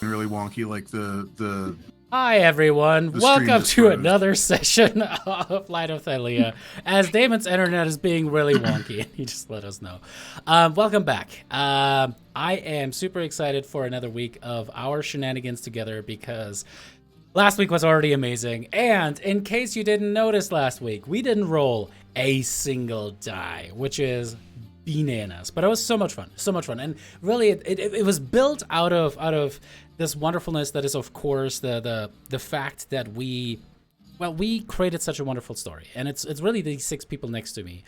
really wonky, like the Hi everyone, The welcome stream just to froze. another session of Light of Thylea. As Damon's internet is being really wonky, and he just let us know. Welcome back. I am super excited for another week of our shenanigans together because last week was already amazing. And in case you didn't notice last week, we didn't roll a single die, which is bananas. But it was so much fun, and really it was built out of this wonderfulness that is, of course, the fact that we created such a wonderful story, and it's really these 6 people next to me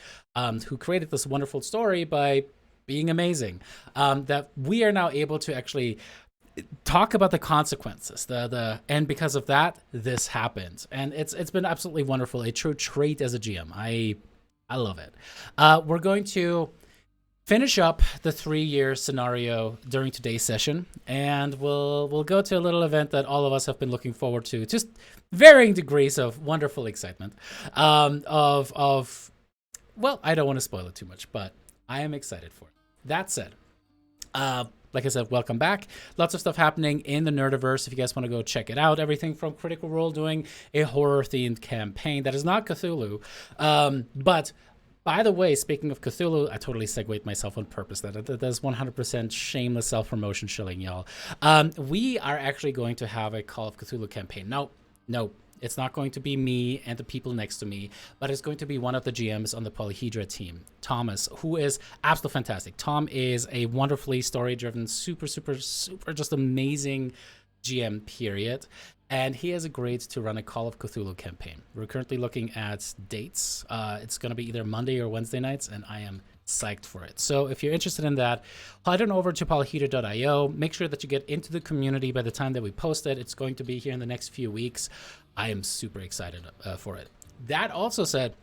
who created this wonderful story by being amazing, that we are now able to actually talk about the consequences, and because of that, this happened, and it's been absolutely wonderful, a true treat as a GM. I love it. We're going to finish up the 3-year scenario during today's session, and we'll go to a little event that all of us have been looking forward to, just varying degrees of wonderful excitement. Well, I don't want to spoil it too much, but I am excited for it. That said, like I said, welcome back. Lots of stuff happening in the Nerdiverse if you guys want to go check it out. Everything from Critical Role doing a horror-themed campaign that is not Cthulhu, but by the way, speaking of Cthulhu, I totally segued myself on purpose. That's 100% shameless self-promotion shilling, y'all. We are actually going to have a Call of Cthulhu campaign. No, it's not going to be me and the people next to me, but it's going to be one of the GMs on the Polyhedra team, Thomas, who is absolutely fantastic. Tom is a wonderfully story-driven, super just amazing GM, period. And he has agreed to run a Call of Cthulhu campaign. We're currently looking at dates. It's going to be either Monday or Wednesday nights, and I am psyched for it. So if you're interested in that, head on over to polyhedra.io. Make sure that you get into the community by the time that we post it. It's going to be here in the next few weeks. I am super excited for it. That also said,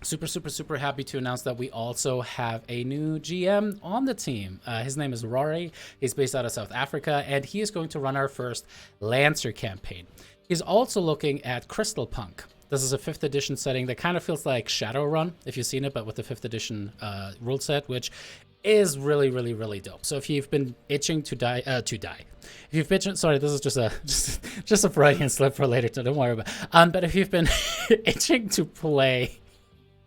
super happy to announce that we also have a new GM on the team. His name is Rory. He's based out of South Africa, and he is going to run our first Lancer campaign. He's also looking at Crystal Punk. This is a 5th edition setting that kind of feels like Shadowrun, if you've seen it, but with the 5th edition rule set, which is really dope. So if you've been itching to die, if you've been, sorry, this is just a Freudian slip for later, so don't worry about it. But if you've been itching to play,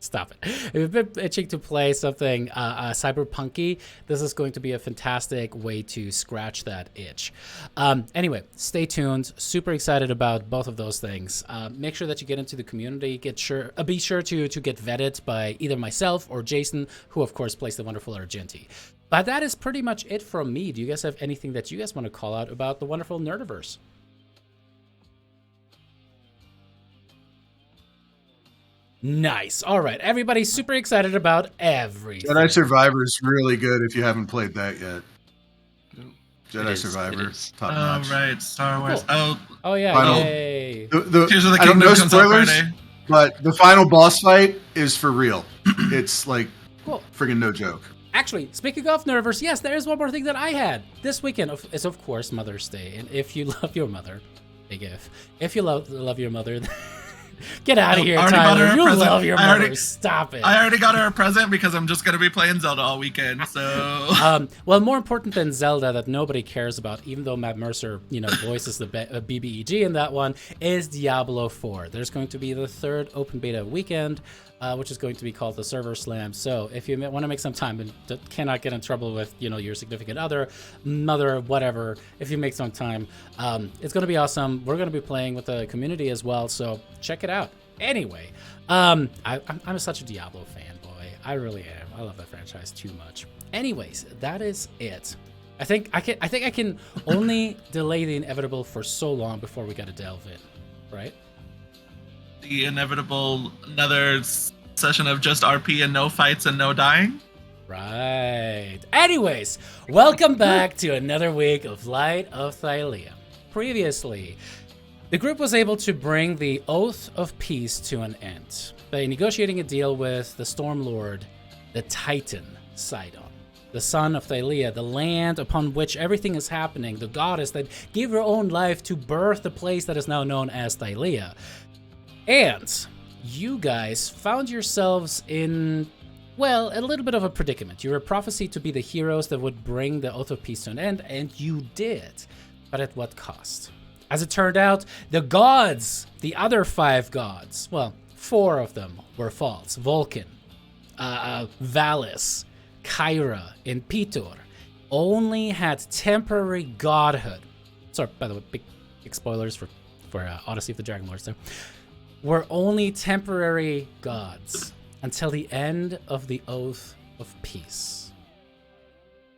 stop it. If you've been itching to play something cyberpunky, this is going to be a fantastic way to scratch that itch. Anyway, stay tuned. Super excited about both of those things. Make sure that you get into the community. Be sure to get vetted by either myself or Jason, who of course plays the wonderful Argenti. But that is pretty much it from me. Do you guys have anything that you guys want to call out about the wonderful Nerdiverse? Nice. All right. Everybody's super excited about everything. Jedi Survivor is really good if you haven't played that yet. Jedi Survivor, top notch. Oh, right. Star Wars. Cool. Oh, yeah. Final- Yay. Tears of the I don't Kingdom know comes out spoilers, Friday. but the final boss fight is for real. It's like Cool. friggin' no joke. Actually, speaking of Nerdiverse, yes, there is one more thing that I had this weekend. Is of course Mother's Day, and if you love your mother, big if you love your mother, get out of here, Tyler. You love your mother. Stop it. I already got her a present because I'm just going to be playing Zelda all weekend. So, well, more important than Zelda that nobody cares about, even though Matt Mercer, voices the BBEG in that one, is Diablo 4. There's going to be the 3rd open beta weekend, which is going to be called the Server Slam. So if you want to make some time and cannot get in trouble with, your significant other, mother, whatever, if you make some time, it's going to be awesome. We're going to be playing with the community as well, so check it out. Anyway, I'm such a Diablo fanboy. I really am. I love that franchise too much. Anyways, that is it. I think I can only delay the inevitable for so long before we got to delve in, right? the inevitable another session of just RP and no fights and no dying. Right. Anyways, welcome back to another week of Light of Thylea. Previously, the group was able to bring the Oath of Peace to an end by negotiating a deal with the Stormlord, the Titan Sidon, the son of Thylea, the land upon which everything is happening, the goddess that gave her own life to birth the place that is now known as Thylea. And you guys found yourselves in, well, a little bit of a predicament. You were prophesied to be the heroes that would bring the Oath of Peace to an end, and you did. but at what cost? As it turned out, the gods, the other 5 gods, well, 4 of them were false. Vulcan, Valis, Kyra, and Pitor only had temporary godhood. Sorry, by the way, big spoilers for Odyssey of the Dragonlords there. Were only temporary gods until the end of the Oath of Peace.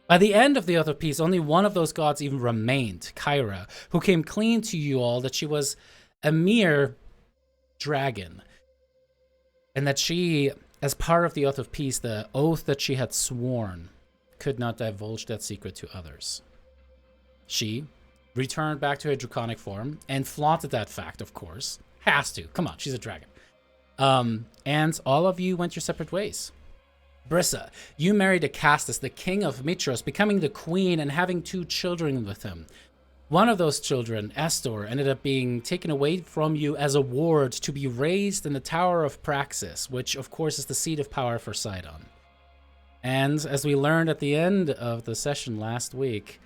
By the end of the Oath of Peace, only one of those gods even remained, Kyra, who came clean to you all that she was a mere dragon. And that she, as part of the Oath of Peace, the oath that she had sworn, could not divulge that secret to others. She returned back to her draconic form and flaunted that fact, of course. Has to. Come on, she's a dragon. And all of you went your separate ways. Brissa, you married Acastus, the king of Mitros, becoming the queen and having 2 children with him. One of those children, Estor, ended up being taken away from you as a ward to be raised in the Tower of Praxis, which of course is the seat of power for Sidon. And as we learned at the end of the session last week,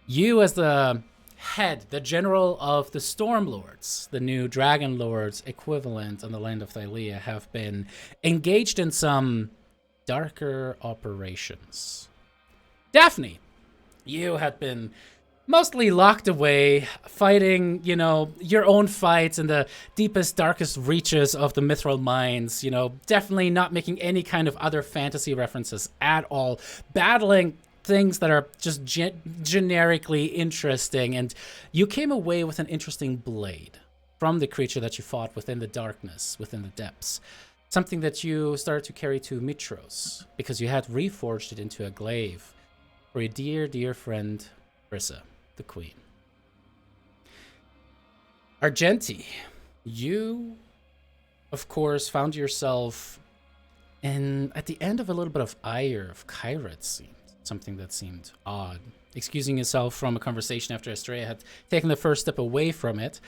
you as the head, the general of the Stormlords, the new Dragonlords equivalent on the land of Thylea, have been engaged in some darker operations. Daphne, you had been mostly locked away, fighting, your own fights in the deepest, darkest reaches of the Mithril Mines, definitely not making any kind of other fantasy references at all, battling things that are just generically interesting, and you came away with an interesting blade from the creature that you fought within the darkness, within the depths. Something that you started to carry to Mitros, because you had reforged it into a glaive for your dear, dear friend, Brissa, the queen. Argenti, you, of course, found yourself at the end of a little bit of ire of Kyra, it seemed. Something that seemed odd. Excusing yourself from a conversation after Estrella had taken the first step away from it.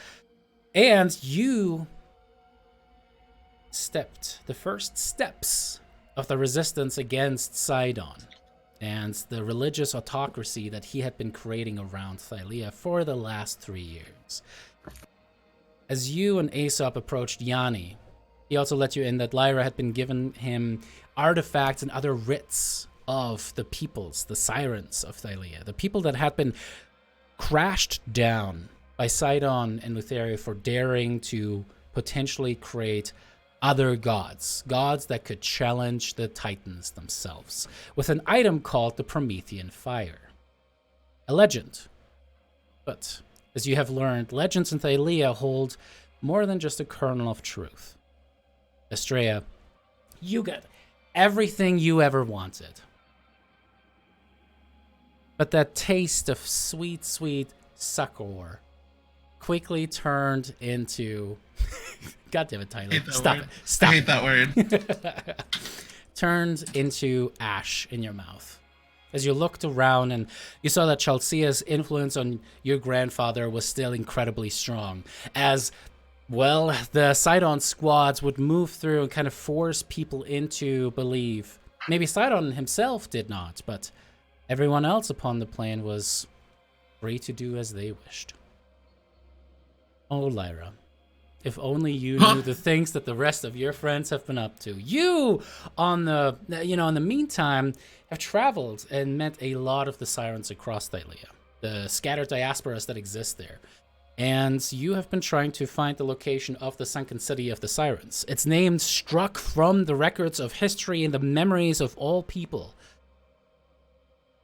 And you stepped the first steps of the resistance against Sidon and the religious autocracy that he had been creating around Thylea for the last 3 years. As you and Aesop approached Yanni, he also let you in that Lyra had been given him artifacts and other writs of the peoples, the Sirens of Thylea, the people that had been crashed down by Sidon and Lutheria for daring to potentially create other gods that could challenge the Titans themselves, with an item called the Promethean Fire. A legend. But, as you have learned, legends in Thylea hold more than just a kernel of truth. Estrella, you got everything you ever wanted. But that taste of sweet, sweet succor quickly turned into... God damn it, Tyler. Stop it. Stop. I hate that word. Turned into ash in your mouth. As you looked around and you saw that Chalcea's influence on your grandfather was still incredibly strong. As, well, the Sidon squads would move through and kind of force people into belief. Maybe Sidon himself did not, but everyone else upon the plane was free to do as they wished. Oh, Lyra. If only you knew the things that the rest of your friends have been up to. You, in the meantime, have traveled and met a lot of the Sirens across Thylea, the scattered diasporas that exist there. And you have been trying to find the location of the sunken city of the Sirens. Its name struck from the records of history and the memories of all people.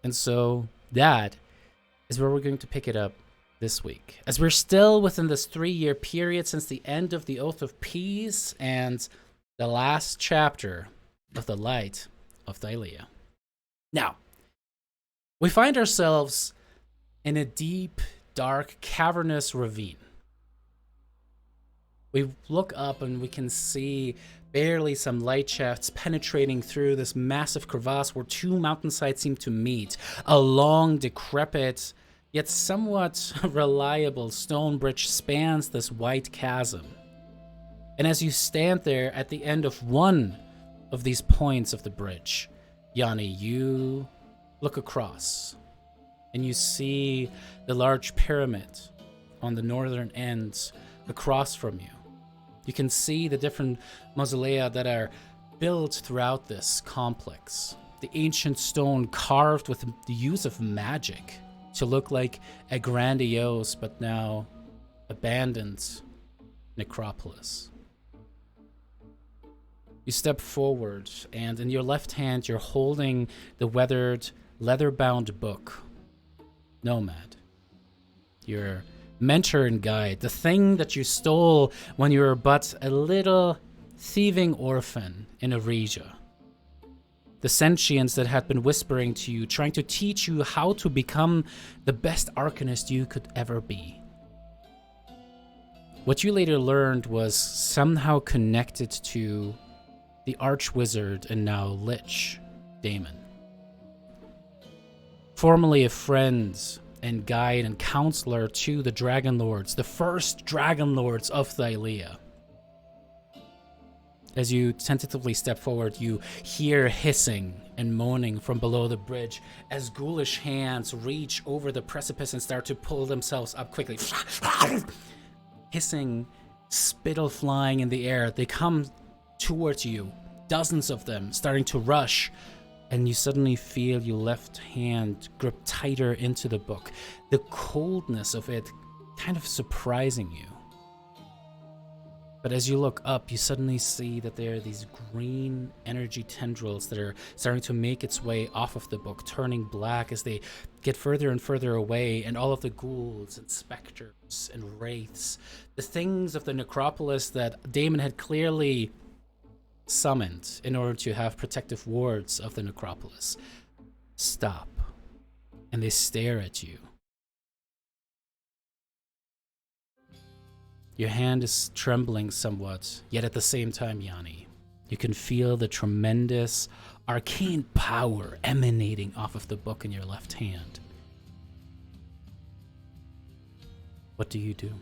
And so that is where we're going to pick it up this week, as we're still within this 3-year period since the end of the Oath of Peace and the last chapter of the Light of Thylea. Now, we find ourselves in a deep, dark, cavernous ravine. We look up and we can see barely some light shafts penetrating through this massive crevasse where 2 mountainsides seem to meet. A long, decrepit, yet somewhat reliable stone bridge spans this white chasm. And as you stand there at the end of one of these points of the bridge, Yanni, you look across. and you see the large pyramid on the northern end across from you. You can see the different mausolea that are built throughout this complex. The ancient stone carved with the use of magic to look like a grandiose but now abandoned necropolis. You step forward, and in your left hand you're holding the weathered, leather-bound book, Nomad. Your mentor and guide, the thing that you stole when you were but a little thieving orphan in Aresia. The sentients that had been whispering to you, trying to teach you how to become the best arcanist you could ever be. What you later learned was somehow connected to the Archwizard and now Lich, Damon. Formerly a friend and guide and counselor to the Dragonlords, the first Dragonlords of Thylea. As you tentatively step forward, you hear hissing and moaning from below the bridge as ghoulish hands reach over the precipice and start to pull themselves up quickly. Hissing, spittle flying in the air, they come towards you, dozens of them starting to rush, and you suddenly feel your left hand grip tighter into the book, the coldness of it kind of surprising you. But as you look up, you suddenly see that there are these green energy tendrils that are starting to make its way off of the book, turning black as they get further and further away, and all of the ghouls and specters and wraiths, the things of the necropolis that Damon had clearly summoned in order to have protective wards of the necropolis, stop, and they stare at you. Your hand is trembling somewhat, yet at the same time, Yanni, you can feel the tremendous arcane power emanating off of the book in your left hand. What do you do?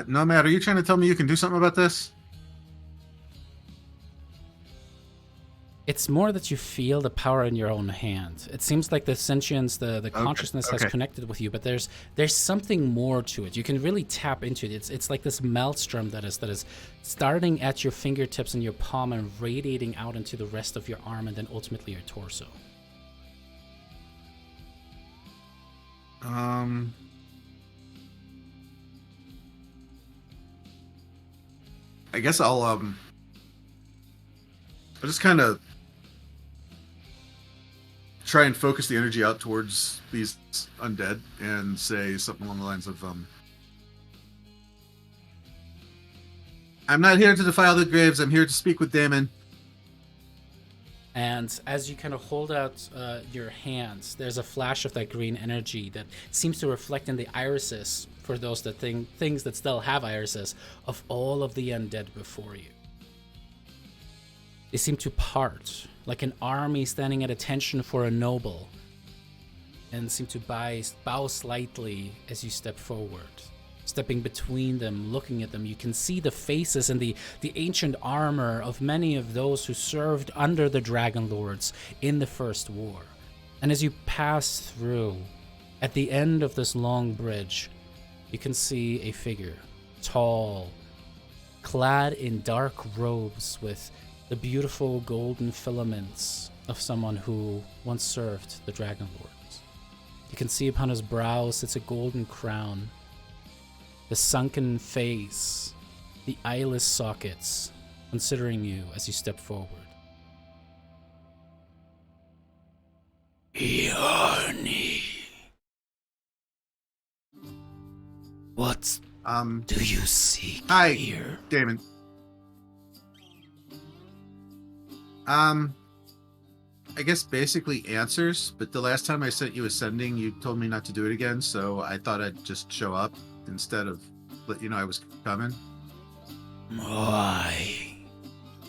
Nomad, are you trying to tell me you can do something about this? It's more that you feel the power in your own hand. It seems like the sentience, the consciousness has connected with you, but there's something more to it. You can really tap into it. It's like this maelstrom that is starting at your fingertips and your palm and radiating out into the rest of your arm and then ultimately your torso. I guess I'll just kind of try and focus the energy out towards these undead and say something along the lines of, I'm not here to defile the graves, I'm here to speak with Damon. And as you kind of hold out your hands, there's a flash of that green energy that seems to reflect in the irises, for those that things that still have irises, of all of the undead before you. They seem to part, like an army standing at attention for a noble, and seem to bow slightly as you step forward. Stepping between them, looking at them, you can see the faces and the ancient armor of many of those who served under the Dragonlords in the First War. And as you pass through, at the end of this long bridge, you can see a figure, tall, clad in dark robes with the beautiful golden filaments of someone who once served the Dragonlords. You can see upon his brow sits a golden crown, the sunken face, the eyeless sockets, considering you as you step forward. Yarny. What do you seek here? Damon. I guess basically answers, but the last time I sent you a sending, you told me not to do it again, so I thought I'd just show up instead of let you know I was coming. Why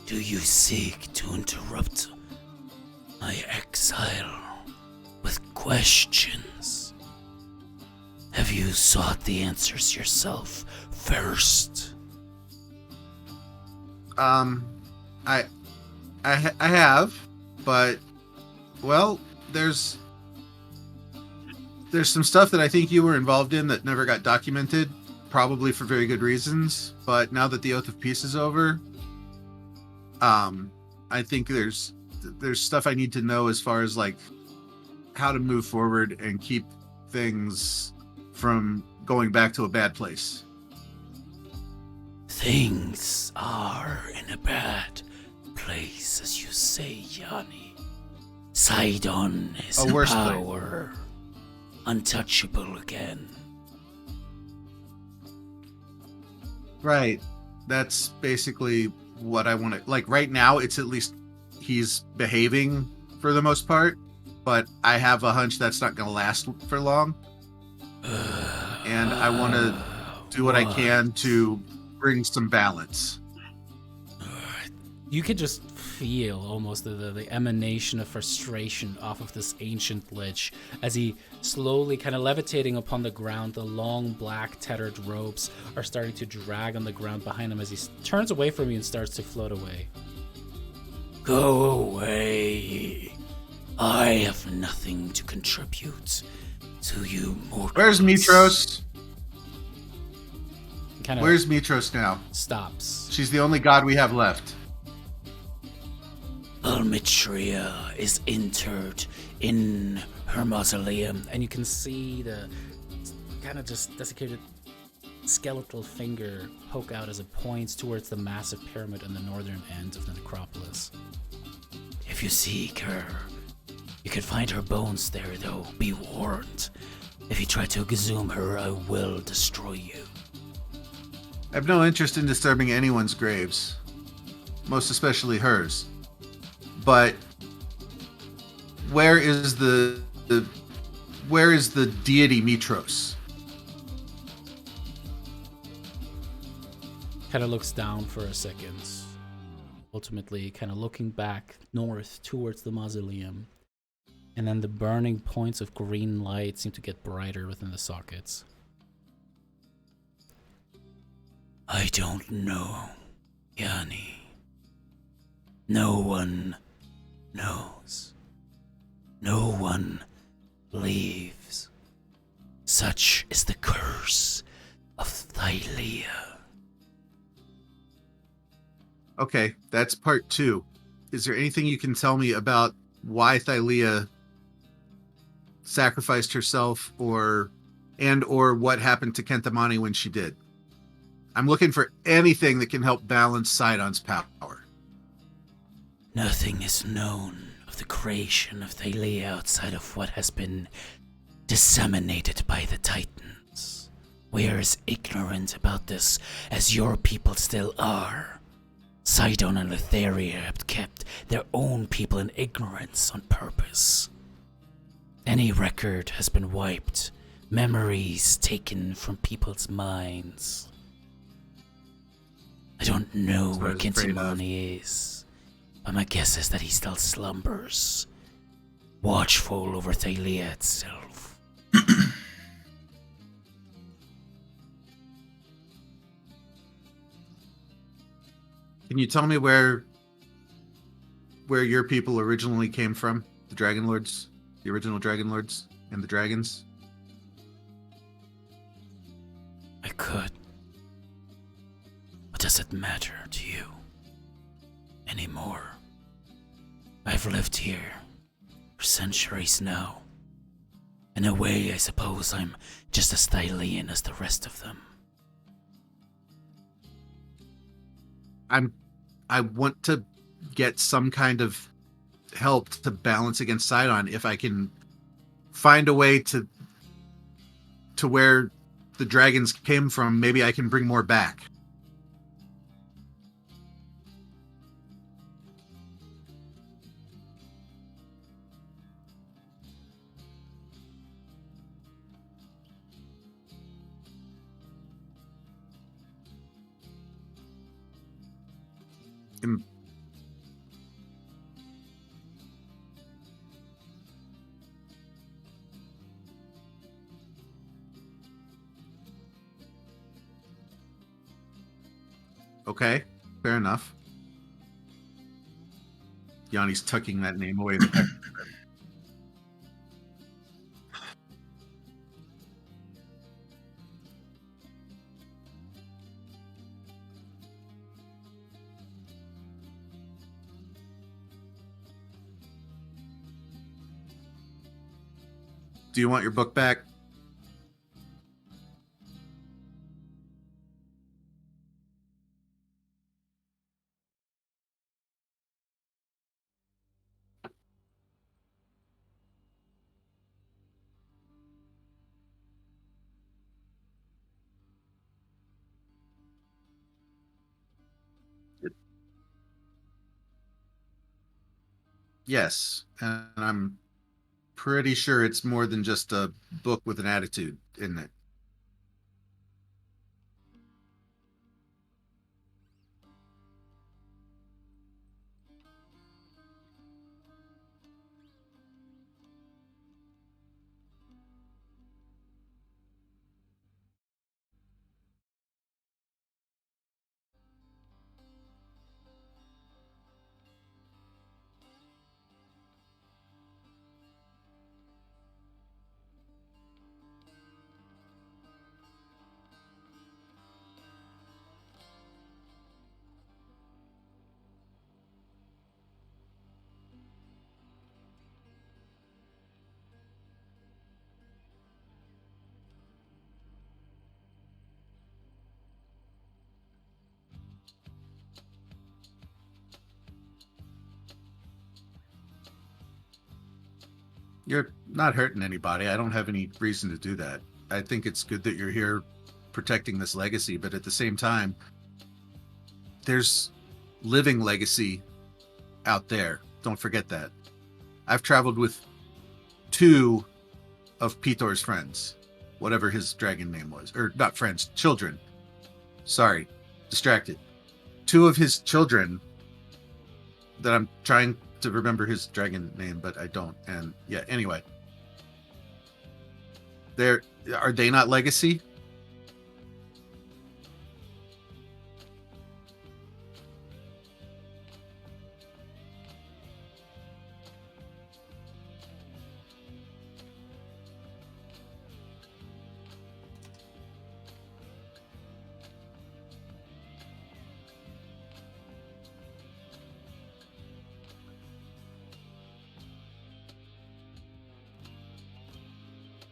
do you seek to interrupt my exile with questions? Have you sought the answers yourself first? I have, but well, there's some stuff that I think you were involved in that never got documented, probably for very good reasons. But now that the Oath of Peace is over, I think there's stuff I need to know as far as like how to move forward and keep things from going back to a bad place. Things are in a bad place, as you say, Yanni. Sidon is A in worse place. power. Untouchable again. Right. That's basically what I want to, like, right now it's at least he's behaving for the most part, but I have a hunch that's not going to last for long. And I want to do what I can to bring some balance. You can just feel almost the emanation of frustration off of this ancient lich as he slowly kind of levitating upon the ground. The long black tethered ropes are starting to drag on the ground behind him as he turns away from you and starts to float away. Go away. I have nothing to contribute to you mortals. Where's Mitros? Kind of Where's Mitros now? stops. She's the only god we have left. Almitria is interred in her mausoleum, and you can see the kind of just desiccated skeletal finger poke out as it points towards the massive pyramid on the northern end of the necropolis. If you seek her, you can find her bones there, though. Be warned. If you try to exhume her, I will destroy you. I have no interest in disturbing anyone's graves, most especially hers. But where is the deity Mitros? Kind of looks down for a second, ultimately kind of looking back north towards the mausoleum, and then the burning points of green light seem to get brighter within the sockets. I don't know, Yanni. No one knows. No one leaves. Such is the curse of Thylea. Okay, that's part 2. Is there anything you can tell me about why Thylea sacrificed herself or what happened to Kentamani when she did? I'm looking for anything that can help balance Sidon's power. Nothing is known of the creation of Thylea outside of what has been disseminated by the Titans. We are as ignorant about this as your people still are. Sidon and Letheria have kept their own people in ignorance on purpose. Any record has been wiped, memories taken from people's minds. I don't know where Kentamani is, but my guess is that he still slumbers, watchful over Thylea itself. Can you tell me where your people originally came from? The Dragonlords? The original Dragonlords and the dragons? I could. What does it matter to you anymore? I've lived here for centuries now. In a way, I suppose I'm just as Thylean as the rest of them. I want to get some kind of help to balance against Sidon. If I can find a way to where the dragons came from, maybe I can bring more back. And Okay, fair enough. Yanni's tucking that name away in the back. Do you want your book back? Yes, and I'm pretty sure it's more than just a book with an attitude in it. You're not hurting anybody. I don't have any reason to do that. I think it's good that you're here protecting this legacy, but at the same time, there's living legacy out there. Don't forget that. I've traveled with two of Pitor's friends, whatever his dragon name was. Or not friends, children. Sorry, distracted. Two of his children that I'm trying to remember his dragon name, but I don't. And yeah, anyway. Are they not legacy?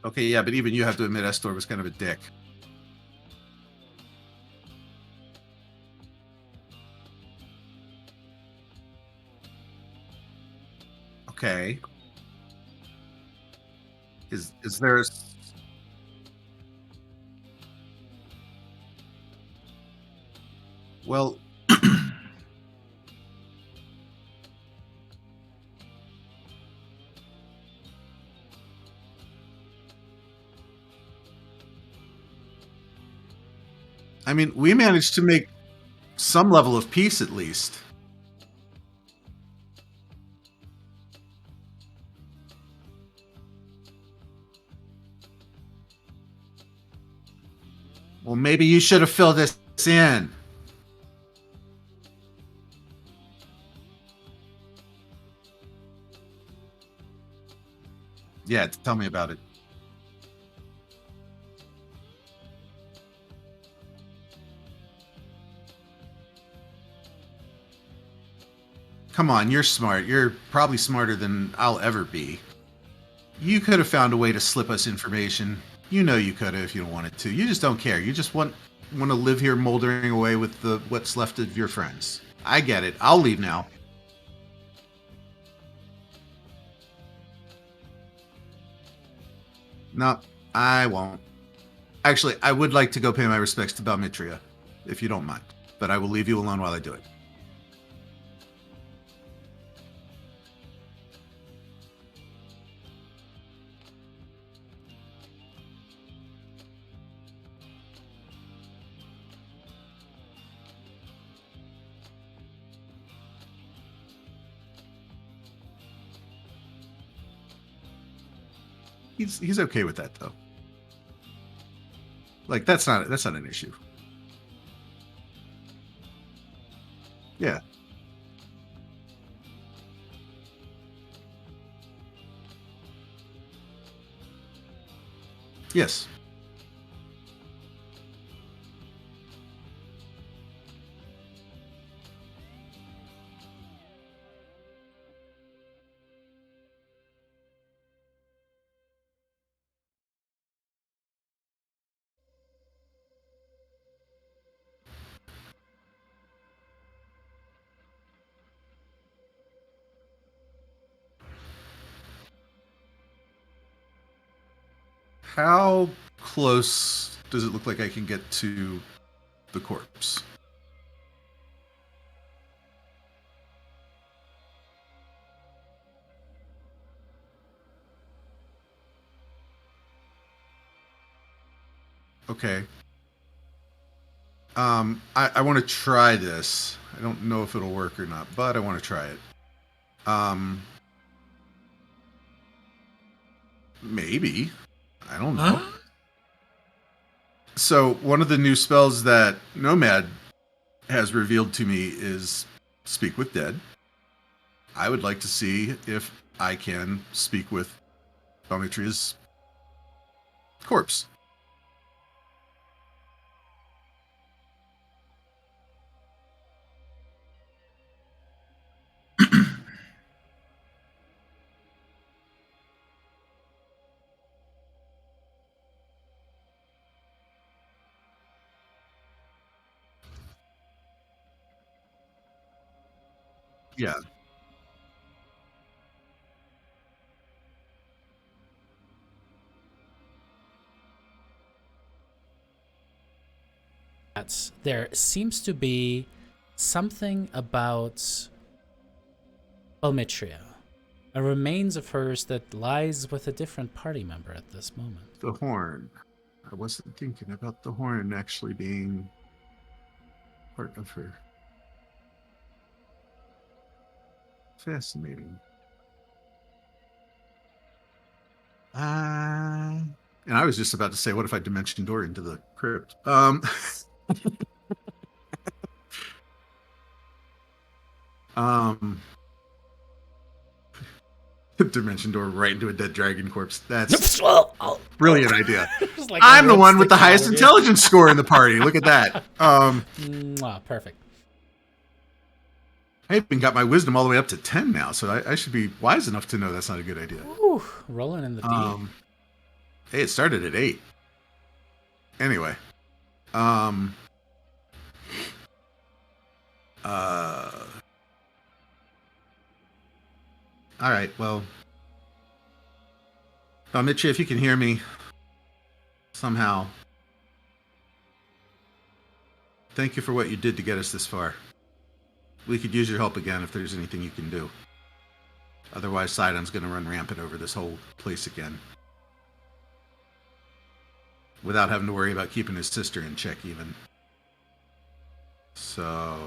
Okay, yeah, but even you have to admit Estor was kind of a dick. Okay. Is there a well, I mean, we managed to make some level of peace at least. Well, maybe you should have filled this in. Yeah, tell me about it. Come on, you're smart. You're probably smarter than I'll ever be. You could have found a way to slip us information. You know you could have if you wanted to. You just don't care. You just want to live here moldering away with the what's left of your friends. I get it. I'll leave now. No, I won't. Actually, I would like to go pay my respects to Balmitria, if you don't mind. But I will leave you alone while I do it. He's okay with that though. Like that's not an issue. Yeah. Yes. How close does it look like I can get to the corpse? Okay. I want to try this. I don't know if it'll work or not, but I want to try it. Maybe. I don't know. Huh? So one of the new spells that Nomad has revealed to me is Speak with Dead. I would like to see if I can speak with Domitria's corpse. Yeah. There seems to be something about Almitria, a remains of hers that lies with a different party member at this moment. The horn. I wasn't thinking about the horn actually being part of her. Fascinating. And I was just about to say, what if I dimension door into the crypt? Um, dimension door right into a dead dragon corpse. That's brilliant idea. Like I'm the one with the sticking highest out of you. intelligence score in the party. Look at that. Mwah, perfect. I even got my wisdom all the way up to 10 now, so I should be wise enough to know that's not a good idea. Ooh, rolling in the deep. Hey, it started at 8. Anyway. All right, well. Mitchie, if you can hear me somehow, thank you for what you did to get us this far. We could use your help again if there's anything you can do. Otherwise, Sidon's going to run rampant over this whole place again. Without having to worry about keeping his sister in check, even. So,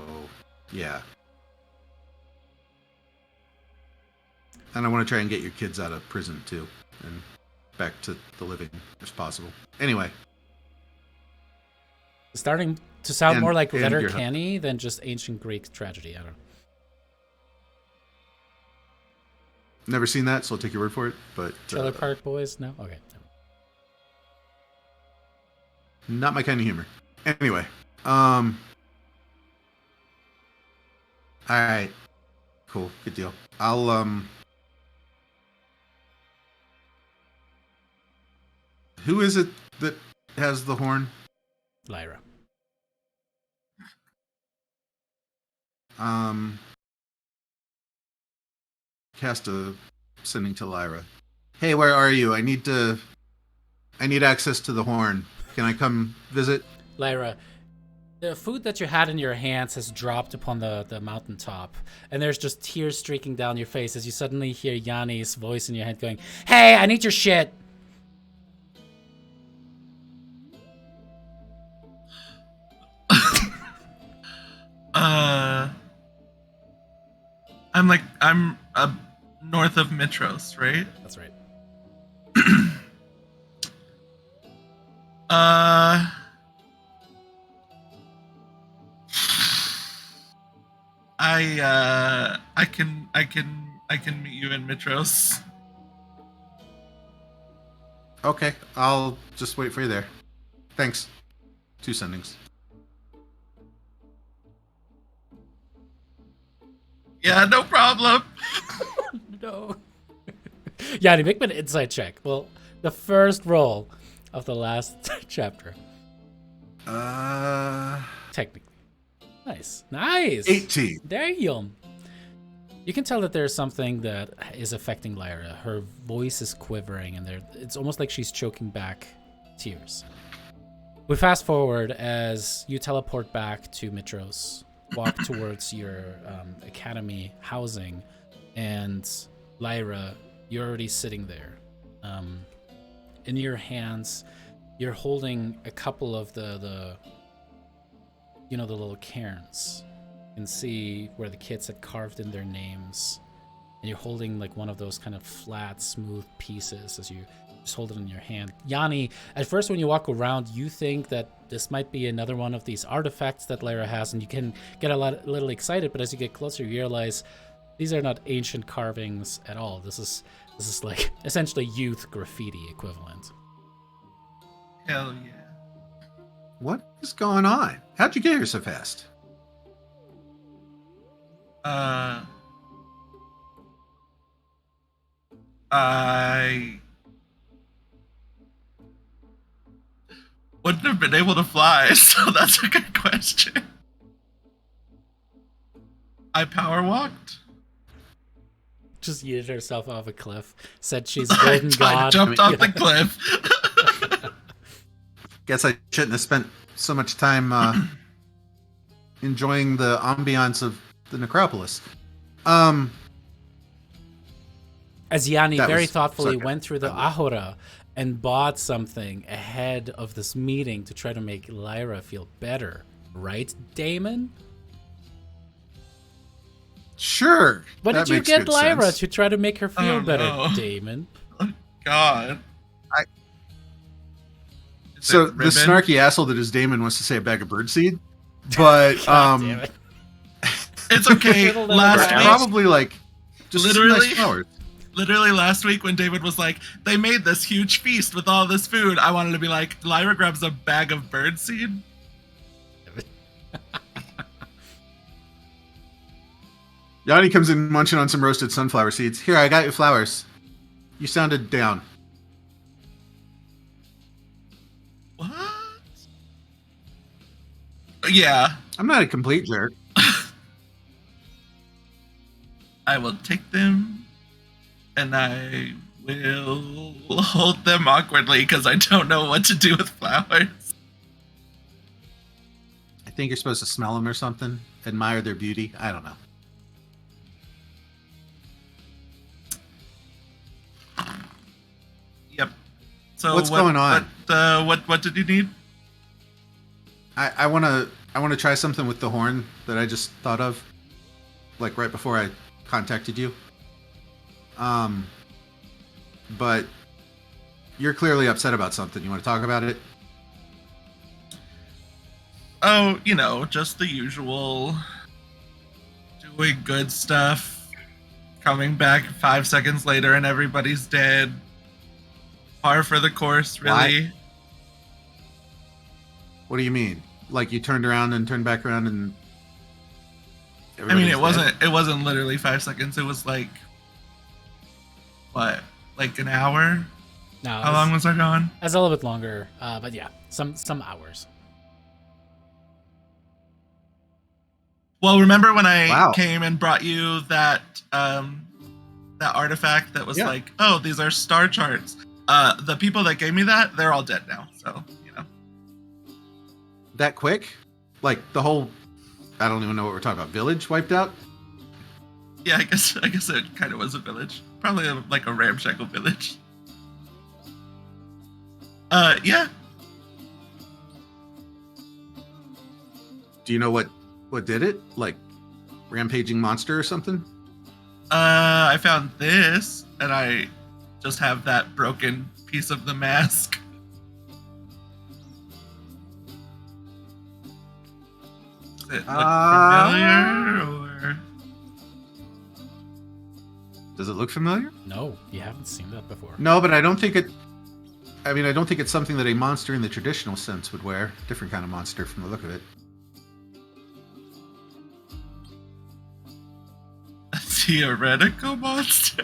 yeah. And I want to try and get your kids out of prison, too. And back to the living, if possible. Anyway. Starting to sound more like and Letterkenny than just ancient Greek tragedy. I don't know. Never seen that, so I'll take your word for it. But Trailer Park Boys? No? Okay. not my kind of humor. Anyway. All right. Cool. Good deal. I'll who is it that has the horn? Lyra. Cast a sending to Lyra. Hey, where are you? I need access to the horn. Can I come visit? Lyra, the food that you had in your hands has dropped upon the mountaintop, and there's just tears streaking down your face as you suddenly hear Yanni's voice in your head going, "Hey, I need your shit!" I'm north of Mitros, right? That's right. I can meet you in Mitros. Okay, I'll just wait for you there. Thanks. 2 sendings. Yeah, no problem. No. Yanni, make me an insight check. Well, the first roll of the last chapter. Technically. Nice. 18. Damn. You can tell that there's something that is affecting Lyra. Her voice is quivering, and it's almost like she's choking back tears. We fast forward as you teleport back to Mitros, walk towards your academy housing, and Lyra, you're already sitting there. In your hands, you're holding a couple of the little cairns. You can see where the kids had carved in their names, and you're holding like one of those kind of flat, smooth pieces as you just hold it in your hand. Yanni, at first when you walk around, you think that this might be another one of these artifacts that Lyra has, and you can get a little excited, but as you get closer, you realize these are not ancient carvings at all. This is like essentially youth graffiti equivalent. Hell yeah. What is going on? How'd you get here so fast? I wouldn't have been able to fly, so that's a good question. I power walked. Just yeeted herself off a cliff. Said she's golden I god. jumped off the cliff. Guess I shouldn't have spent so much time enjoying the ambiance of the necropolis. As Yanni That very was thoughtfully sarcasm. went through the Ahura and bought something ahead of this meeting to try to make Lyra feel better. Right, Damon? Sure. What that did you makes get good Lyra sense. to try to make her feel Oh, better, no. Damon? God. Is So it the ribbon? snarky asshole that is Damon wants to say a bag of birdseed, but God damn it. It's okay. Little Last rat. week, probably like just some Literally. nice flowers. literally last week when David was like, they made this huge feast with all this food, I wanted to be like, Lyra grabs a bag of birdseed. Yanni comes in munching on some roasted sunflower seeds. Here, I got you flowers. You sounded down. What? Yeah, I'm not a complete jerk. I will take them and I will hold them awkwardly because I don't know what to do with flowers. I think you're supposed to smell them or something. Admire their beauty. I don't know. Yep. So What's going on? What did you need? I wanna try something with the horn that I just thought of, like right before I contacted you. But you're clearly upset about something. You want to talk about it? Oh, you know, just the usual. Doing good stuff. Coming back 5 seconds later and everybody's dead. Par for the course, really. What do you mean? Like you turned around and turned back around and I mean, everybody's dead? it wasn't literally 5 seconds. It was like what? Like an hour? No, How long was I gone? That's a little bit longer, but yeah, some hours. Well, remember when I Wow. came and brought you that that artifact that was Yeah. like, oh, these are star charts. The people that gave me that, they're all dead now. So, you know. That quick? Like the whole I don't even know what we're talking about. Village wiped out? Yeah, I guess it kind of was a village. Probably like a ramshackle village. Yeah. Do you know what did it? Like rampaging monster or something? I found this, and I just have that broken piece of the mask. Does it look familiar, or Does it look familiar? No, you haven't seen that before. No, but I don't think it. I mean, I don't think it's something that a monster in the traditional sense would wear. Different kind of monster from the look of it. A theoretical monster?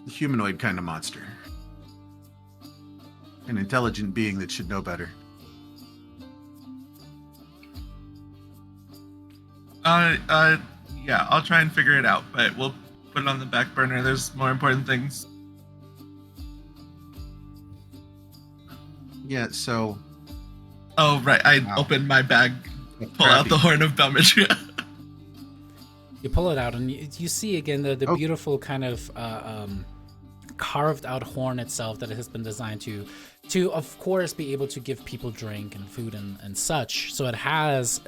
Humanoid kind of monster. An intelligent being that should know better. Yeah, I'll try and figure it out, but we'll put it on the back burner. There's more important things. Yeah, so... Oh, right. I Wow. opened my bag, That's pull out crappy. the Horn of Belmetria. You pull it out, and you see again the Oh. beautiful kind of carved out horn itself that it has been designed to of course be able to give people drink and food and such. So it has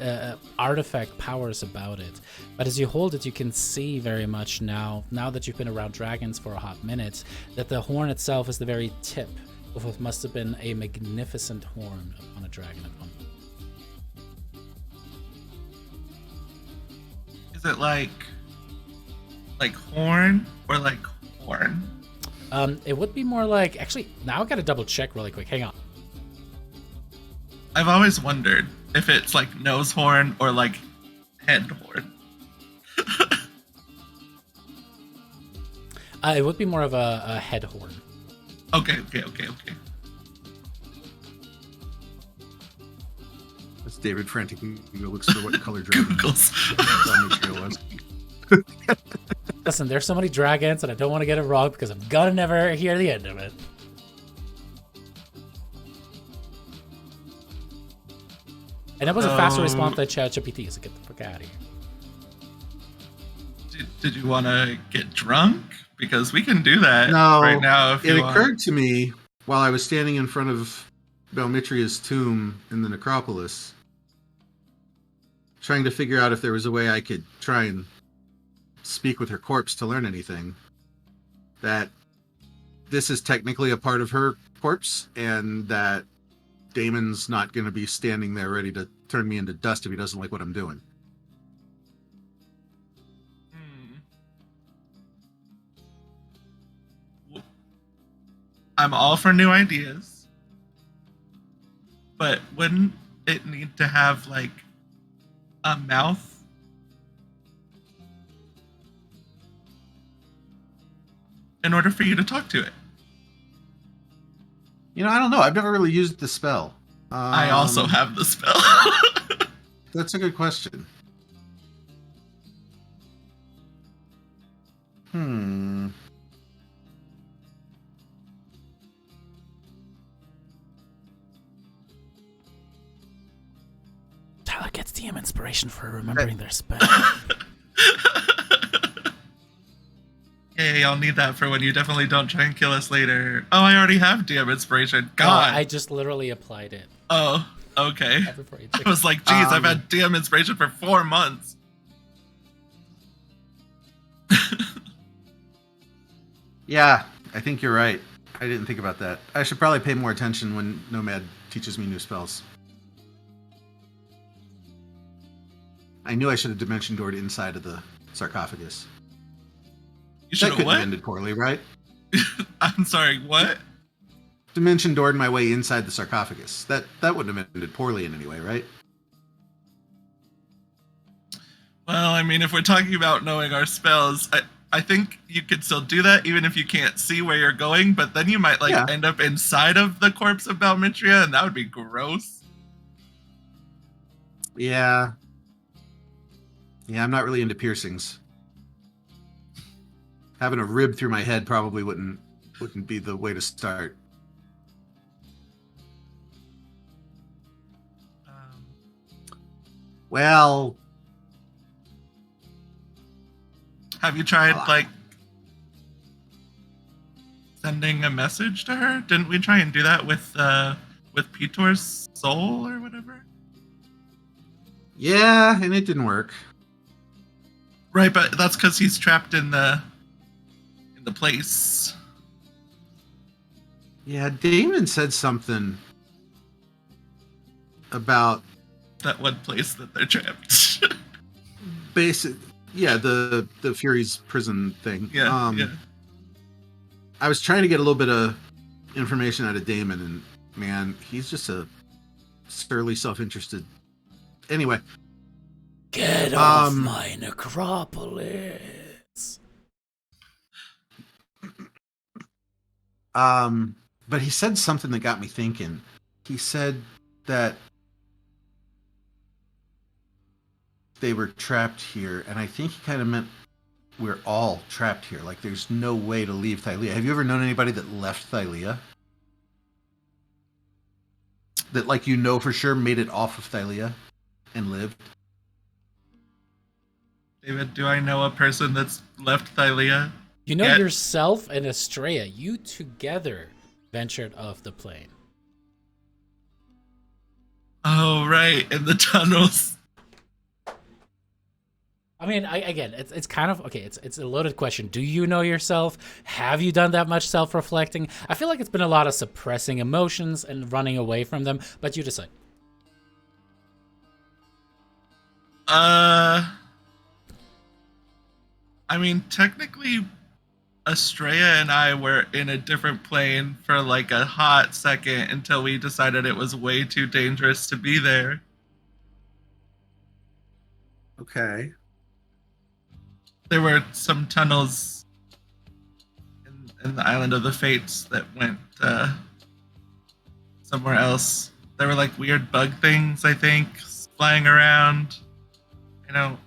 artifact powers about it. But as you hold it, you can see very much now that you've been around dragons for a hot minute, that the horn itself is the very tip of what must have been a magnificent horn upon a dragon at one point. Is it like horn or like horn? It would be more like, actually, now I gotta double check really quick. Hang on. I've always wondered if it's like nose horn or like head horn. It would be more of a head horn. Okay. That's David frantically looks for what color dragon Googles. Belmetria was. Listen, there's so many dragons, and I don't want to get it wrong because I'm gonna never hear the end of it. And that was a faster response than ChatGPT, so get the fuck out of here. Did you want to get drunk? Because we can do that No, right now if it you want. occurred to me while I was standing in front of Belmetria's tomb in the necropolis, trying to figure out if there was a way I could try and speak with her corpse to learn anything, that this is technically a part of her corpse, and that Damon's not going to be standing there ready to turn me into dust if he doesn't like what I'm doing. I'm all for new ideas, but wouldn't it need to have like a mouth? In order for you to talk to it. You know, I don't know. I've never really used the spell. I also have the spell. That's a good question. Tyler gets DM inspiration for remembering their spell. Yay, I'll need that for when you definitely don't try and kill us later. Oh, I already have DM inspiration. God. I just literally applied it. Oh, okay. Before you I was like, geez, I've had DM inspiration for 4 months. Yeah, I think you're right. I didn't think about that. I should probably pay more attention when Nomad teaches me new spells. I knew I should have dimension doored inside of the sarcophagus. You That should could have have what? ended poorly, right? I'm sorry, what? Dimension doored my way inside the sarcophagus. That wouldn't have ended poorly in any way, right? Well, I mean, if we're talking about knowing our spells, I think you could still do that even if you can't see where you're going, but then you might end up inside of the corpse of Belmetria, and that would be gross. Yeah. Yeah, I'm not really into piercings. Having a rib through my head probably wouldn't be the way to start. Well, Have you tried sending a message to her? Didn't we try and do that with Pitor's soul or whatever? yeah, and it didn't work. Right, but that's because he's trapped in the place. Yeah, Damon said something about that one place that they're trapped. Basic, yeah, the Fury's prison thing. Yeah. I was trying to get a little bit of information out of Damon, and man, he's just a surly, self-interested. Anyway, Get off my necropolis. But he said something that got me thinking. He said that they were trapped here, and I think he kind of meant we're all trapped here. Like, there's no way to leave Thylea. Have you ever known anybody that left Thylea? That, like, you know for sure made it off of Thylea and lived? David, do I know a person that's left Thylea? You know, Yet? yourself and Estrella, you together ventured off the plane. Oh, right, in the tunnels. I mean, again, it's kind of okay. It's a loaded question. Do you know yourself? Have you done that much self-reflecting? I feel like it's been a lot of suppressing emotions and running away from them. But you decide. I mean, technically, Estrella and I were in a different plane for like a hot second until we decided it was way too dangerous to be there. Okay. There were some tunnels in the Island of the Fates that went somewhere else. There were like weird bug things, I think, flying around. I don't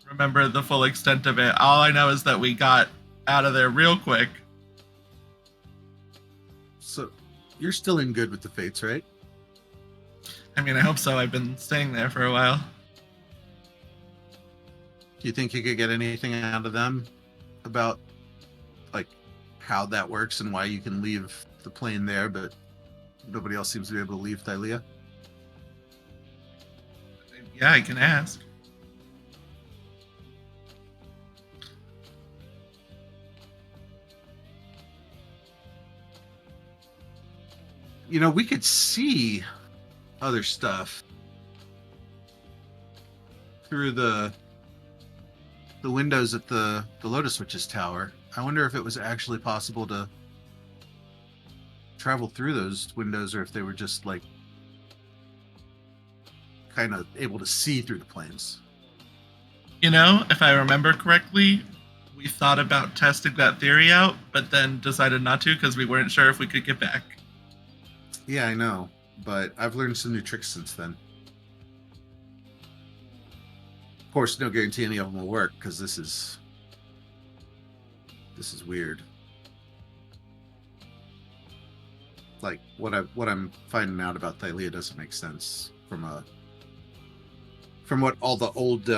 remember the full extent of it. All I know is that we got out of there real quick. So, you're still in good with the Fates, right? I mean, I hope so. I've been staying there for a while. Do you think you could get anything out of them about, like, how that works and why you can leave the plane there, but nobody else seems to be able to leave Thylea? Yeah, I can ask. You know, we could see other stuff through the windows at the Lotus Witch's tower. I wonder if it was actually possible to travel through those windows, or if they were just like kind of able to see through the planes. You know, if I remember correctly, we thought about testing that theory out, but then decided not to because we weren't sure if we could get back. Yeah, I know, but I've learned some new tricks since then. Of course, no guarantee any of them will work, because this is weird. Like, what I'm finding out about Thylea doesn't make sense from what all the old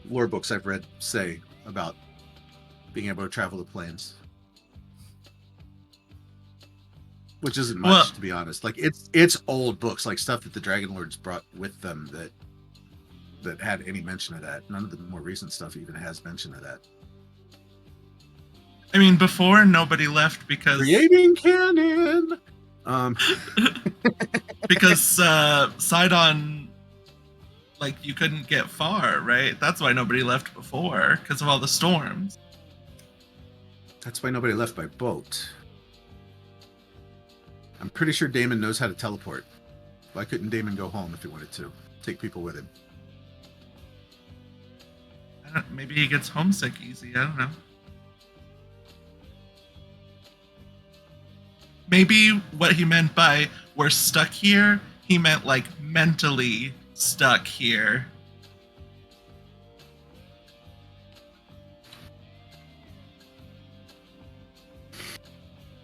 lore books I've read say about being able to travel the planes. Which isn't much, Well, to be honest. Like, it's old books, like stuff that the Dragonlords brought with them that had any mention of that. None of the more recent stuff even has mention of that. I mean, before nobody left because Creating canon. because Sidon, like, you couldn't get far, right? That's why nobody left before, because of all the storms. That's why nobody left by boat. I'm pretty sure Damon knows how to teleport. Why couldn't Damon go home if he wanted to? Take people with him. Maybe he gets homesick easy. I don't know. Maybe what he meant by we're stuck here, he meant like mentally stuck here.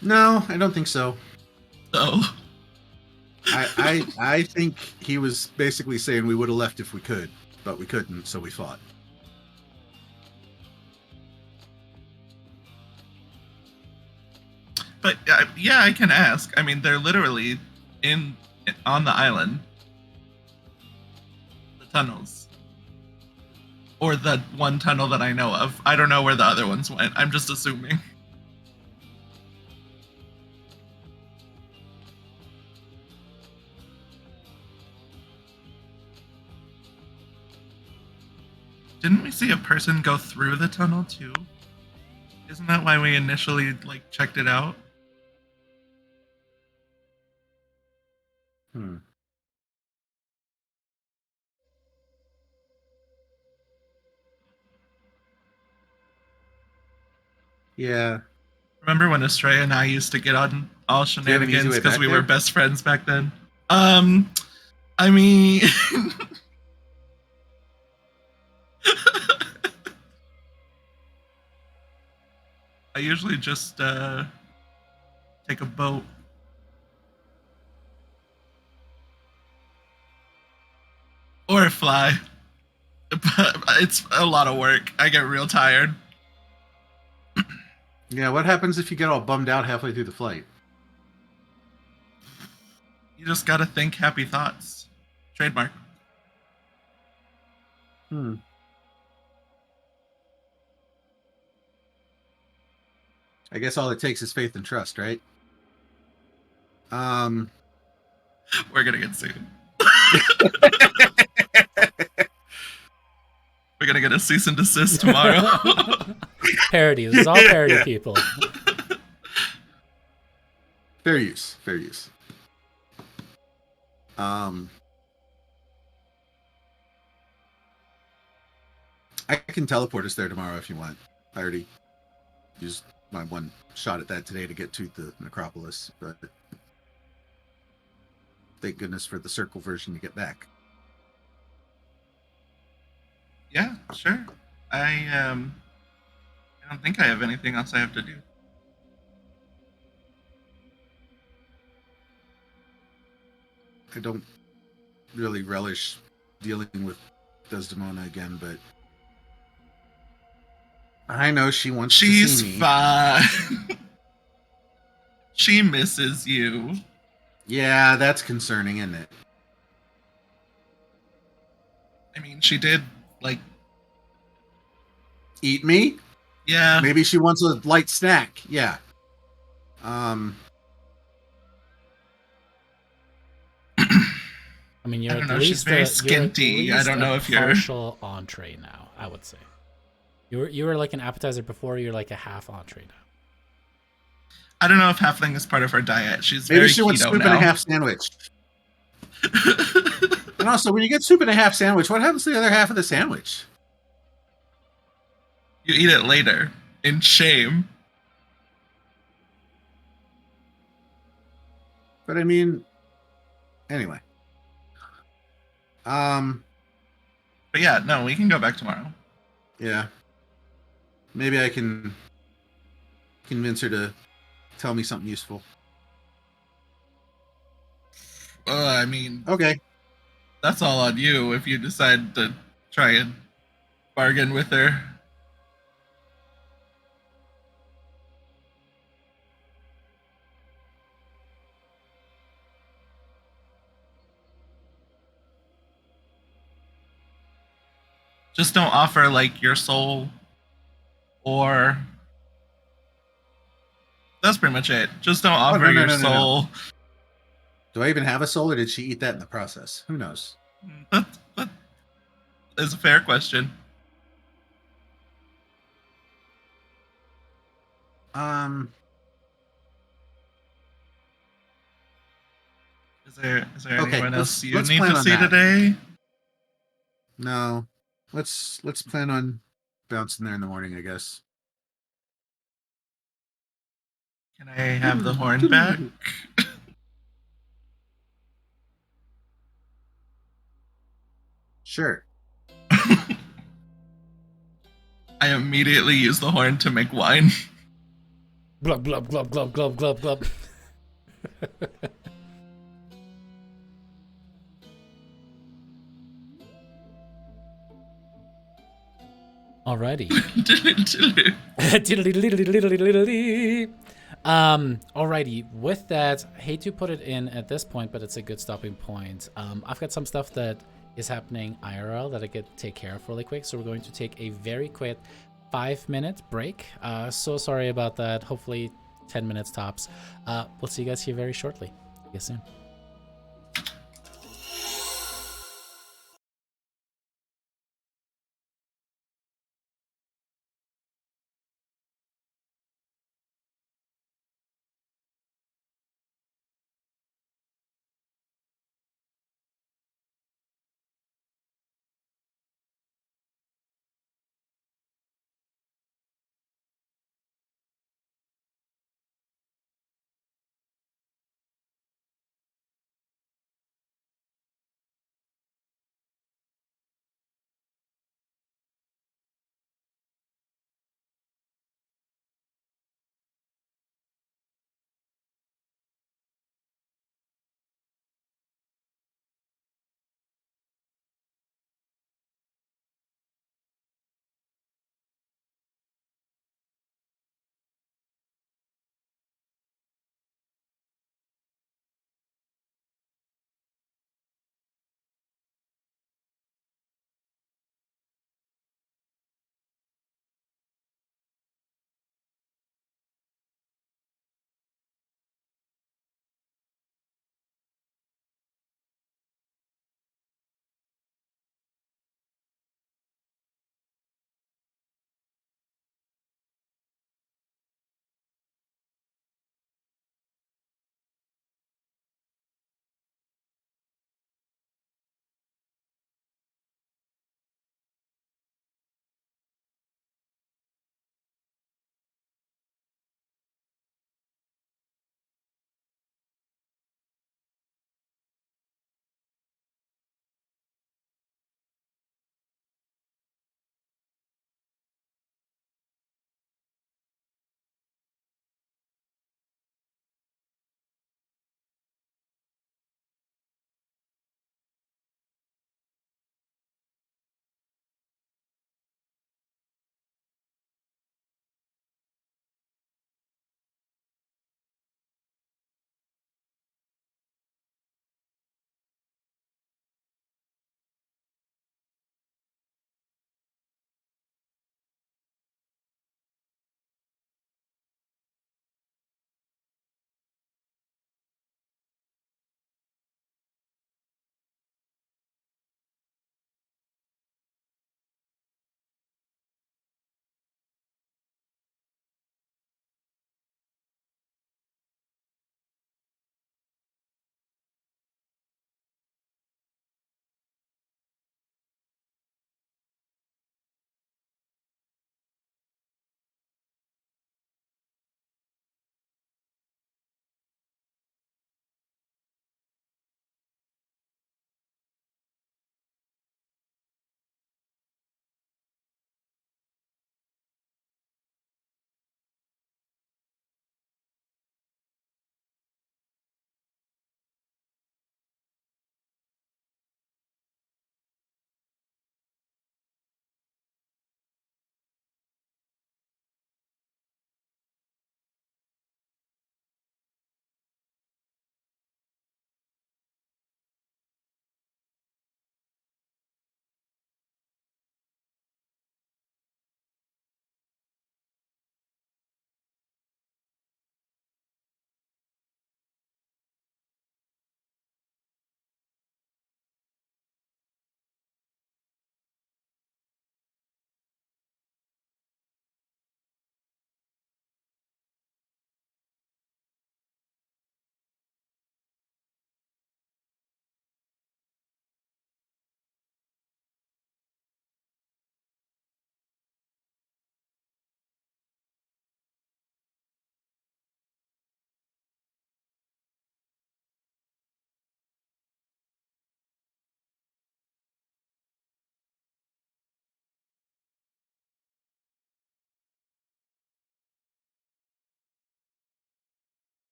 No, I don't think so. So I think he was basically saying we would have left if we could, but we couldn't, so we fought. But yeah, I can ask. I mean, they're literally on the island. The tunnels. Or the one tunnel that I know of. I don't know where the other ones went. I'm just assuming. Didn't we see a person go through the tunnel too? Isn't that why we initially like checked it out? Hmm. Yeah. Remember when Estrella and I used to get on all Do you have an easy shenanigans way because back we were there? best friends back then? I mean, I usually just take a boat. Or fly. But it's a lot of work. I get real tired. Yeah, what happens if you get all bummed out halfway through the flight? You just gotta think happy thoughts. Trademark. Hmm. I guess all it takes is faith and trust, right? Um, We're gonna get sued. We're gonna get a cease and desist tomorrow. Parody. This is all parody, Yeah. people. Fair use. Fair use. Um, I can teleport us there tomorrow if you want. I already used my one shot at that today to get to the necropolis, but thank goodness for the circle version to get back. Yeah, sure. I don't think I have anything else I have to do. I don't really relish dealing with Desdemona again, but I know she wants to She's see me. fine. She misses you. Yeah, that's concerning, isn't it? I mean, she did like, Eat me? yeah. Maybe she wants a light snack. Yeah. I mean, I you're don't at know. She's least very a, skinty. I don't know if you're. partial entree now. I would say you were like an appetizer before. You're like a half entree now. I don't know if halfling is part of her diet. She's Maybe very she wants keto soup now. and a half sandwich. And also, when you get soup and a half sandwich, what happens to the other half of the sandwich? You eat it later in shame. But I mean, anyway. But yeah, no, we can go back tomorrow. Yeah. Maybe I can convince her to tell me something useful. I mean, Okay. that's all on you if you decide to try and bargain with her. Just don't offer like your soul or that's pretty much it. Just don't offer your soul. Do I even have a soul, or did she eat that in the process? Who knows? That is a fair question. Is there Okay, anyone else you let's need plan to on see that. today? No. Let's plan on bouncing there in the morning, I guess. Can I have the horn back? Sure. I immediately use the horn to make wine. Glub glub glub glub glub glub glub. Alrighty. Alrighty. With that, I hate to put it in at this point, but it's a good stopping point. I've got some stuff that is happening IRL that I could take care of really quick, so we're going to take a very quick 5-minute break. So sorry about that. Hopefully 10 minutes tops. We'll see you guys here very shortly. See you soon.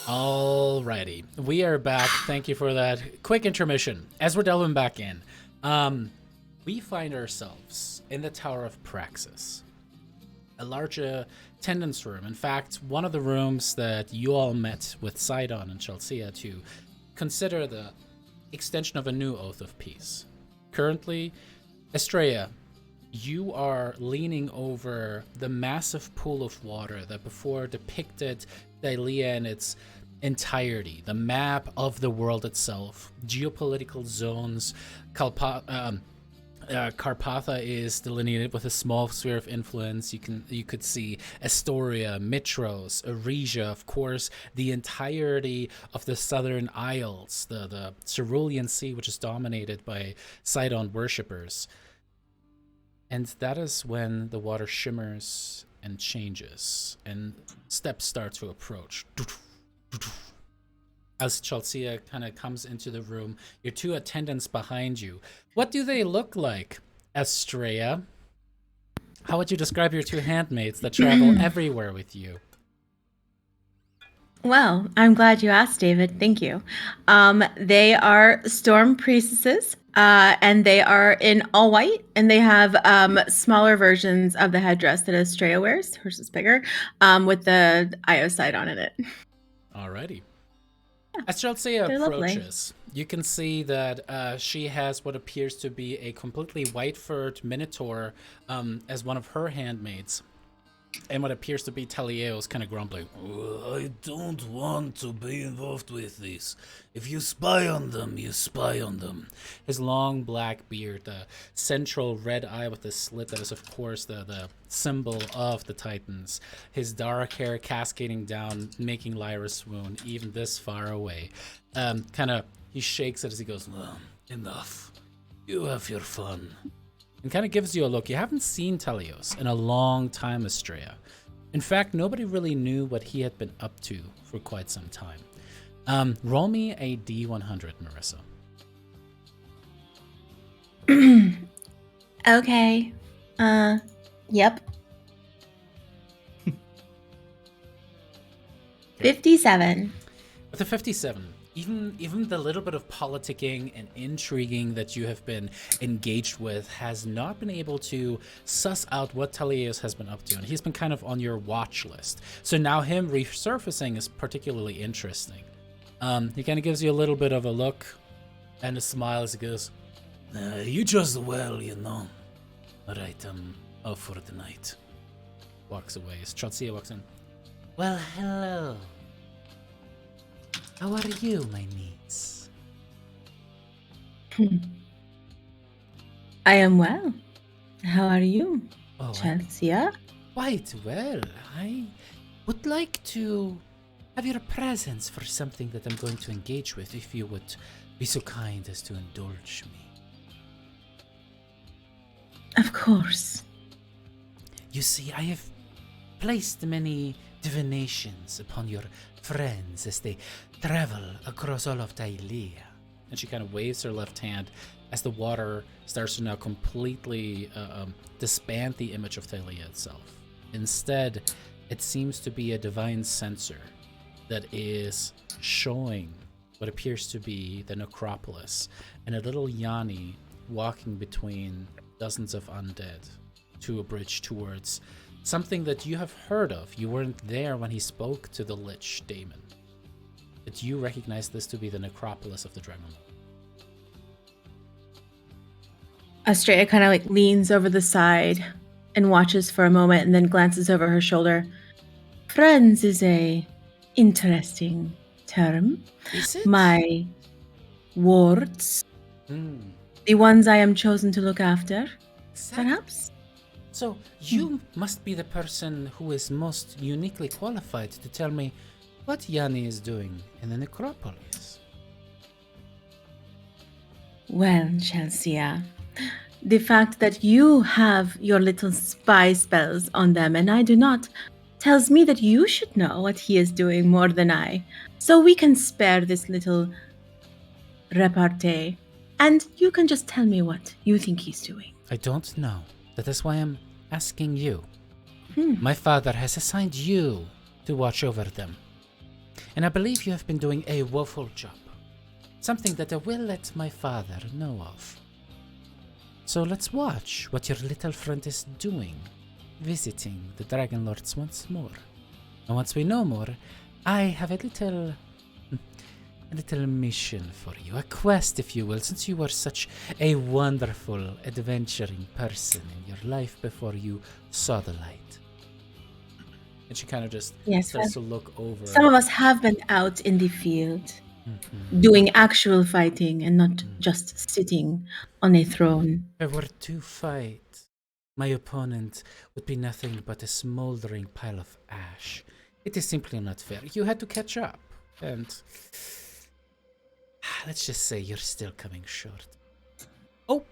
Alrighty, we are back. Thank you for that quick intermission. As we're delving back in, we find ourselves in the Tower of Praxis, a large attendance room. In fact, one of the rooms that you all met with Sidon and Chelsea to consider the extension of a new oath of peace. Currently, Estrella, you are leaning over the massive pool of water that before depicted Thylea in its entirety, the map of the world itself, geopolitical zones. Carpatha is delineated with a small sphere of influence. You could see Astoria, Mitros, Aresia, of course, the entirety of the Southern Isles, the Cerulean Sea, which is dominated by Sidon worshippers. And that is when the water shimmers and changes, and steps start to approach. As Chelsea kind of comes into the room, your two attendants behind you. What do they look like, Estrella? How would you describe your two handmaids that travel everywhere with you? Well, I'm glad you asked, David. Thank you. They are storm priestesses, and they are in all white, and they have smaller versions of the headdress that Estrella wears. Hers is bigger, with the Io side on in it. Alrighty. As Chelsea approaches, you can see that she has what appears to be a completely white-furred minotaur as one of her handmaids. And what appears to be Thylea is kind of grumbling. I don't want to be involved with this. If you spy on them, you spy on them. His long black beard, the central red eye with the slit that is, of course, the symbol of the Titans. His dark hair cascading down, making Lyra swoon, even this far away. He shakes it as he goes, Well, enough. You have your fun. And kind of gives you a look. You haven't seen Telios in a long time, Estrella. In fact, nobody really knew what he had been up to for quite some time. Roll me a D100, Marissa. Okay. Yep. 57. With a 57, even the little bit of politicking and intriguing that you have been engaged with has not been able to suss out what Telios has been up to, and he's been kind of on your watch list. So now him resurfacing is particularly interesting. He kind of gives you a little bit of a look and a smile as he goes, You just well, you know. All right, I'm off for the night. Walks away as Chelsea walks in. Well, hello. How are you, my niece? I am well. How are you, Oh, Chelsea? quite well. I would like to have your presence for something that I'm going to engage with, if you would be so kind as to indulge me. Of course. You see, I have placed many divinations upon your friends as they travel across all of Thylea. And she kind of waves her left hand as the water starts to now completely disband the image of Thylea itself. Instead, it seems to be a divine sensor that is showing what appears to be the necropolis and a little Yanni walking between dozens of undead to a bridge towards something that you have heard of. You weren't there when he spoke to the Lich Daemon. But you recognize this to be the necropolis of the Dragonlords. Estrella kind of leans over the side and watches for a moment and then glances over her shoulder. Friends is a interesting term. Is it? My wards, the ones I am chosen to look after, perhaps? So you must be the person who is most uniquely qualified to tell me what Yanni is doing in the necropolis. Well, Chelsea, the fact that you have your little spy spells on them and I do not tells me that you should know what he is doing more than I. So we can spare this little repartee and you can just tell me what you think he's doing. I don't know. That is why I'm asking you. My father has assigned you to watch over them. and I believe you have been doing a woeful job. Something that I will let my father know of. So let's watch what your little friend is doing, visiting the Dragonlords once more. And once we know more, I have a little mission for you, a quest, if you will, since you were such a wonderful, adventuring person in your life before you saw the light. And she kind of just Yes, starts to look over. some of us have been out in the field Mhm. doing actual fighting and not just sitting on a throne. If I were to fight, my opponent would be nothing but a smoldering pile of ash. It is simply not fair. You had to catch up, and let's just say you're still coming short. Oh,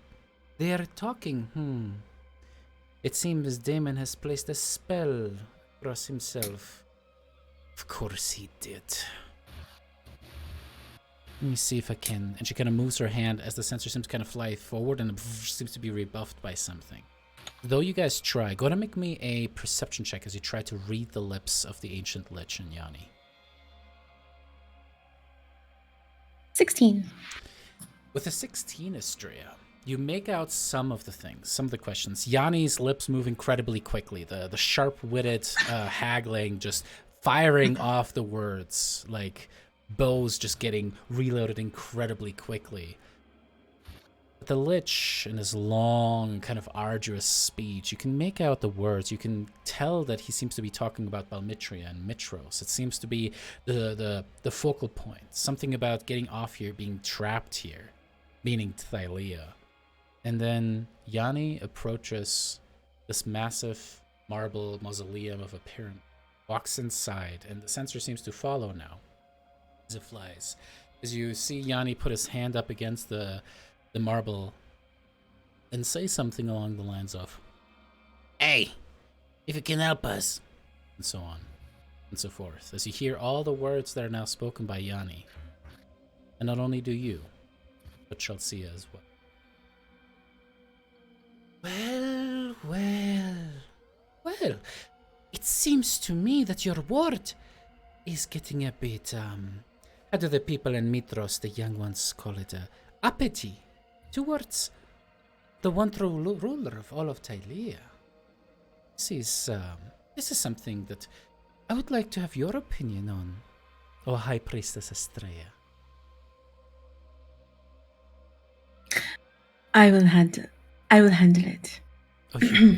they are talking. It seems Damon has placed a spell across himself. Of course he did. Let me see if I can. And she kind of moves her hand as the sensor seems to kind of fly forward and seems to be rebuffed by something. Though you guys try, go ahead and make me a perception check as you try to read the lips of the ancient lich and Yanni. 16. With a 16, Astrea, you make out some of the things, some of the questions. Yanni's lips move incredibly quickly. The sharp-witted haggling just firing off the words, like bows just getting reloaded incredibly quickly. But the lich, in his long, kind of arduous speech, you can make out the words. You can tell that he seems to be talking about Balmitria and Mitros. It seems to be the focal point. Something about getting off here, being trapped here, meaning Thylea. And then Yanni approaches this massive marble mausoleum of a pyramid, walks inside, and the sensor seems to follow now as it flies. As you see Yanni put his hand up against the marble and say something along the lines of, Hey, if you can help us. and so on and so forth. As you hear all the words that are now spoken by Yanni. And not only do you, but Chelsea as well. Well, it seems to me that your ward is getting a bit, how do the people in Mitros, the young ones, call it, uppity towards the one true ruler of all of Thylea. This is something that I would like to have your opinion on, O High Priestess Astrea. I will handle it. Oh, you will?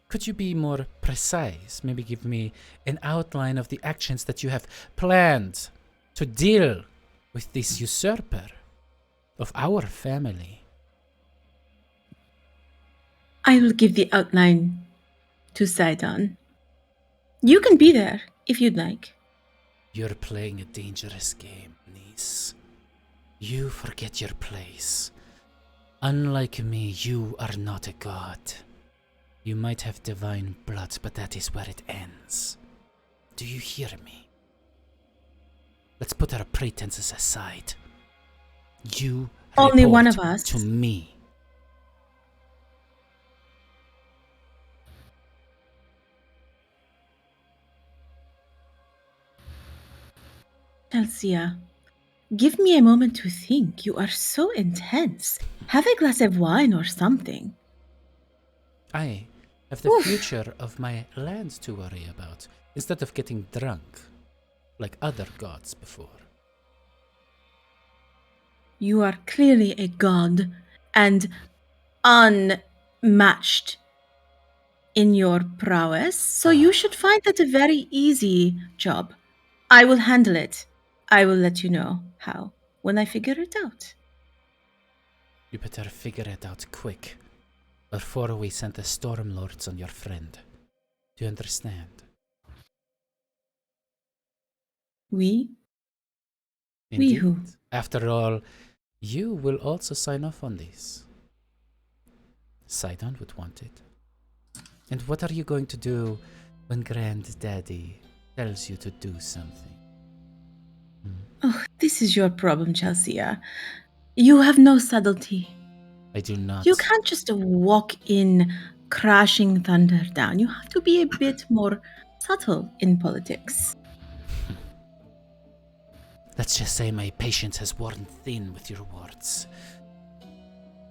Could you be more precise? Maybe give me an outline of the actions that you have planned to deal with this usurper of our family. I will give the outline to Sidon. You can be there if you'd like. You're playing a dangerous game, niece. You forget your place. Unlike me, you are not a god. You might have divine blood, but that is where it ends. Do you hear me? Let's put our pretenses aside. You Only one report of us. to me. Chelsea, give me a moment to think. You are so intense. Have a glass of wine or something. I have the future of my land to worry about, instead of getting drunk, like other gods before. You are clearly a god and unmatched in your prowess, so you should find that a very easy job. I will handle it. I will let you know how when I figure it out. You better figure it out quick, before we send the Stormlords on your friend. Do you understand? We? Indeed. who? After all, you will also sign off on this. Sidon would want it. And what are you going to do when Granddaddy tells you to do something? Oh, this is your problem, Chelsea. You have no subtlety. I do not. You can't just walk in crashing thunder down. You have to be a bit more subtle in politics. let's just say my patience has worn thin with your words.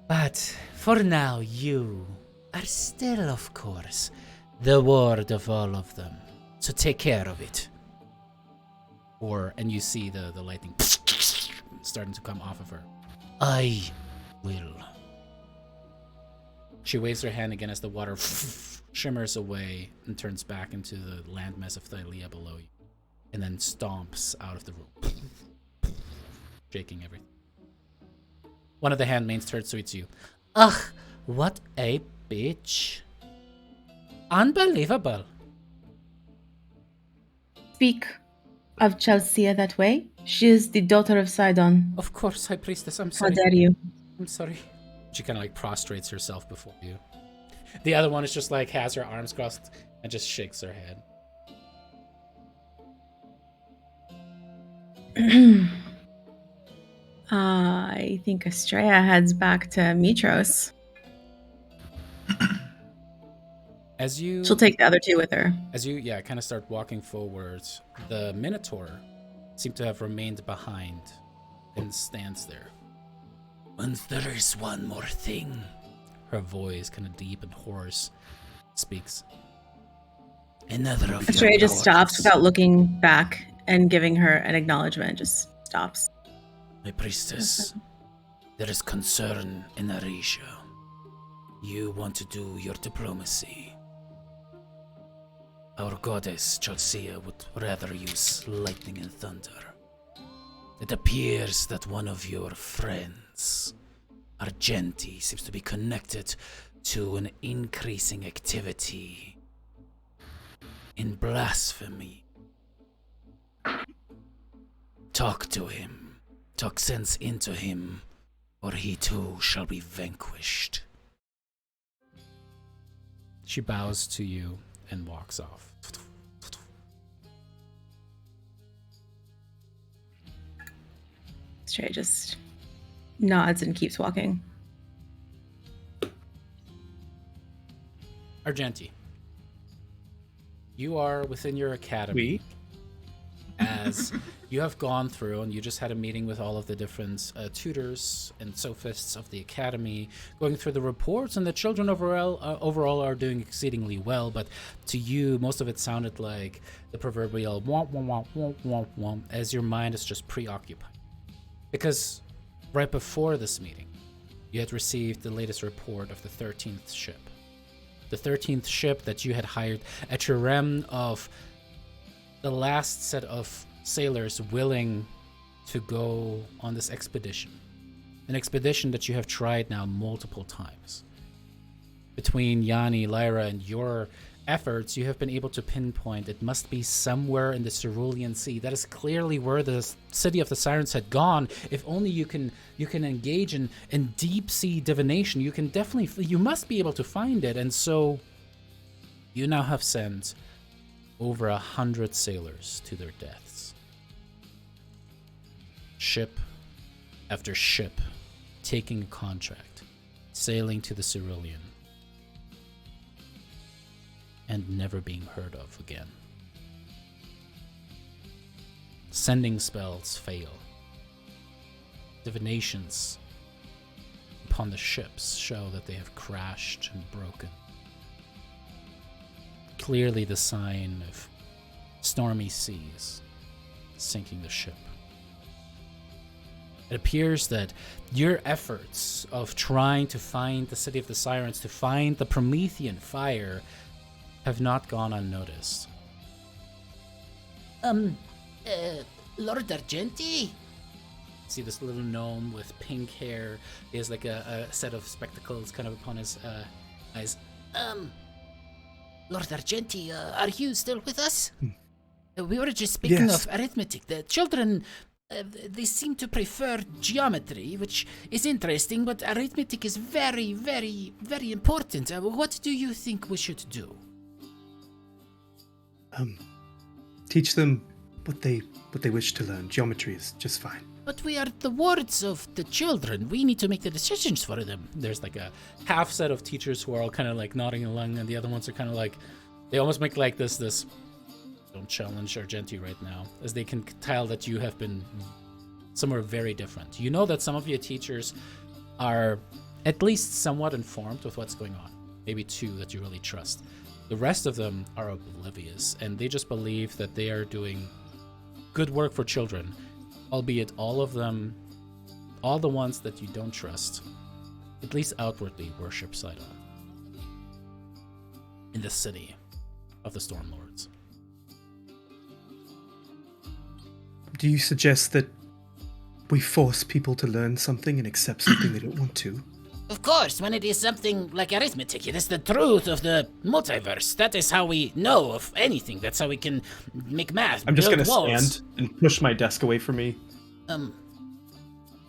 But for now, you are still, of course, the ward of all of them. So take care of it. And you see the lightning starting to come off of her. I will. She waves her hand again as the water shimmers away and turns back into the landmass of Thylea below you. And then stomps out of the room, shaking everything. One of the handmaids turns to you. Ugh, what a bitch. Unbelievable. Speak of Chelsea that way. She is the daughter of Sidon. Of course, High Priestess, I'm How sorry. dare you? I'm sorry. She kind of like prostrates herself before you. The other one is just like has her arms crossed and just shakes her head. I think Estrella heads back to Mitros. As you She'll take the other two with her. kind of start walking forwards, the Minotaur seems to have remained behind and stands there. And there is one more thing. Her voice, kind of deep and hoarse, speaks. Another of Estrella your just stops lords. without looking back and giving her an acknowledgement. Just stops. My priestess, there is concern in Arisha. You want to do your diplomacy. Our goddess, Chelsea, would rather use lightning and thunder. It appears that one of your friends, Argenti, seems to be connected to an increasing activity in blasphemy. Talk to him. Talk sense into him, or he too shall be vanquished. She bows to you and walks off. Estrella just nods and keeps walking. Argenti, you are within your academy. As you have gone through and you just had a meeting with all of the different tutors and sophists of the academy, going through the reports, and the children overall are doing exceedingly well, but to you, most of it sounded like the proverbial womp, womp, womp, womp, womp, womp, as your mind is just preoccupied. Because right before this meeting, you had received the latest report of the 13th ship. The 13th ship that you had hired at Cherem of the last set of sailors willing to go on this expedition. An expedition that you have tried now multiple times. Between Yanni, Lyra, and your efforts, you have been able to pinpoint it must be somewhere in the Cerulean Sea. That is clearly where the city of the Sirens had gone. If only you can engage in deep sea divination, you must be able to find it. And so you now have sent over 100 sailors to their deaths. Ship after ship, taking a contract, sailing to the Cerulean, and never being heard of again. Sending spells fail. Divinations upon the ships show that they have crashed and broken. Clearly the sign of stormy seas sinking the ship. It appears that your efforts of trying to find the city of the Sirens, to find the Promethean fire, have not gone unnoticed. Lord Argenti? See this little gnome with pink hair. He has like a set of spectacles kind of upon his eyes. Lord Argenti, are you still with us? We were just speaking of arithmetic. The children, they seem to prefer geometry, which is interesting, but arithmetic is very, very, very important. What do you think we should do? Teach them what they wish to learn. Geometry is just fine. But we are the wards of the children. We need to make the decisions for them. There's like a half set of teachers who are all kind of like nodding along, and the other ones are kind of like, they almost make like this don't challenge Argenti right now, as they can tell that you have been somewhere very different. You know that some of your teachers are at least somewhat informed with what's going on. Maybe 2 that you really trust. The rest of them are oblivious, and they just believe that they are doing good work for children, albeit all of them, all the ones that you don't trust, at least outwardly worship Sidon in the city of the Stormlords. Do you suggest that we force people to learn something and accept something they don't want to? Of course, when it is something like arithmetic, it is the truth of the multiverse. That is how we know of anything. That's how we can make math. I'm just build gonna walls. stand and push my desk away from me.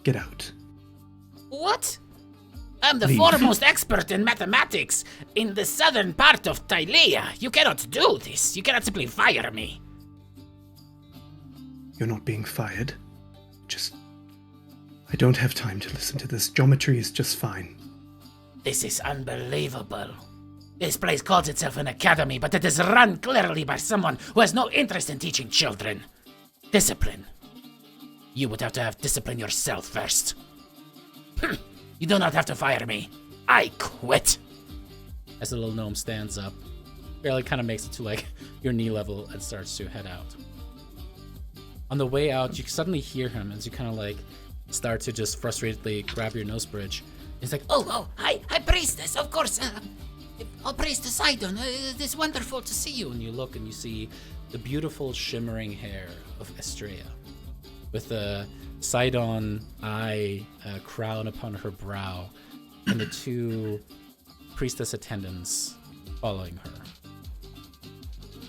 Get out. What? I'm the Leave. foremost expert in mathematics in the southern part of Thylea. You cannot do this. You cannot simply fire me. You're not being fired. Just... I don't have time to listen to this. Geometry is just fine. This is unbelievable. This place calls itself an academy, but it is run clearly by someone who has no interest in teaching children. Discipline. You would have to have discipline yourself first. You do not have to fire me. I quit. As the little gnome stands up, barely kind of makes it to like your knee level and starts to head out. On the way out, you suddenly hear him as you kind of like start to just frustratedly grab your nose bridge. He's like, Hi, priestess, of course. All praise to Sidon. It is wonderful to see you. and you look and you see the beautiful shimmering hair of Estrella with a Sidon eye crown upon her brow and the 2 priestess attendants following her.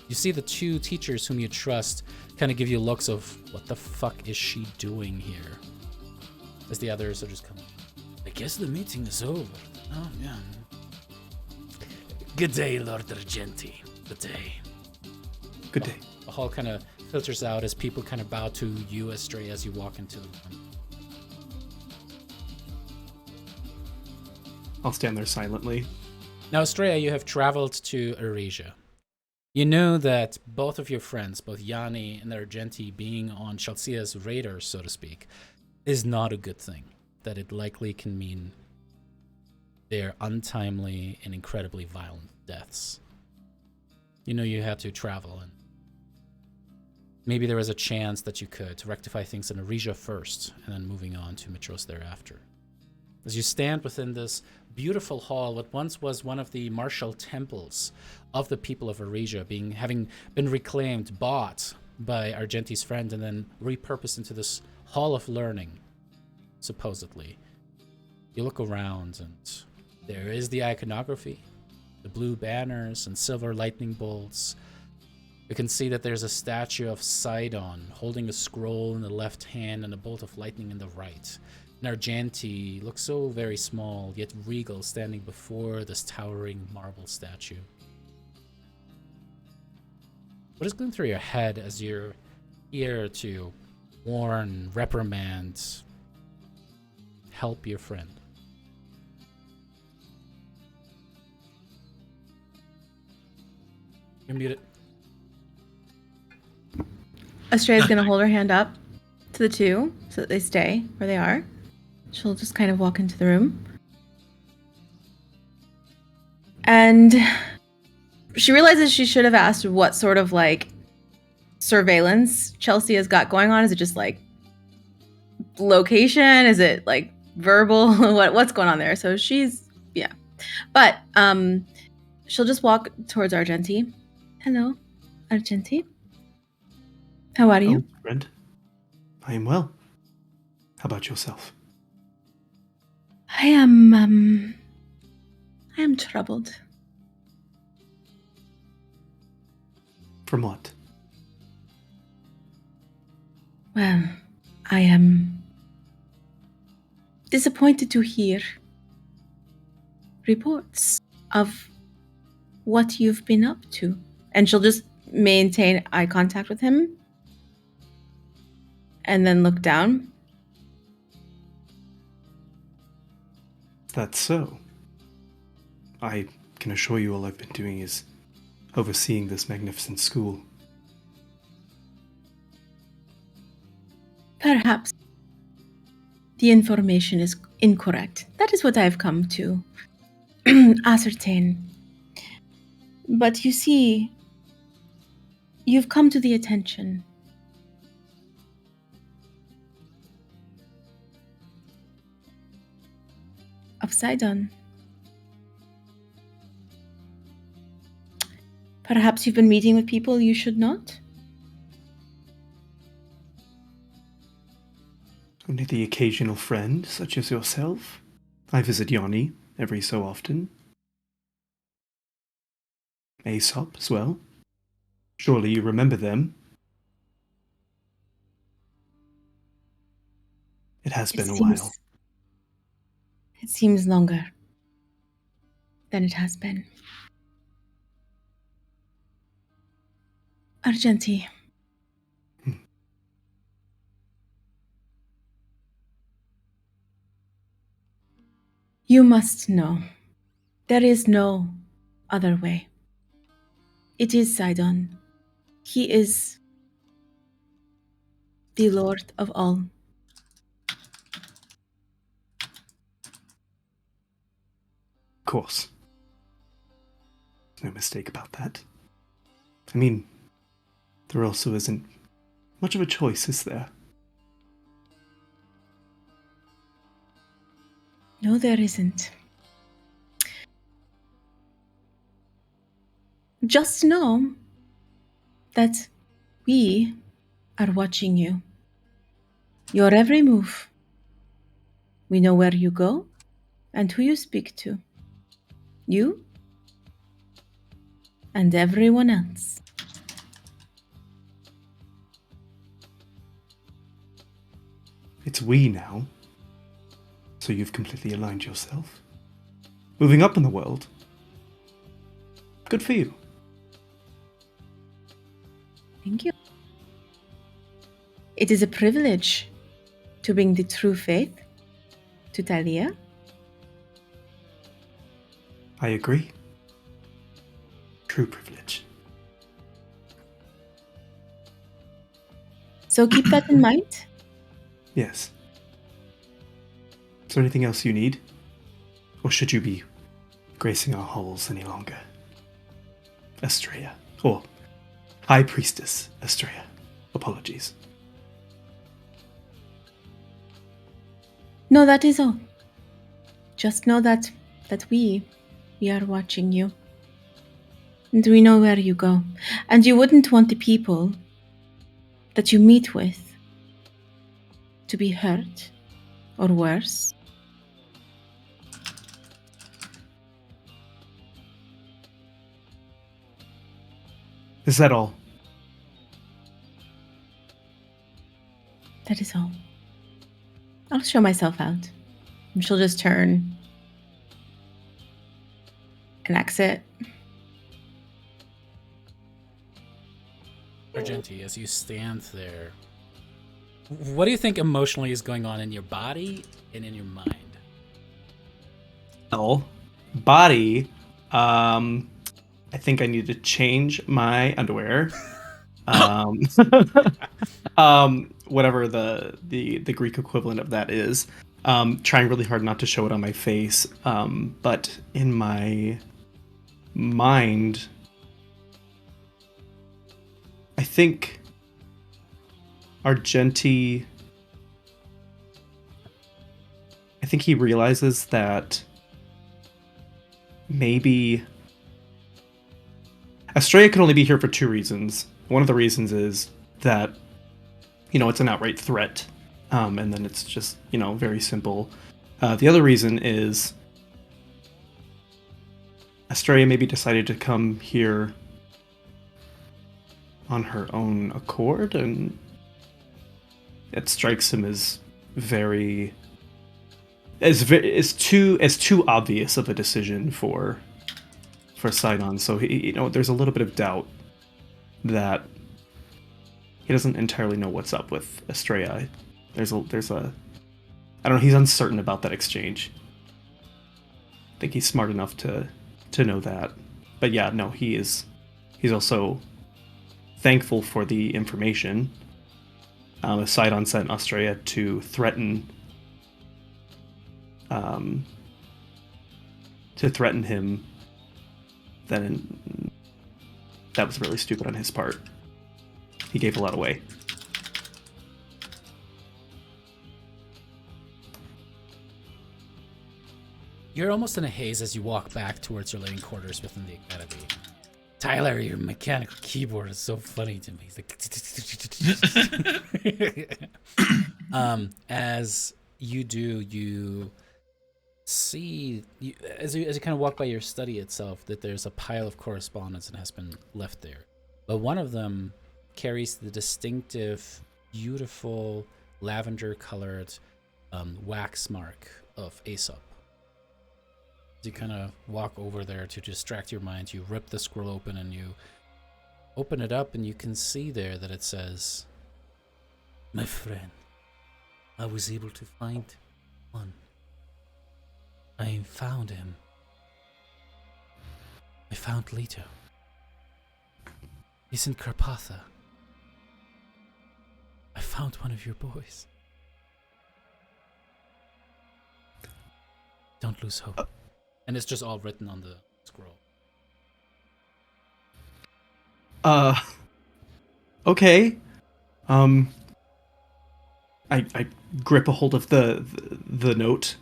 You see the 2 teachers whom you trust kind of give you looks of, what the fuck is she doing here? As the others are just coming. I guess the meeting is over. Oh, yeah. Good day, Lord Argenti. Good day. Good day. The hall kind of filters out as people kind of bow to you, Estrella, as you walk into the room. I'll stand there silently. Now, Estrella, you have traveled to Eresia. You know that both of your friends, both Yanni and Argenti, being on Chalcia's radar, so to speak, is not a good thing. That it likely can mean their untimely and incredibly violent deaths. You know you had to travel, and maybe there was a chance that you could rectify things in Eresia first, and then moving on to Mitros thereafter. As you stand within this beautiful hall, what once was one of the martial temples of the people of Eresia, having been reclaimed, bought by Argenti's friend, and then repurposed into this hall of learning, supposedly. You look around, and there is the iconography, the blue banners and silver lightning bolts. You can see that there's a statue of Sidon holding a scroll in the left hand and a bolt of lightning in the right. And Argenti looks so very small, yet regal, standing before this towering marble statue. What is going through your head as you're here to warn, reprimand, help your friend? You're muted. Estrella's gonna hold her hand up to the 2 so that they stay where they are. She'll just kind of walk into the room. And she realizes she should have asked what sort of like surveillance Chelsea has got going on. Is it just like location? Is it like verbal? What's going on there? So she's but she'll just walk towards Argenti. Hello, Argenti. How are you? Oh, friend. I am well. How about yourself? I am troubled. From what? Well, I am disappointed to hear reports of what you've been up to. And she'll just maintain eye contact with him and then look down. That's so. I can assure you all I've been doing is overseeing this magnificent school. Perhaps the information is incorrect. That is what I've come to ascertain. But you see, you've come to the attention of Sidon. Perhaps you've been meeting with people you should not? Only the occasional friend, such as yourself. I visit Yanni every so often. Aesop as well. Surely you remember them. It has been a while. It seems longer than it has been. Argenti. You must know, there is no other way. It is Sidon. He is the Lord of all. Of course. No mistake about that. I mean, there also isn't much of a choice, is there? No, there isn't. Just know that we are watching you. Your every move. We know where you go and who you speak to. You and everyone else. It's we now. So you've completely aligned yourself. Moving up in the world. Good for you. Thank you. It is a privilege to bring the true faith to Thylea. I agree. True privilege. So keep that in mind. Yes. Is there anything else you need? Or should you be gracing our halls any longer? Estrella. Or High Priestess Estrella. Apologies. No, that is all. Just know that we are watching you. And we know where you go. And you wouldn't want the people that you meet with to be hurt or worse. Is that all? That is all. I'll show myself out. And she'll just turn and exit. Argenti, as you stand there, what do you think emotionally is going on in your body and in your mind? Well, body, I think I need to change my underwear. Whatever the Greek equivalent of that is. Trying really hard not to show it on my face. But in my mind, I think Argenti, I think he realizes that maybe Estrella can only be here for two reasons. One of the reasons is that, it's an outright threat. And then it's just, very simple. The other reason is Estrella maybe decided to come here on her own accord, and it strikes him as too obvious of a decision for Sidon. So he, there's a little bit of doubt that he doesn't entirely know what's up with Estrella. There's a I don't know, he's uncertain about that exchange. I think he's smart enough to know that. But yeah, no, he's also thankful for the information. Sidon sent Australia to threaten him. Then that was really stupid on his part. He gave a lot away. You're almost in a haze as you walk back towards your living quarters within the academy. Tyler, your mechanical keyboard is so funny to me. He's like, as you do, you see, as you kind of walk by your study itself, that there's a pile of correspondence that has been left there. But one of them carries the distinctive, beautiful, lavender-colored wax mark of Aesop. As you kind of walk over there to distract your mind, you rip the scroll open and you open it up, and you can see there that it says, "My friend, I was able to find one. I found him. I found Leto. He's in Carpatha. I found one of your boys. Don't lose hope." And it's just all written on the scroll. Okay. I grip a hold of the note,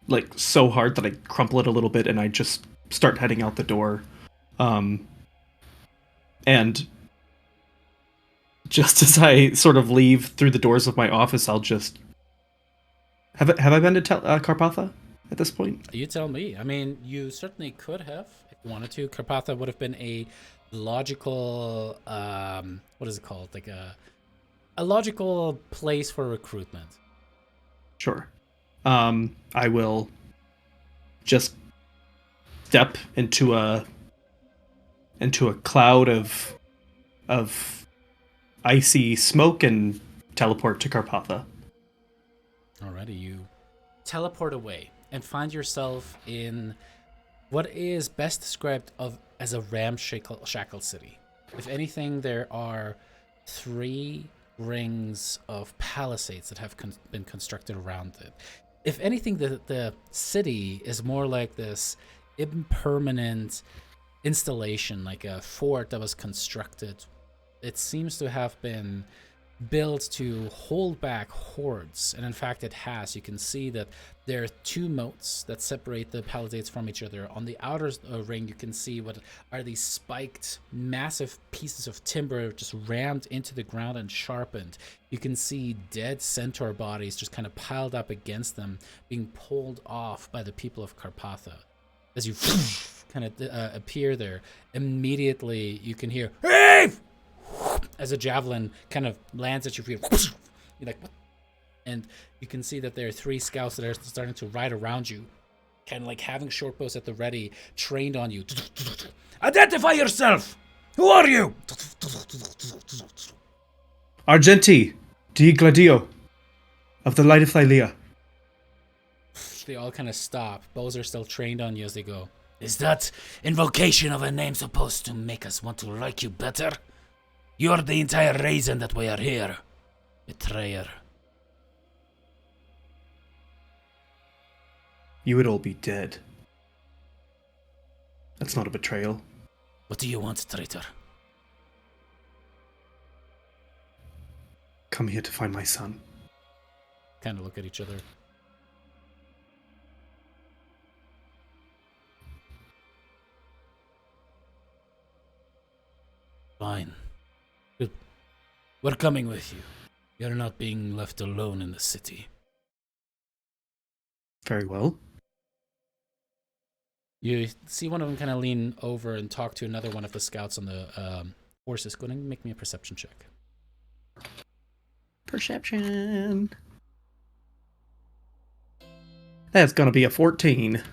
like so hard that I crumple it a little bit, and I just start heading out the door. And just as I sort of leave through the doors of my office, I'll just have I been to Carpatha at this point? You tell me. I mean, you certainly could have if you wanted to. Carpatha would have been a logical, what is it called? Like a logical place for recruitment. Sure. I will just step into a cloud of icy smoke and teleport to Carpatha. Alrighty, you teleport away and find yourself in what is best described as a ramshackle city. If anything, there are 3 rings of palisades that have been constructed around it. If anything, the city is more like this impermanent installation, like a fort that was constructed. It seems to have been built to hold back hordes, and in fact it has. You can see that there are 2 moats that separate the palisades from each other. On the outer ring, you can see what are these spiked massive pieces of timber just rammed into the ground and sharpened. You can see dead centaur bodies just kind of piled up against them, being pulled off by the people of Carpatha. As you kind of appear there, immediately you can hear "Hey!" as a javelin kind of lands at your feet. You're like, what? And you can see that there are 3 scouts that are starting to ride around you, kind of like having short bows at the ready, trained on you. Identify yourself! Who are you? Argenti, di Gladio, of the Light of Thylea. They all kind of stop. Bows are still trained on you as they go. Is that invocation of a name supposed to make us want to like you better? You're the entire reason that we are here, betrayer. You would all be dead. That's not a betrayal. What do you want, traitor? Come here to find my son. Kind of look at each other. Fine. We're coming with you. You're not being left alone in the city. Very well. You see one of them kind of lean over and talk to another one of the scouts on the horses. Go ahead and make me a perception check. Perception. That's gonna be a 14.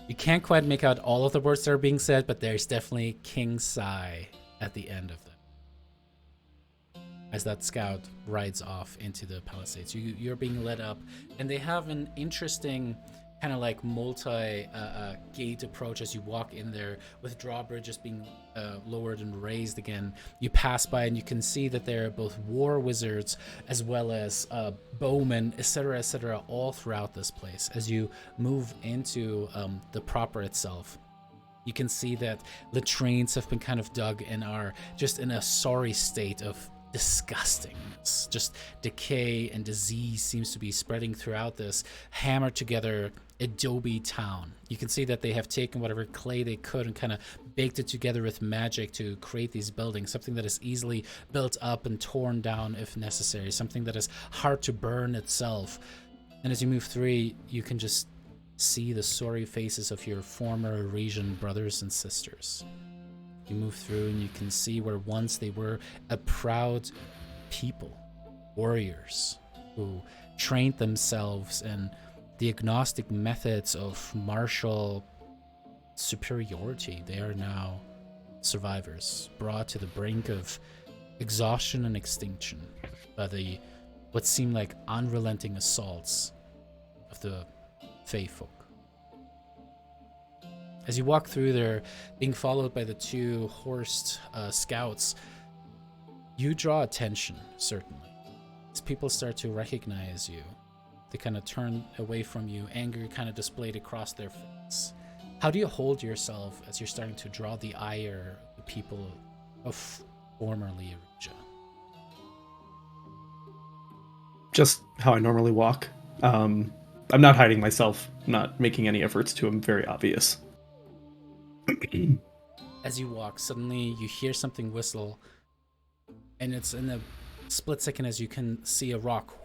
You can't quite make out all of the words that are being said, but there's definitely King Sai at the end of them. As that scout rides off into the palisades, you're being led up, and they have an interesting kind of like multi-gate approach as you walk in there, with drawbridges being lowered and raised again. You pass by and you can see that there are both war wizards as well as bowmen, etc., all throughout this place. As you move into the proper itself, you can see that latrines have been kind of dug and are just in a sorry state of disgustingness. Just decay and disease seems to be spreading throughout this hammered together adobe town. You can see that they have taken whatever clay they could and kind of baked it together with magic to create these buildings, something that is easily built up and torn down if necessary, something that is hard to burn itself. And as you move through, you can just see the sorry faces of your former region brothers and sisters. You move through and you can see where once they were a proud people, warriors who trained themselves in the agnostic methods of martial superiority. They are now survivors, brought to the brink of exhaustion and extinction by the what seemed like unrelenting assaults of the Fey folk. As you walk through there, being followed by the two horsed scouts, you draw attention, certainly. As people start to recognize you, they kind of turn away from you, anger kind of displayed across their face. How do you hold yourself as you're starting to draw the ire of the people of formerly Eregia? Just how I normally walk. I'm not hiding myself, not making any efforts to. I'm very obvious. As you walk, suddenly you hear something whistle, and it's in a split second as you can see a rock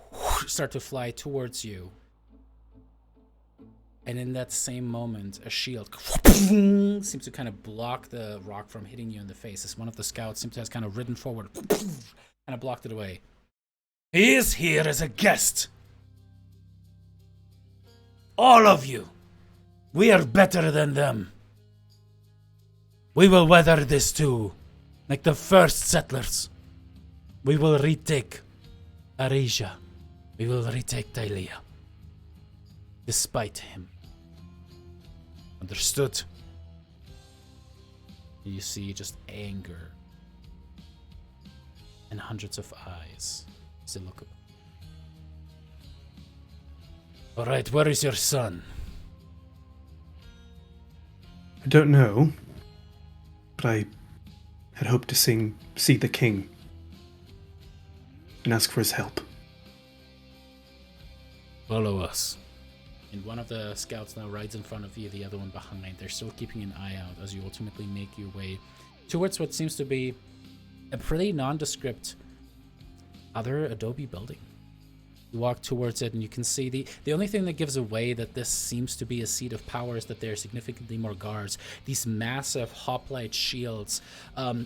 start to fly towards you. And in that same moment, a shield seems to kind of block the rock from hitting you in the face, as one of the scouts seems to have kind of ridden forward and kind blocked it away. He is here as a guest. All of you. We are better than them. We will weather this too, like the first settlers. We will retake Eregia. We will retake Thylea. Despite him. Understood? You see just anger and hundreds of eyes as they look up. Alright, where is your son? I don't know, but I had hoped to see the king and ask for his help. Follow us. And one of the scouts now rides in front of you, the other one behind. They're still keeping an eye out as you ultimately make your way towards what seems to be a pretty nondescript other adobe building. You walk towards it and you can see the only thing that gives away that this seems to be a seat of power is that there are significantly more guards. These massive hoplite shields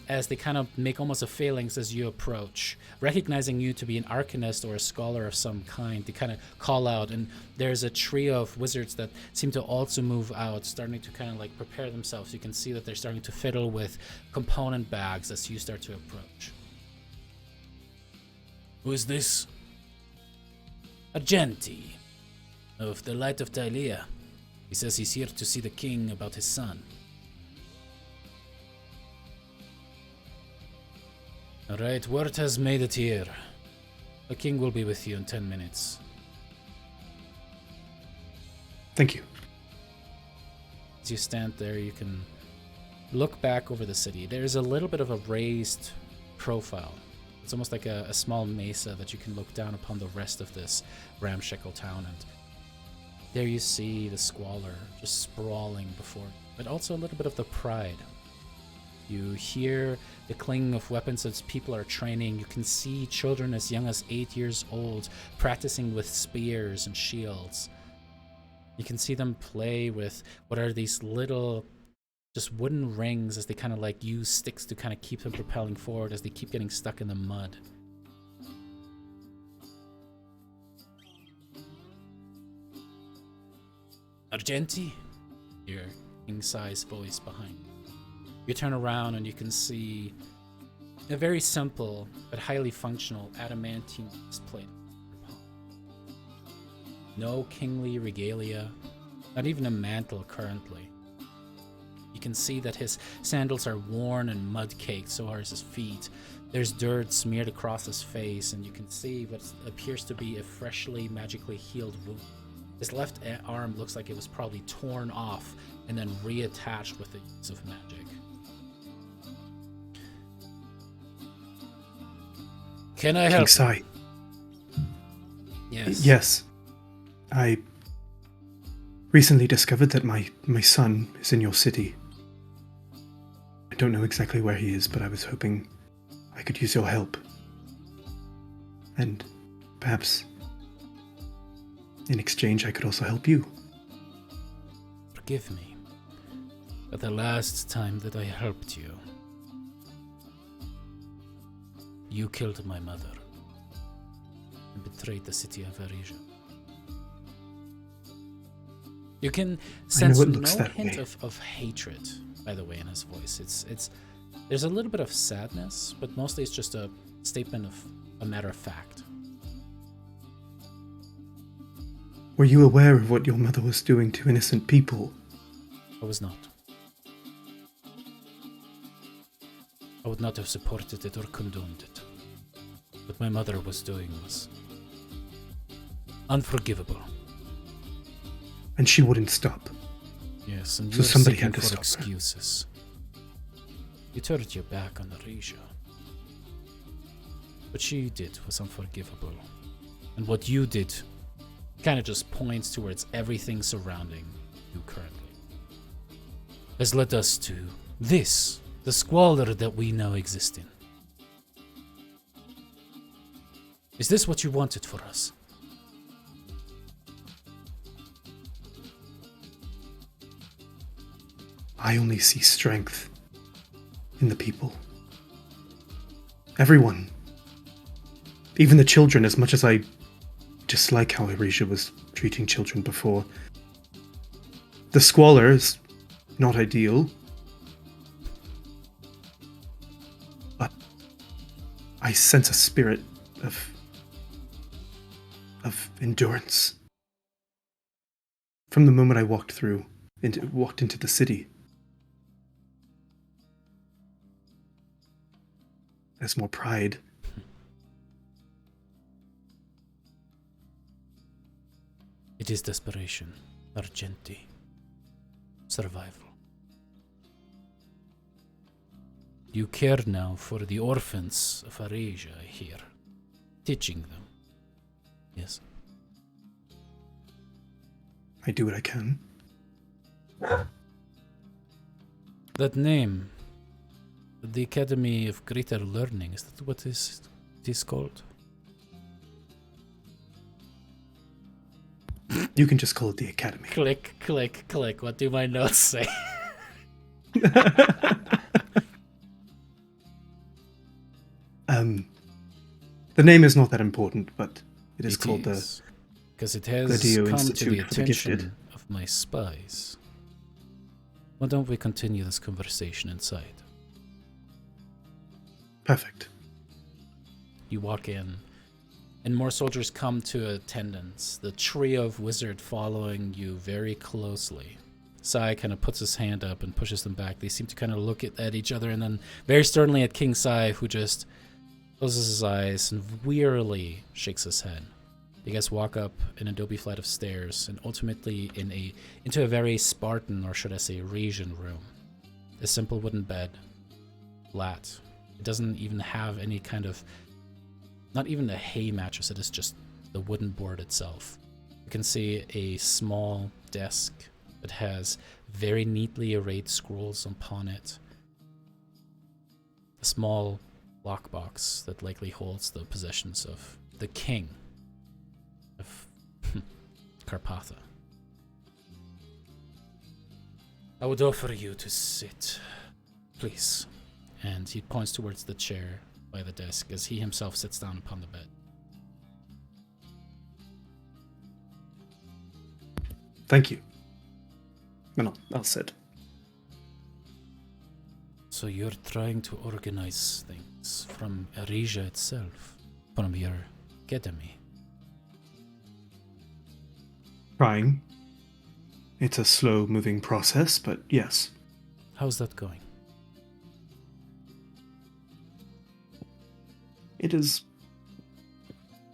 as they kind of make almost a phalanx as you approach. Recognizing you to be an arcanist or a scholar of some kind, they kind of call out, and there's a trio of wizards that seem to also move out, starting to kind of like prepare themselves. You can see that they're starting to fiddle with component bags as you start to approach. Who is this? Argenti, of the Light of Thylea. He says he's here to see the king about his son. Alright, word has made it here. The king will be with you in 10 minutes. Thank you. As you stand there, you can look back over the city. There's a little bit of a raised profile. It's almost like a small mesa that you can look down upon the rest of this ramshackle town, and there you see the squalor just sprawling before you, but also a little bit of the pride. You hear the clang of weapons as people are training. You can see children as young as 8 years old practicing with spears and shields. You can see them play with what are these little just wooden rings as they kind of like use sticks to kind of keep them propelling forward as they keep getting stuck in the mud. Argenti? Your king-size voice behind you. You turn around and you can see a very simple but highly functional adamantine plate. No kingly regalia, Not even a mantle currently. You can see that his sandals are worn and mud-caked, so are his feet. There's dirt smeared across his face, and you can see what appears to be a freshly magically healed wound. His left arm looks like it was probably torn off and then reattached with the use of magic. Can I help? King Sai. Yes. Yes. I recently discovered that my son is in your city. I don't know exactly where he is, but I was hoping I could use your help. And perhaps in exchange I could also help you. Forgive me, but the last time that I helped you, you killed my mother and betrayed the city of Arisia. You can sense no hint of hatred, by the way, in his voice. It's there's a little bit of sadness, but mostly it's just a statement of a matter of fact. Were you aware of what your mother was doing to innocent people? I was not. I would not have supported it or condoned it. What my mother was doing was unforgivable. And she wouldn't stop. Yes, and So you're somebody seeking had to for stop her. excuses. You turned your back on Arisha. What she did was unforgivable. And what you did kind of just points towards everything surrounding you currently. Has led us to this, the squalor that we now exist in. Is this what you wanted for us? I only see strength in the people. Everyone. Even the children, as much as I dislike how Arisha was treating children before. The squalor is not ideal. But I sense a spirit of endurance. From the moment I walked into the city. There's more pride. It is desperation, Argenti. Survival. You care now for the orphans of Aresia, I hear. Teaching them. Yes. I do what I can. That name, the Academy of Greater Learning, is that what it is called? You can just call it the Academy. Click, click, click. What do my notes say? The name is not that important, but it is called the because it has Gladio come to Institute the for the Gifted. attention of my spies. Why don't we continue this conversation inside? Perfect. You walk in, and more soldiers come to attendance, the trio of wizard following you very closely. Sai kind of puts his hand up and pushes them back. They seem to kind of look at each other and then very sternly at King Sai, who just closes his eyes and wearily shakes his head. You guys walk up an adobe flight of stairs and ultimately into a very Spartan, or should I say Rasian room. A simple wooden bed, flat. It doesn't even have any kind of, not even a hay mattress, it is just the wooden board itself. You can see a small desk that has very neatly arrayed scrolls upon it. A small lockbox that likely holds the possessions of the king of Carpatha. I would offer you to sit, please. And he points towards the chair by the desk as he himself sits down upon the bed. Thank you. And I'll sit. So you're trying to organize things from Aresia itself, from your academy. Trying. It's a slow-moving process, but yes. How's that going? It is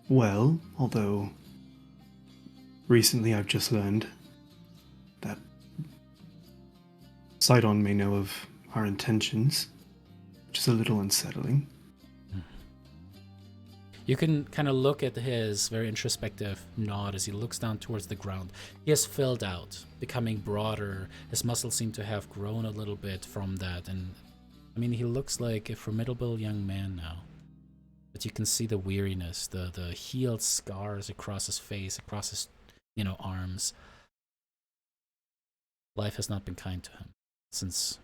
well, although recently I've just learned that Sidon may know of our intentions, which is a little unsettling. You can kind of look at his very introspective nod as he looks down towards the ground. He has filled out, becoming broader. His muscles seem to have grown a little bit from that. And I mean, he looks like a formidable young man now. But you can see the weariness, the healed scars across his face, across his, arms. Life has not been kind to him since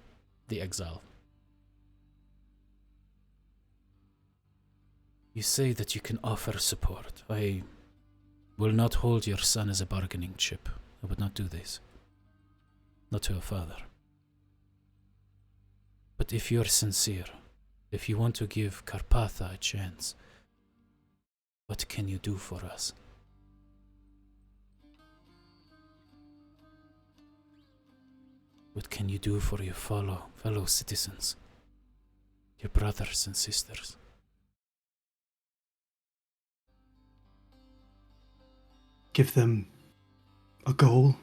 the exile. You say that you can offer support. I will not hold your son as a bargaining chip. I would not do this. Not to a father. But if you're sincere, if you want to give Karpatha a chance, what can you do for us? What can you do for your fellow citizens? Your brothers and sisters? Give them a goal?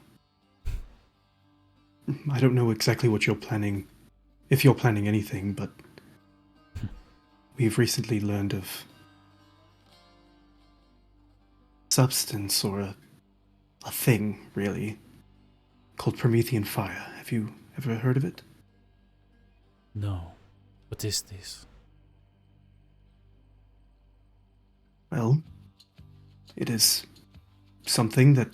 I don't know exactly what you're planning, if you're planning anything, but we've recently learned of substance, or a thing, really, called Promethean fire. Have you ever heard of it? No. What is this? Well, it is something that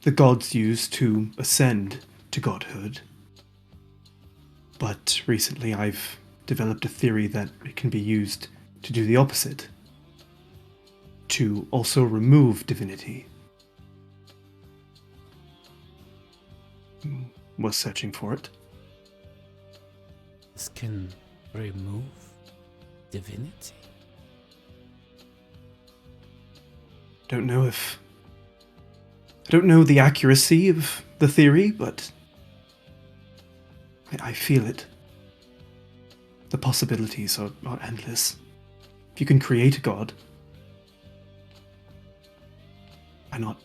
the gods use to ascend to godhood. But recently I've developed a theory that it can be used to do the opposite. To also remove divinity. Was searching for it. This can remove divinity? I don't know the accuracy of the theory, but I feel it. The possibilities are endless. If you can create a god, why not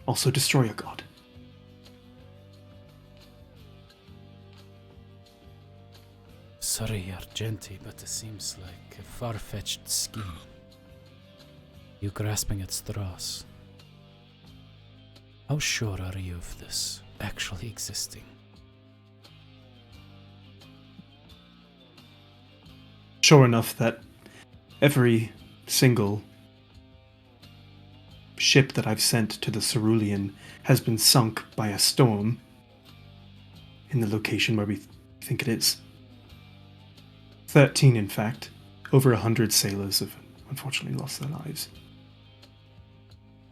also destroy a god? Sorry, Argenti, but it seems like a far-fetched scheme. You grasping at straws. How sure are you of this actually existing? Sure enough that every single ship that I've sent to the Cerulean has been sunk by a storm in the location where we think it is. 13, in fact. Over 100 sailors have unfortunately lost their lives.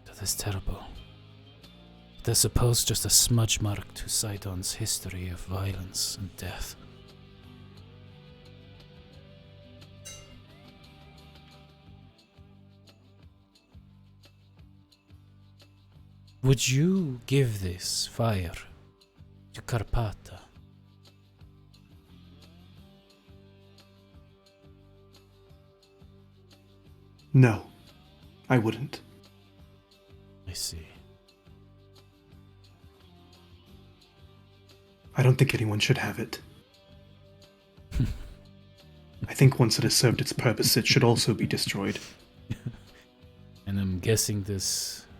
That is terrible. But I suppose just a smudge mark to Sidon's history of violence and death. Would you give this fire to Karpatha? No, I wouldn't. I see. I don't think anyone should have it. I think once it has served its purpose, it should also be destroyed. And I'm guessing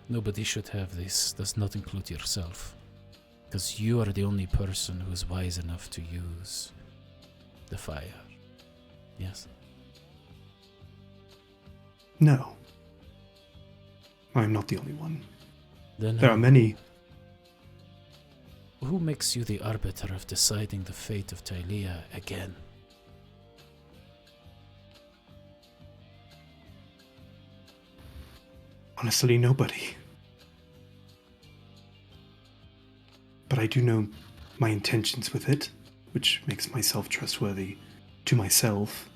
nobody should have this, does not include yourself. Because you are the only person who is wise enough to use the fire. Yes? No. I'm not the only one. Then There are many. Who makes you the arbiter of deciding the fate of Thylea again? Honestly, nobody. But I do know my intentions with it, which makes myself trustworthy to myself.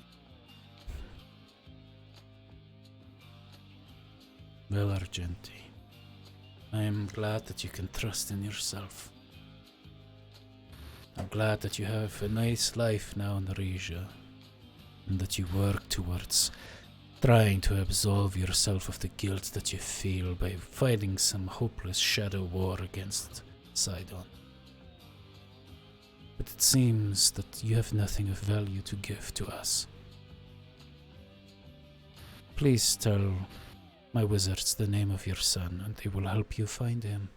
Well, Argenti, I am glad that you can trust in yourself. I'm glad that you have a nice life now in Regia, and that you work towards trying to absolve yourself of the guilt that you feel by fighting some hopeless shadow war against Sidon. But it seems that you have nothing of value to give to us. Please tell my wizards the name of your son, and they will help you find him.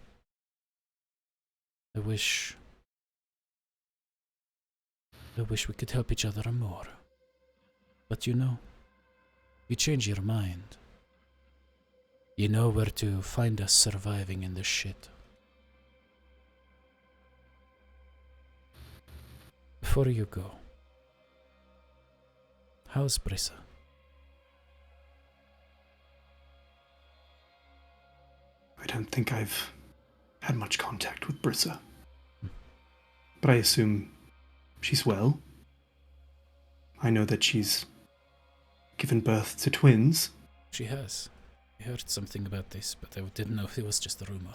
I wish we could help each other more. But you change your mind. You know where to find us surviving in this shit. Before you go, how's Brissa? I don't think I've had much contact with Brissa. But I assume she's well. I know that she's given birth to twins. She has. I heard something about this, but I didn't know if it was just a rumor.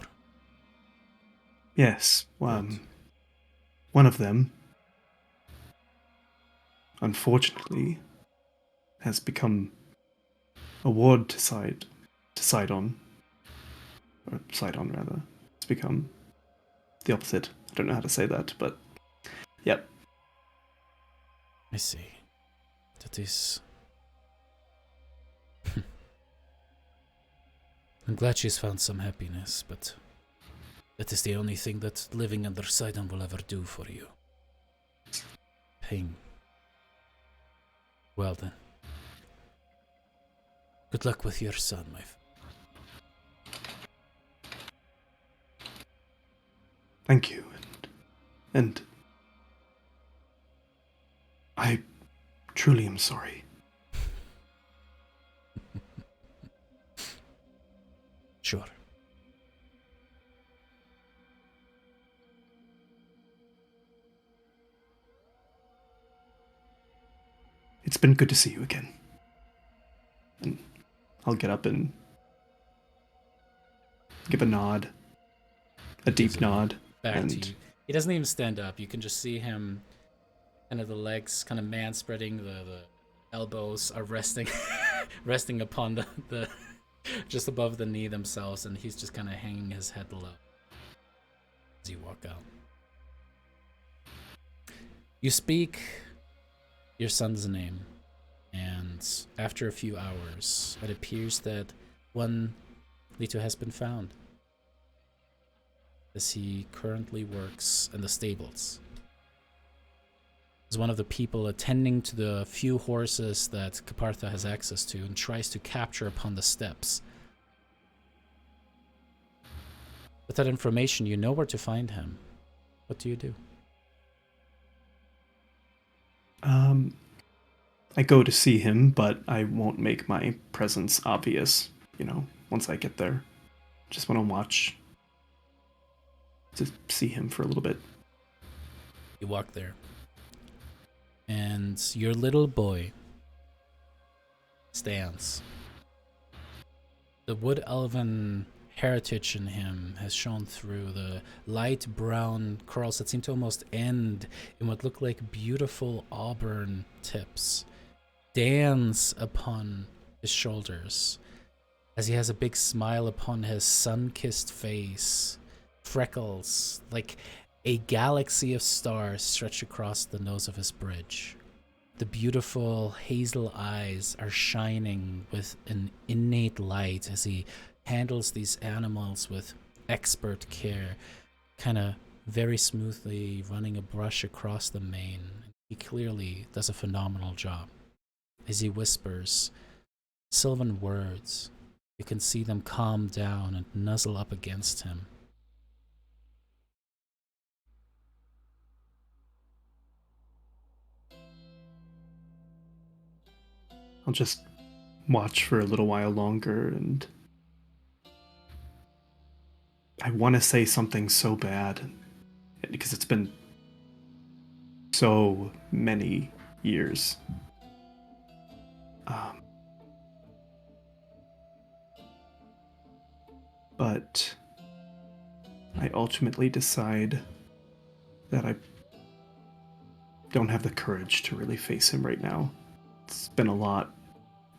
Yes, one of them, unfortunately, has become a ward to Sidon. Or Sidon, rather. It's become the opposite. I don't know how to say that, but yep. I see. That is... I'm glad she's found some happiness, but that is the only thing that living under Sidon will ever do for you. Pain. Well then. Good luck with your son, my friend. Thank you, and I truly am sorry. Sure. It's been good to see you again. And I'll get up and give a nod. A deep nod. Back to you. He doesn't even stand up. You can just see him, kind of the legs, kind of man spreading. The elbows are resting, resting upon the just above the knee themselves, and he's just kind of hanging his head low as you walk out. You speak your son's name, and after a few hours, it appears that one Leto has been found, as he currently works in the stables. He's one of the people attending to the few horses that Capartha has access to and tries to capture upon the steps. With that information, you know where to find him. What do you do? I go to see him, but I won't make my presence obvious, once I get there. Just want to watch to see him for a little bit. You walk there, and your little boy stands. The wood elven heritage in him has shown through. The light brown curls that seem to almost end in what look like beautiful auburn tips dance upon his shoulders as he has a big smile upon his sun-kissed face. Freckles like a galaxy of stars stretch across the nose of his bridge. The beautiful hazel eyes are shining with an innate light as he handles these animals with expert care, kind of very smoothly running a brush across the mane. He clearly does a phenomenal job. As he whispers sylvan words, you can see them calm down and nuzzle up against him. I'll just watch for a little while longer, and I want to say something so bad because it's been so many years. But I ultimately decide that I don't have the courage to really face him right now. It's been a lot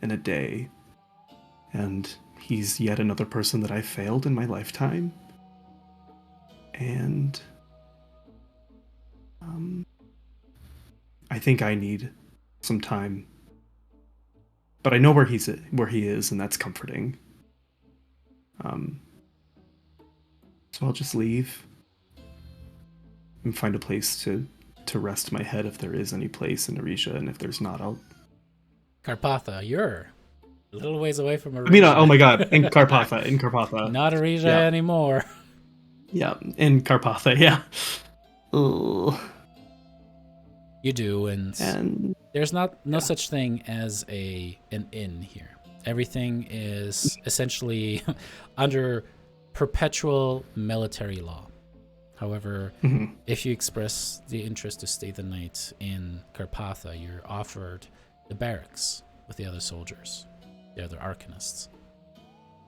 in a day, and he's yet another person that I failed in my lifetime. And I think I need some time. But I know where he is, and that's comforting. So I'll just leave and find a place to rest my head if there is any place in Aresia, and if there's not, I'll... Karpatha, you're a little ways away from Aresia. I mean, oh my god, in Karpatha. Not Aresia Yeah. anymore. Yeah, in Karpatha, yeah. Ugh. You do, and there's no such thing as an inn here. Everything is essentially under perpetual military law. However, if you express the interest to stay the night in Karpatha, you're offered the barracks with the other soldiers, the other arcanists.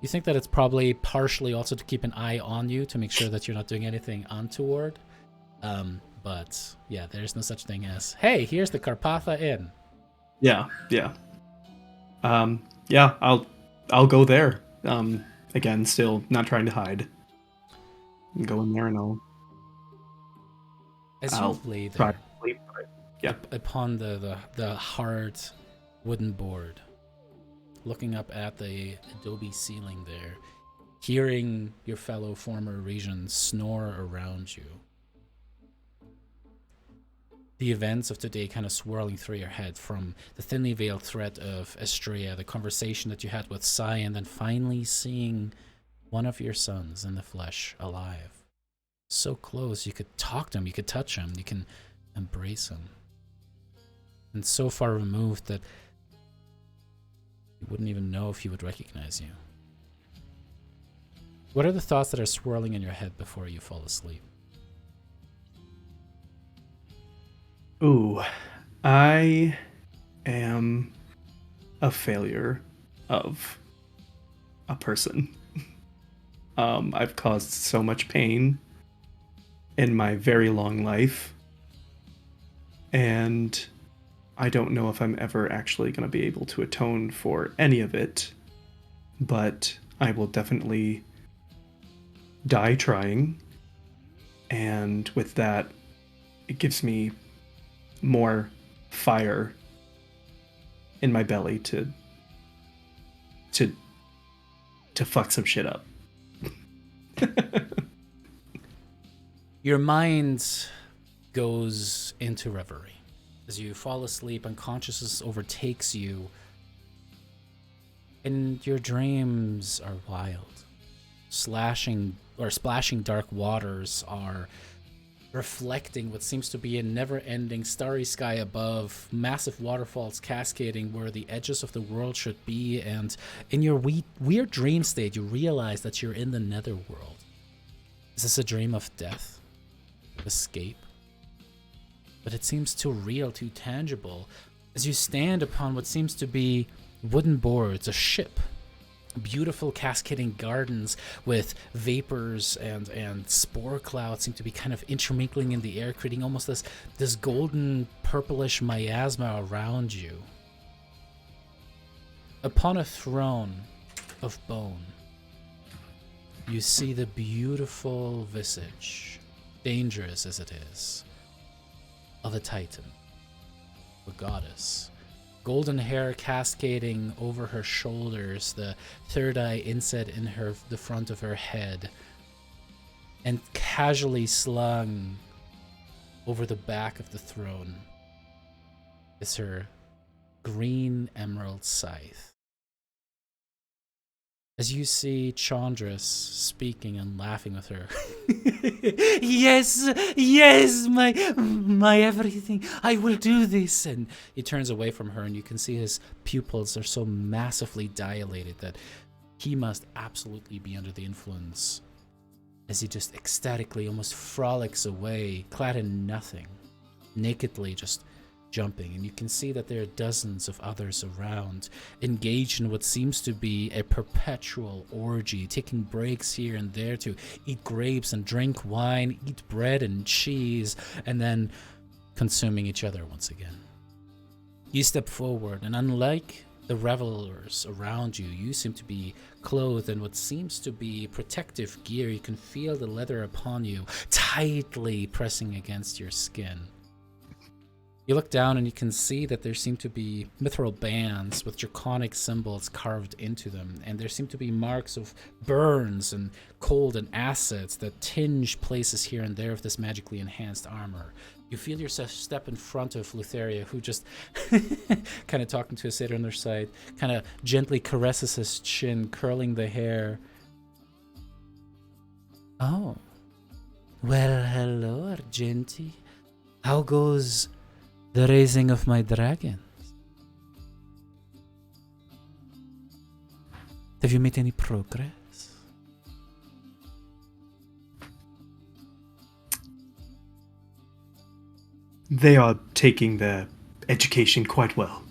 You think that it's probably partially also to keep an eye on you to make sure that you're not doing anything untoward. But yeah, there's no such thing as, hey, here's the Karpatha Inn. Yeah. Yeah, I'll go there. Again, still not trying to hide. Go in there and I'll lay try there to sleep. Yeah. upon the hard wooden board, looking up at the adobe ceiling there, hearing your fellow former Arisians snore around you. The events of today kind of swirling through your head, from the thinly veiled threat of Estrella, the conversation that you had with Sai, and then finally seeing one of your sons in the flesh alive. So close, you could talk to him, you could touch him, you can embrace him. And so far removed that you wouldn't even know if he would recognize you. What are the thoughts that are swirling in your head before you fall asleep? Ooh, I am a failure of a person. I've caused so much pain in my very long life, and I don't know if I'm ever actually going to be able to atone for any of it, but I will definitely die trying, and with that, it gives me more fire in my belly to fuck some shit up. Your mind goes into reverie. As you fall asleep, unconsciousness overtakes you, and your dreams are wild. Splashing dark waters are reflecting what seems to be a never-ending starry sky above, massive waterfalls cascading where the edges of the world should be, and in your weird dream state, you realize that you're in the netherworld. Is this a dream of death? Escape? But it seems too real, too tangible, as you stand upon what seems to be wooden boards, a ship. Beautiful cascading gardens with vapors and spore clouds seem to be kind of intermingling in the air, creating almost this golden purplish miasma around you. Upon a throne of bone, you see the beautiful visage, dangerous as it is, of a titan, a goddess. Golden hair cascading over her shoulders, the third eye inset in the front of her head, and casually slung over the back of the throne is her green emerald scythe. As you see Chandras speaking and laughing with her. Yes, my everything. I will do this. And he turns away from her, and you can see his pupils are so massively dilated that he must absolutely be under the influence, as he just ecstatically almost frolics away, clad in nothing, nakedly just jumping, and you can see that there are dozens of others around, engaged in what seems to be a perpetual orgy, taking breaks here and there to eat grapes and drink wine, eat bread and cheese, and then consuming each other once again. You step forward, and unlike the revelers around you, you seem to be clothed in what seems to be protective gear. You can feel the leather upon you, tightly pressing against your skin. You look down and you can see that there seem to be mithril bands with draconic symbols carved into them, and there seem to be marks of burns and cold and acids that tinge places here and there of this magically enhanced armor. You feel yourself step in front of Thylea, who just kind of talking to a satyr on their side, kind of gently caresses his chin, curling the hair. Oh. Well, hello, Argenti. How goes the raising of my dragons? Have you made any progress? They are taking their education quite well,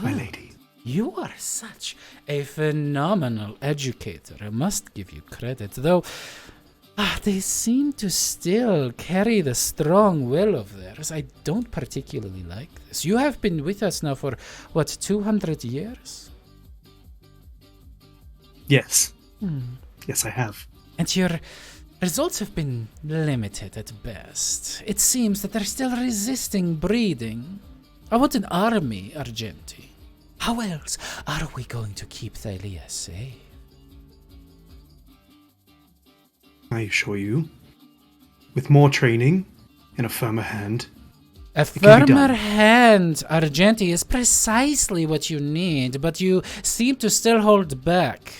my Good. lady. You are such a phenomenal educator. I must give you credit, though they seem to still carry the strong will of theirs. I don't particularly like this. You have been with us now for, 200 years? Yes. Yes, I have. And your results have been limited at best. It seems that they're still resisting breeding. I want an army, Argenti. How else are we going to keep Thylea safe? I assure you, with more training and a firmer hand, A can be firmer done. hand, Argenti, is precisely what you need, but you seem to still hold back.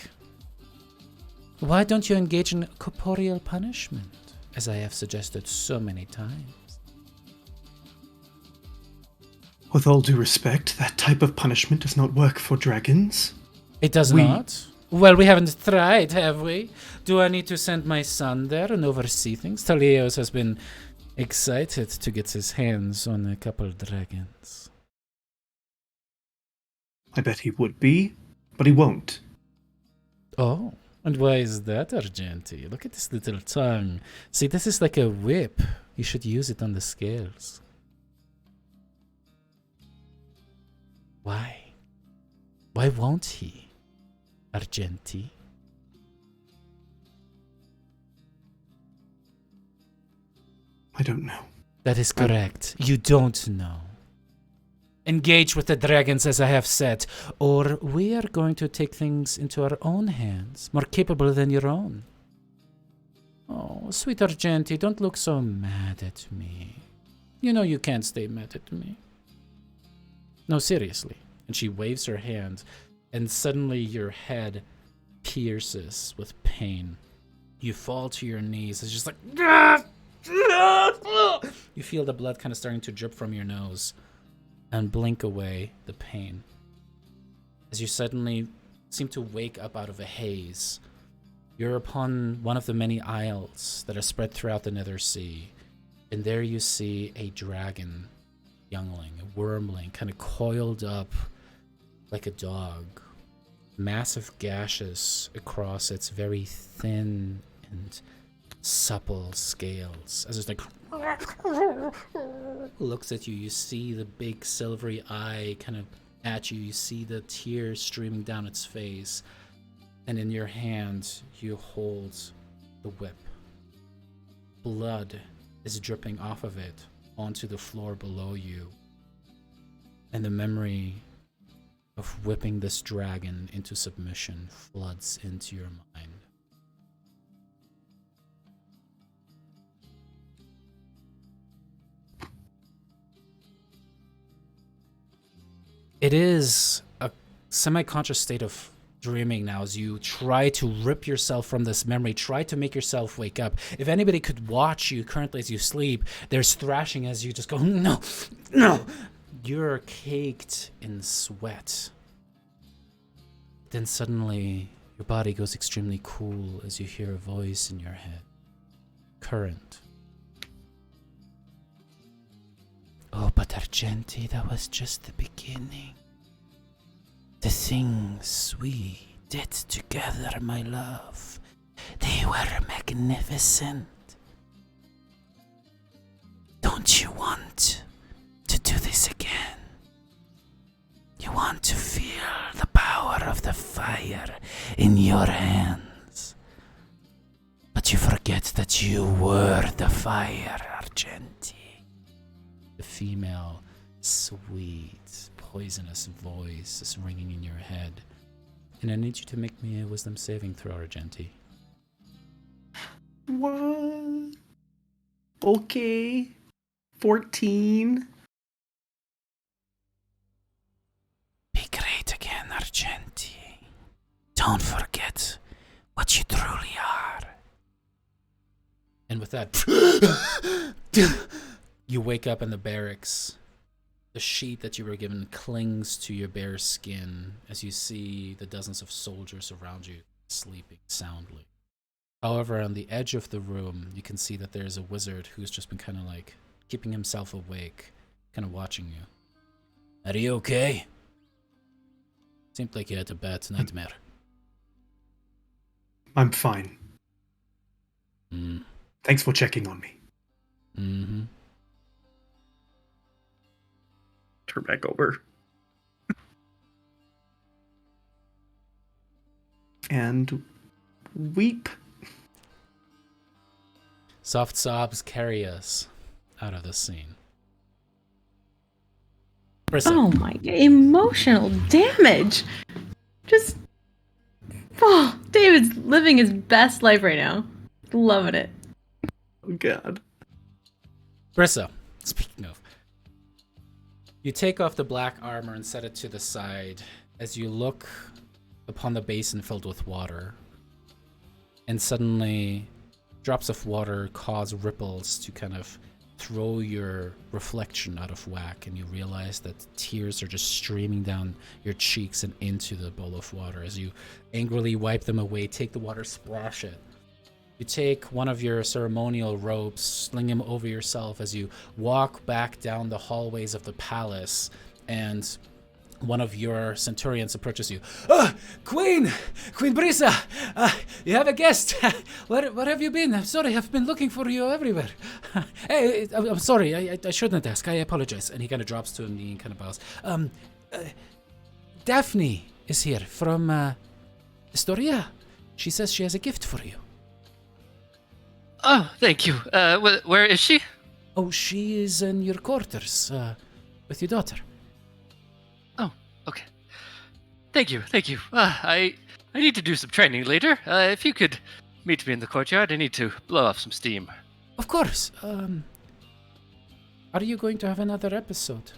Why don't you engage in corporeal punishment, as I have suggested so many times? with all due respect, that type of punishment does not work for dragons. It does We- not? Well, we haven't tried, have we? Do I need to send my son there and oversee things? Thaleos has been excited to get his hands on a couple dragons. I bet he would be, but he won't. Oh, and why is that, Argenti? Look at this little tongue. See, this is like a whip. You should use it on the scales. Why? Why won't he, Argenti? I don't know. That is correct. You don't know. Engage with the dragons, as I have said, or we are going to take things into our own hands, more capable than your own. Oh, sweet Argenti, don't look so mad at me. You know you can't stay mad at me. No, seriously. And she waves her hand, and suddenly your head pierces with pain. You fall to your knees. It's just like... You feel the blood kind of starting to drip from your nose and blink away the pain as you suddenly seem to wake up out of a haze. You're upon one of the many isles that are spread throughout the Nether Sea, and there you see a dragon youngling, a wormling, kind of coiled up like a dog, massive gashes across its very thin and supple scales. As it's like looks at you, you see the big silvery eye kind of at you. You see the tears streaming down its face, and in your hand you hold the whip. Blood is dripping off of it onto the floor below you, and the memory of whipping this dragon into submission floods into your mind. It is a semi-conscious state of dreaming now as you try to rip yourself from this memory, try to make yourself wake up. If anybody could watch you currently as you sleep, there's thrashing as you just go, no, no. You're caked in sweat. Then suddenly, your body goes extremely cool as you hear a voice in your head. Current. Oh, but Argenti, that was just the beginning. The things we did together, my love, they were magnificent. Don't you want to do this again? You want to feel the power of the fire in your hands. But you forget that you were the fire, Argenti. The female, sweet, poisonous voice is ringing in your head. And I need you to make me a wisdom saving throw, Argenti. What? Okay. 14. Be great again, Argenti. Don't forget what you truly are. And with that, you wake up in the barracks. The sheet that you were given clings to your bare skin as you see the dozens of soldiers around you sleeping soundly. However, on the edge of the room, you can see that there's a wizard who's just been kind of like keeping himself awake, kind of watching you. Are you okay? Seemed like you had a bad nightmare. I'm fine. Mm. Thanks for checking on me. Mm-hmm. Turn back over. And weep. Soft sobs carry us out of the scene. Oh my god, emotional damage. Just David's living his best life right now. Loving it. Oh god. Brissa, speaking of, you take off the black armor and set it to the side as you look upon the basin filled with water. And suddenly, drops of water cause ripples to kind of throw your reflection out of whack, and you realize that tears are just streaming down your cheeks and into the bowl of water. As you angrily wipe them away, take the water, splash it. You take one of your ceremonial robes, sling him over yourself as you walk back down the hallways of the palace, and one of your centurions approaches you. Queen Brisa, you have a guest. Where have you been? I'm sorry, I've been looking for you everywhere. Hey, I'm sorry, I shouldn't ask. I apologize. And he kind of drops to a knee and kind of bows. Daphne is here from Historia. She says she has a gift for you. Oh, thank you. Where is she? Oh, she is in your quarters with your daughter. Oh, okay. Thank you. I need to do some training later. If you could meet me in the courtyard, I need to blow off some steam. Of course. Are you going to have another episode?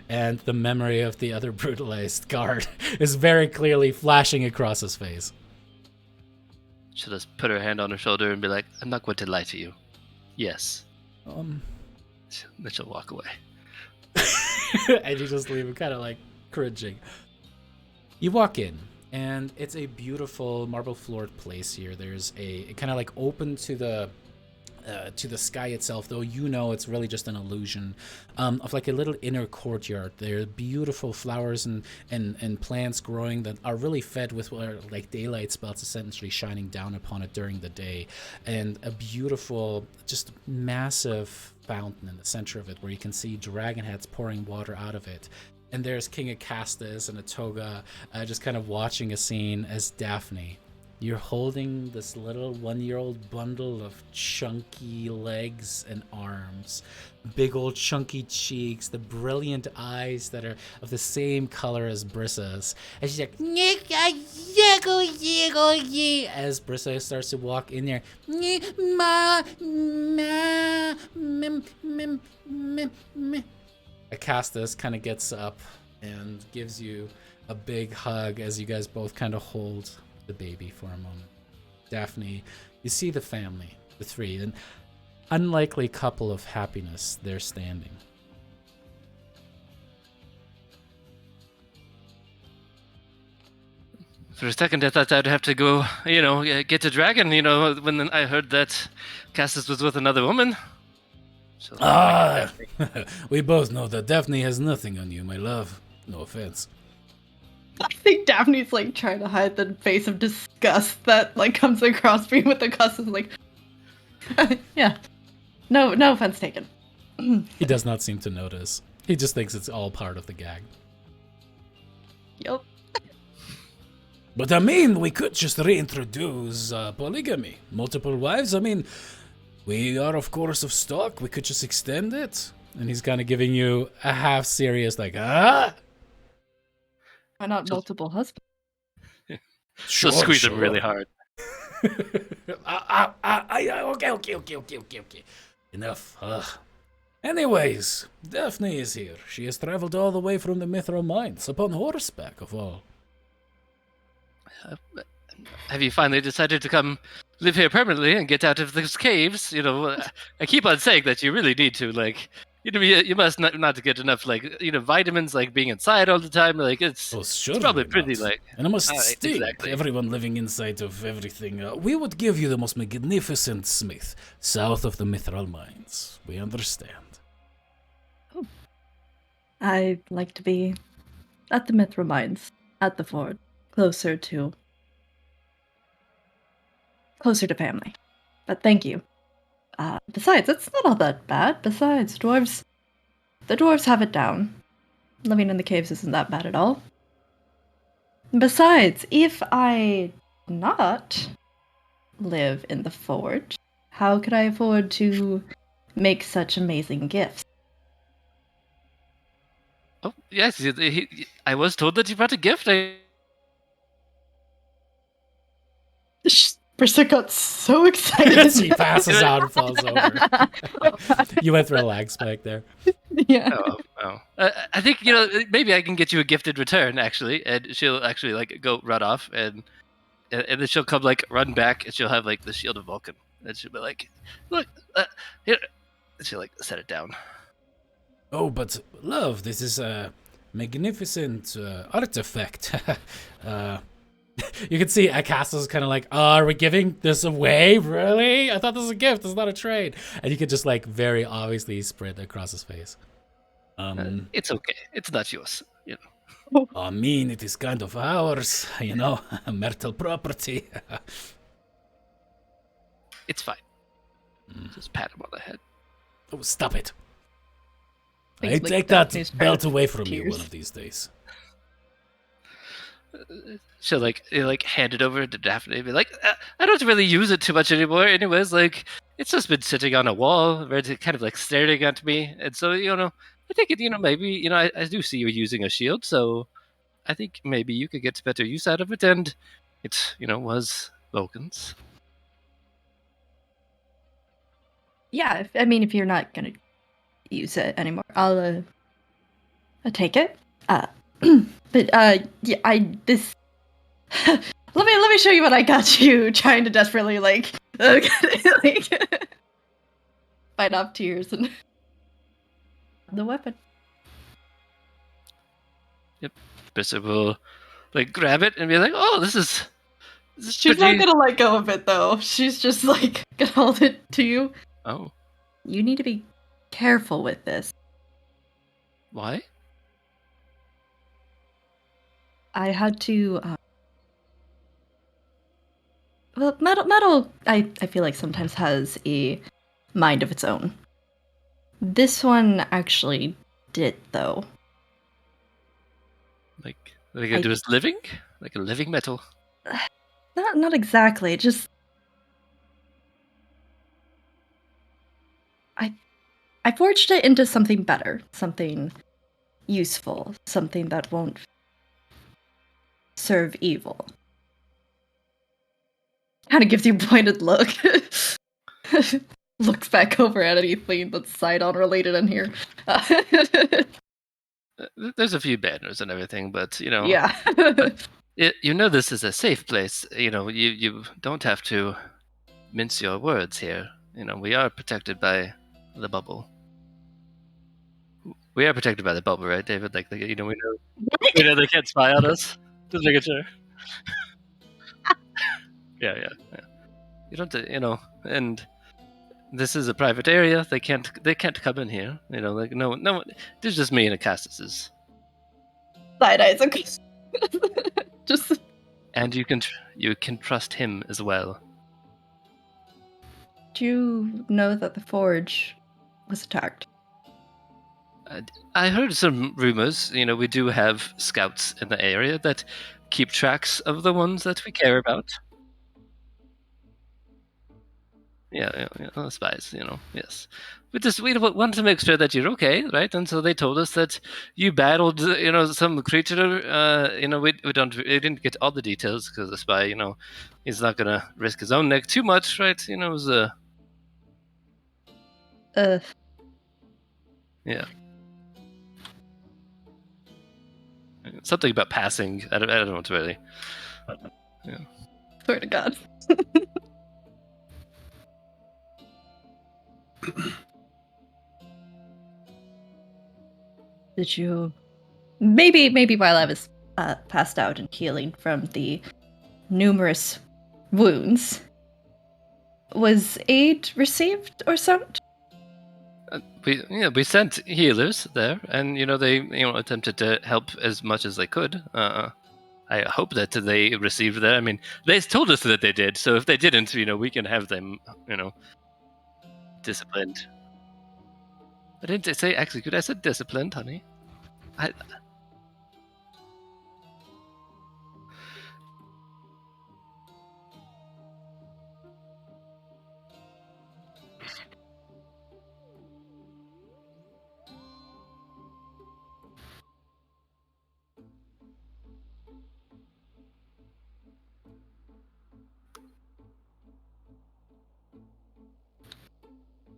And the memory of the other brutalized guard is very clearly flashing across his face. She'll just put her hand on her shoulder and be like, I'm not going to lie to you. Yes. Then she'll walk away. And you just leave him kind of like cringing. You walk in, and it's a beautiful marble floored place here. There's a kind of like open to the sky itself, though you know it's really just an illusion of like a little inner courtyard. There are beautiful flowers and plants growing that are really fed with like daylight spells essentially shining down upon it during the day, and a beautiful, just massive fountain in the center of it where you can see dragon heads pouring water out of it. And there's King Acastus in a toga just kind of watching a scene as Daphne. You're holding this little 1-year-old bundle of chunky legs and arms, big old chunky cheeks, the brilliant eyes that are of the same color as Brissa's. And she's like, as Brissa starts to walk in there, Acastus kind of gets up and gives you a big hug as you guys both kind of hold the baby for a moment. Daphne, you see the family, the three, an unlikely couple of happiness. They're standing. For a second, I thought I'd have to go, get a dragon, when I heard that Cassis was with another woman. She'll Ah, we both know that Daphne has nothing on you, my love. No offense. I think Daphne's like trying to hide the face of disgust that like comes across me with the cusses like yeah. No offense taken. He does not seem to notice. He just thinks it's all part of the gag. Yup. But I mean, we could just reintroduce polygamy. Multiple wives, I mean, we are of course of stock. We could just extend it. And he's kind of giving you a half serious, like, ah? Why not multiple husbands? She'll squeeze him really hard. Okay. Enough. Anyways, Daphne is here. She has traveled all the way from the Mithril Mines, upon horseback of all. Have you finally decided to come live here permanently and get out of those caves? You know, I keep on saying that you really need to, like, you must not get enough, like, vitamins, like being inside all the time. Like, it's probably pretty, like... And I must state, exactly. everyone living inside of everything, we would give you the most magnificent smith, south of the Mithril Mines. We understand. I'd like to be at the Mithril Mines, at the fort, closer to family. But thank you. Besides, it's not all that bad. Besides, the dwarves have it down. Living in the caves isn't that bad at all. Besides, if I not live in the fort, how could I afford to make such amazing gifts? Oh, yes, I was told that you brought a gift. Brissa got so excited. She passes out and falls over. You went for a lag spike there. Yeah. Oh. I think, maybe I can get you a gift in return, actually. And she'll actually, like, go run off, and then she'll come, like, run back, and she'll have, like, the Shield of Vulcan. And she'll be like, look, here. And she'll, like, set it down. Oh, but love, this is a magnificent artifact. You can see Akasa's kind of like, oh, are we giving this away? Really? I thought this was a gift. It's not a trade. And you could just like very obviously spread across his face. It's okay. It's not yours. I mean, it is kind of ours, marital property. It's fine. Just pat him on the head. Oh, stop it. Thanks, I like, take that Daphne's belt credit away from you tears. one of these days. She'll like hand it over to Daphne and be like, I don't really use it too much anymore. Anyways, like, it's just been sitting on a wall, ready, kind of like staring at me. And so, I think it, maybe, I do see you using a shield, so I think maybe you could get better use out of it. And it, was Vulcan's. Yeah, if you're not gonna use it anymore, I'll take it. But yeah, let me show you what I got you. Trying to desperately like fight off tears and the weapon. Yep. Bishop will like grab it and be like, "Oh, this is She's pretty." not gonna let go of it though. She's just like gonna hold it to you. Oh, You need to be careful with this. why? I had to. Well, metal. I feel like sometimes has a mind of its own. This one actually did, though. Like it was living, like a living metal. Not exactly. Just I forged it into something better, something useful, something that won't serve evil. Kind of gives you a pointed look. Looks back over at anything that's side-on related in here. There's a few banners and everything, but Yeah. this is a safe place. You don't have to mince your words here. We are protected by the bubble. We are protected by the bubble, right, David? Like, we know they can't spy on us. Just making sure. Yeah. You don't, and this is a private area. They can't come in here. You know, like no one. There's just me and Acastus's. Side eyes. Okay. Just. And you can trust him as well. Do you know that the forge was attacked? I heard some rumors. You know, we do have scouts in the area that keep tracks of the ones that we care about. Yeah, spies. You know, yes. We wanted to make sure that you're okay, right? And so they told us that you battled, some creature. We didn't get all the details because the spy, he's not gonna risk his own neck too much, right? You know, it was yeah. Something about passing. I don't know what's really. Yeah. Swear to God. Did you maybe while I was passed out and healing from the numerous wounds, was aid received or sent? We sent healers there, and they attempted to help as much as they could. I hope that they received that. I mean, they told us that they did. So if they didn't, we can have them, disciplined. I didn't say execute. I said disciplined, honey.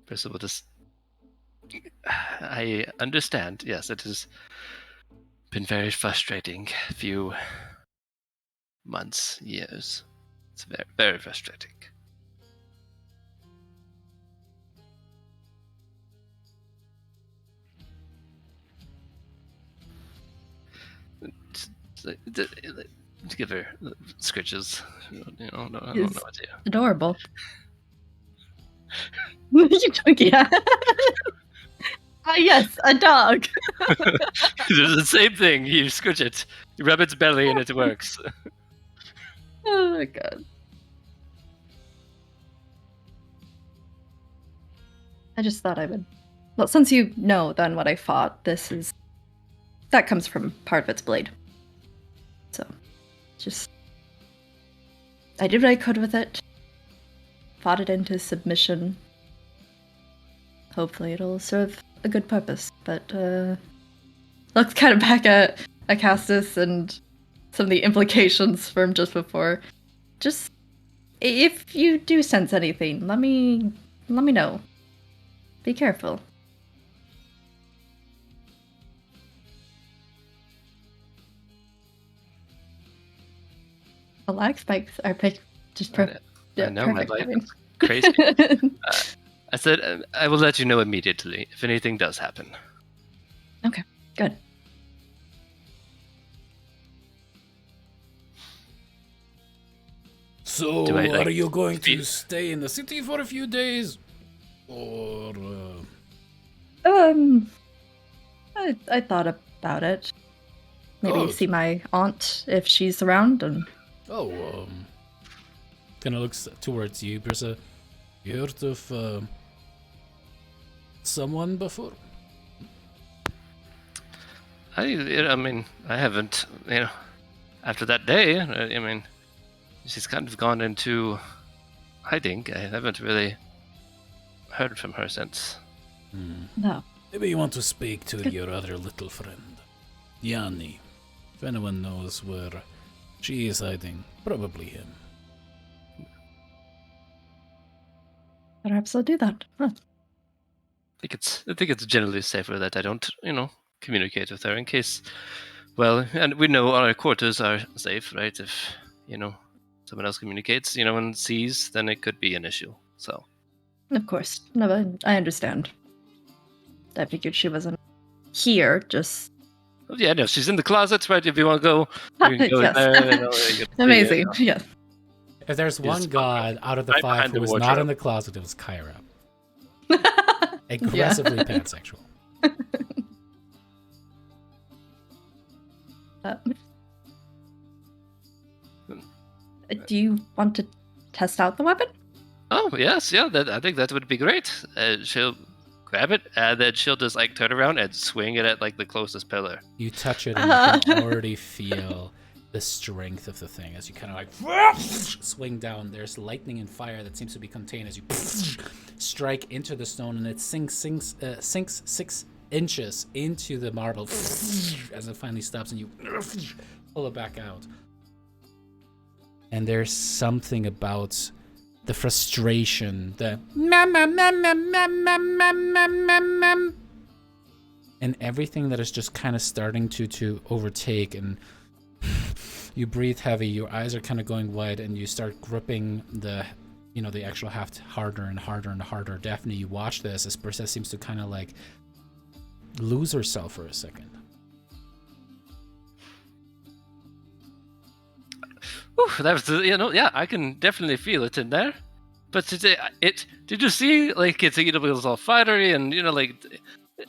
First of all, I understand. Yes, it has been very frustrating few months, years. It's very, very frustrating. Give her scritches. I don't know what to do. Adorable. Yeah. Yes, a dog. It's the same thing. You scritch it, you rub its belly, and it works. Oh my God. I just thought I would. Well, since you know then what I fought, that comes from part of its blade. So, I did what I could with it. Fought it into submission. Hopefully it'll serve a good purpose, but looks kind of back at Acastus and some of the implications from just before. Just, if you do sense anything, let me know. Be careful. The lag spikes are just perfect. I know, my life is crazy. I said I will let you know immediately if anything does happen. Okay, good. So, are you going to stay in the city for a few days? Or... I thought about it. Maybe see my aunt if she's around and... kind of looks towards you, Brissa. You heard of someone before? I mean, I haven't. After that day, I mean, she's kind of gone into hiding. I haven't really heard from her since. No. Maybe you want to speak to your other little friend, Yanni. If anyone knows where she is hiding, probably him. Perhaps I'll do that. Huh. I think it's generally safer that I don't, communicate with her in case. Well, and we know our quarters are safe, right? If someone else communicates, and sees, then it could be an issue. So. Of course. No, but I understand. I figured she wasn't here, just... Yeah, no, she's in the closet, right? If you want to go, you can go yes. in there. Amazing, yes. If there's one god out of the five who was not in the closet, it was Kyra. Aggressively pansexual. Do you want to test out the weapon? Oh yes, yeah. I think that would be great. She'll grab it, and then she'll just like turn around and swing it at like the closest pillar. You touch it, and you can already feel the strength of the thing as you kind of like swing down. There's lightning and fire that seems to be contained as you strike into the stone, and it sinks 6 inches into the marble as it finally stops, and you pull it back out. And there's something about the frustration, the and everything that is just kind of starting to overtake, and you breathe heavy, your eyes are kind of going wide, and you start gripping the actual haft harder and harder and harder. Daphne, you watch this Brissa seems to kind of like lose herself for a second. Ooh, that was yeah, I can definitely feel it in there. But did you see like it was all fiery and like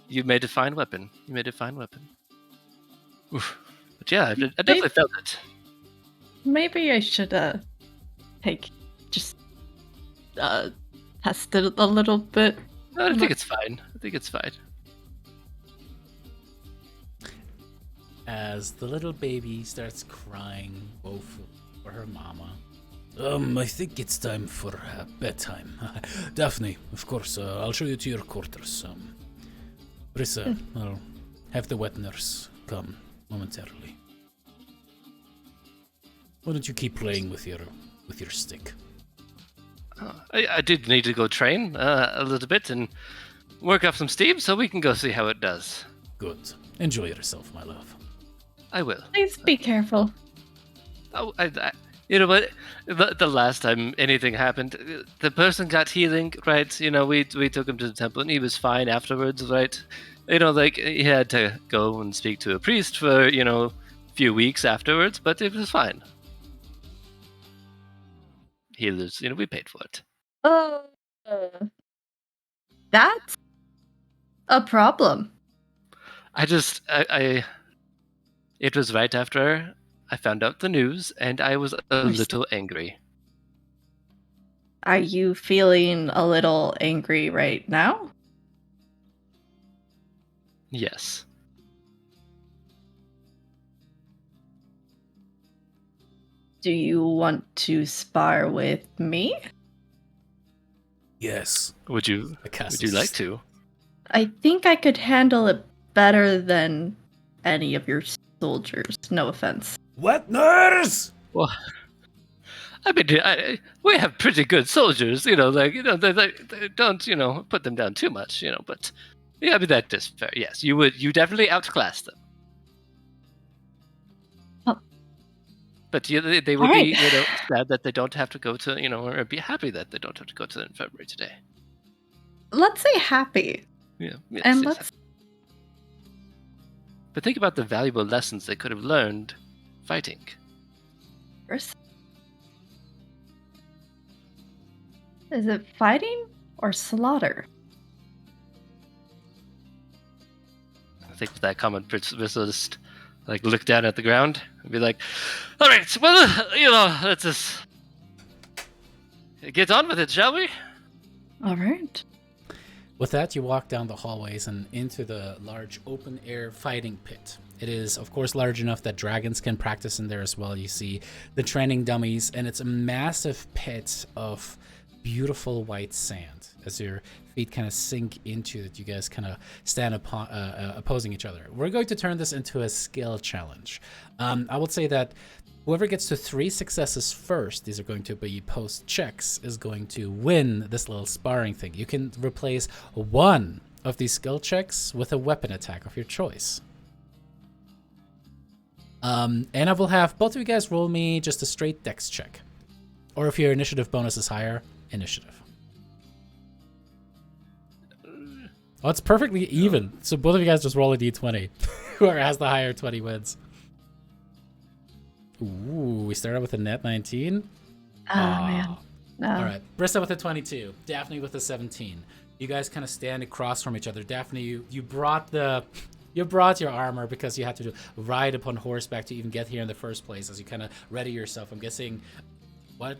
you made a fine weapon. Oof. But yeah, I definitely felt it. Maybe I should test it a little bit. I think it's fine. As the little baby starts crying woefully for her mama. I think it's time for bedtime. Daphne, of course, I'll show you to your quarters. Brissa, I'll have the wet nurse come momentarily. Why don't you keep playing with your stick? I did need to go train a little bit and work up some steam so we can go see how it does. Good. Enjoy yourself, my love. I will. Please be careful. Oh, you know what? The last time anything happened, the person got healing, right? We took him to the temple and he was fine afterwards, right? Like he had to go and speak to a priest for, a few weeks afterwards, but it was fine. Healers, we paid for it. That's a problem. It was right after I found out the news, and I was a little angry. Are you feeling a little angry right now? Yes. Do you want to spar with me? Yes. Would you like to? I think I could handle it better than any of your soldiers. No offense. What, nurse? Well, I mean, we have pretty good soldiers, they don't, put them down too much, but yeah, I mean, that is fair. Yes, you definitely outclass them. Oh. But they would be, sad that they don't have to go to, or be happy that they don't have to go to the infirmary today. Let's say happy. Yeah. Yes, And yes. let's... But think about the valuable lessons they could have learned fighting. Is it fighting or slaughter? I think with that comment, Brissa just look down at the ground and be like, "All right, well, let's just get on with it, shall we?" All right. With that, you walk down the hallways and into the large open-air fighting pit. It is, of course, large enough that dragons can practice in there as well. You see the training dummies, and it's a massive pit of beautiful white sand. As your feet kind of sink into it, you guys kind of stand opposing each other. We're going to turn this into a skill challenge. I would say that whoever gets to 3 successes first, these are going to be post checks, is going to win this little sparring thing. You can replace one of these skill checks with a weapon attack of your choice. And I will have both of you guys roll me just a straight dex check. Or if your initiative bonus is higher, initiative. Oh, it's perfectly even. So both of you guys just roll a d20. Whoever has the higher 20 wins. Ooh, we started with a net 19. Oh, man. No. All right. Brissa with a 22. Daphne with a 17. You guys kind of stand across from each other. Daphne, you brought your armor because you had to ride upon horseback to even get here in the first place. As you kind of ready yourself, I'm guessing. What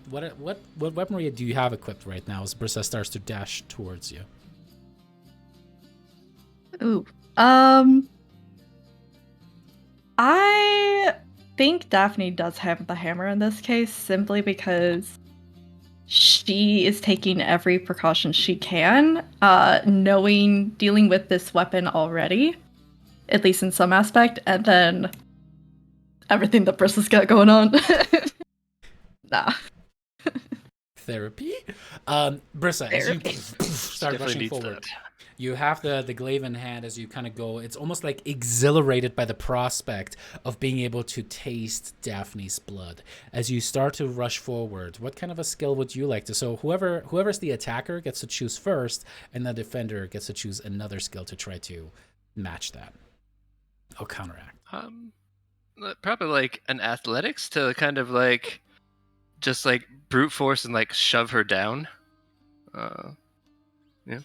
weaponry do you have equipped right now as Brissa starts to dash towards you? Ooh. I think Daphne does have the hammer in this case, simply because she is taking every precaution she can, dealing with this weapon already, at least in some aspect, and then everything that Brissa's got going on. Nah. Therapy? Brissa, as you start Definitely rushing needs forward, that. you have the glaive in hand as you kind of go. It's almost like exhilarated by the prospect of being able to taste Daphne's blood. As you start to rush forward, what kind of a skill would you like to? So whoever's the attacker gets to choose first, and the defender gets to choose another skill to try to match that. Or counteract. Probably like an athletics to kind of like just like brute force and like shove her down. Yeah.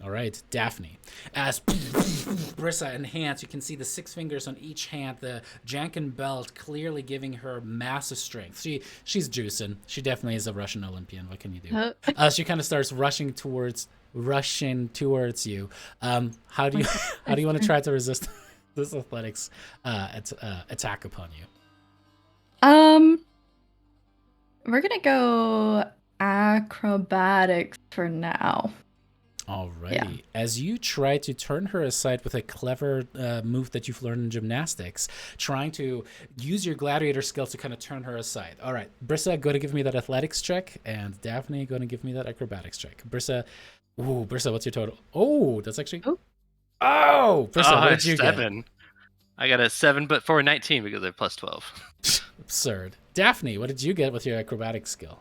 All right, Daphne. As Brissa enhance, you can see the 6 fingers on each hand, the Janken belt clearly giving her massive strength. She's juicing. She definitely is a Russian Olympian. What can you do? She kind of starts rushing towards you. How do you want to try to resist this athletics attack upon you? We're gonna go acrobatics for now. Alrighty. Yeah. As you try to turn her aside with a clever move that you've learned in gymnastics, trying to use your gladiator skills to kind of turn her aside. All right, Brissa, go to give me that athletics check, and Daphne, go to give me that acrobatics check. Brissa, what's your total? Oh, that's actually. Oh, Brissa, what did you 7. get? I got a 7, but for 19 because they're plus 12. Absurd. Daphne, what did you get with your acrobatics skill?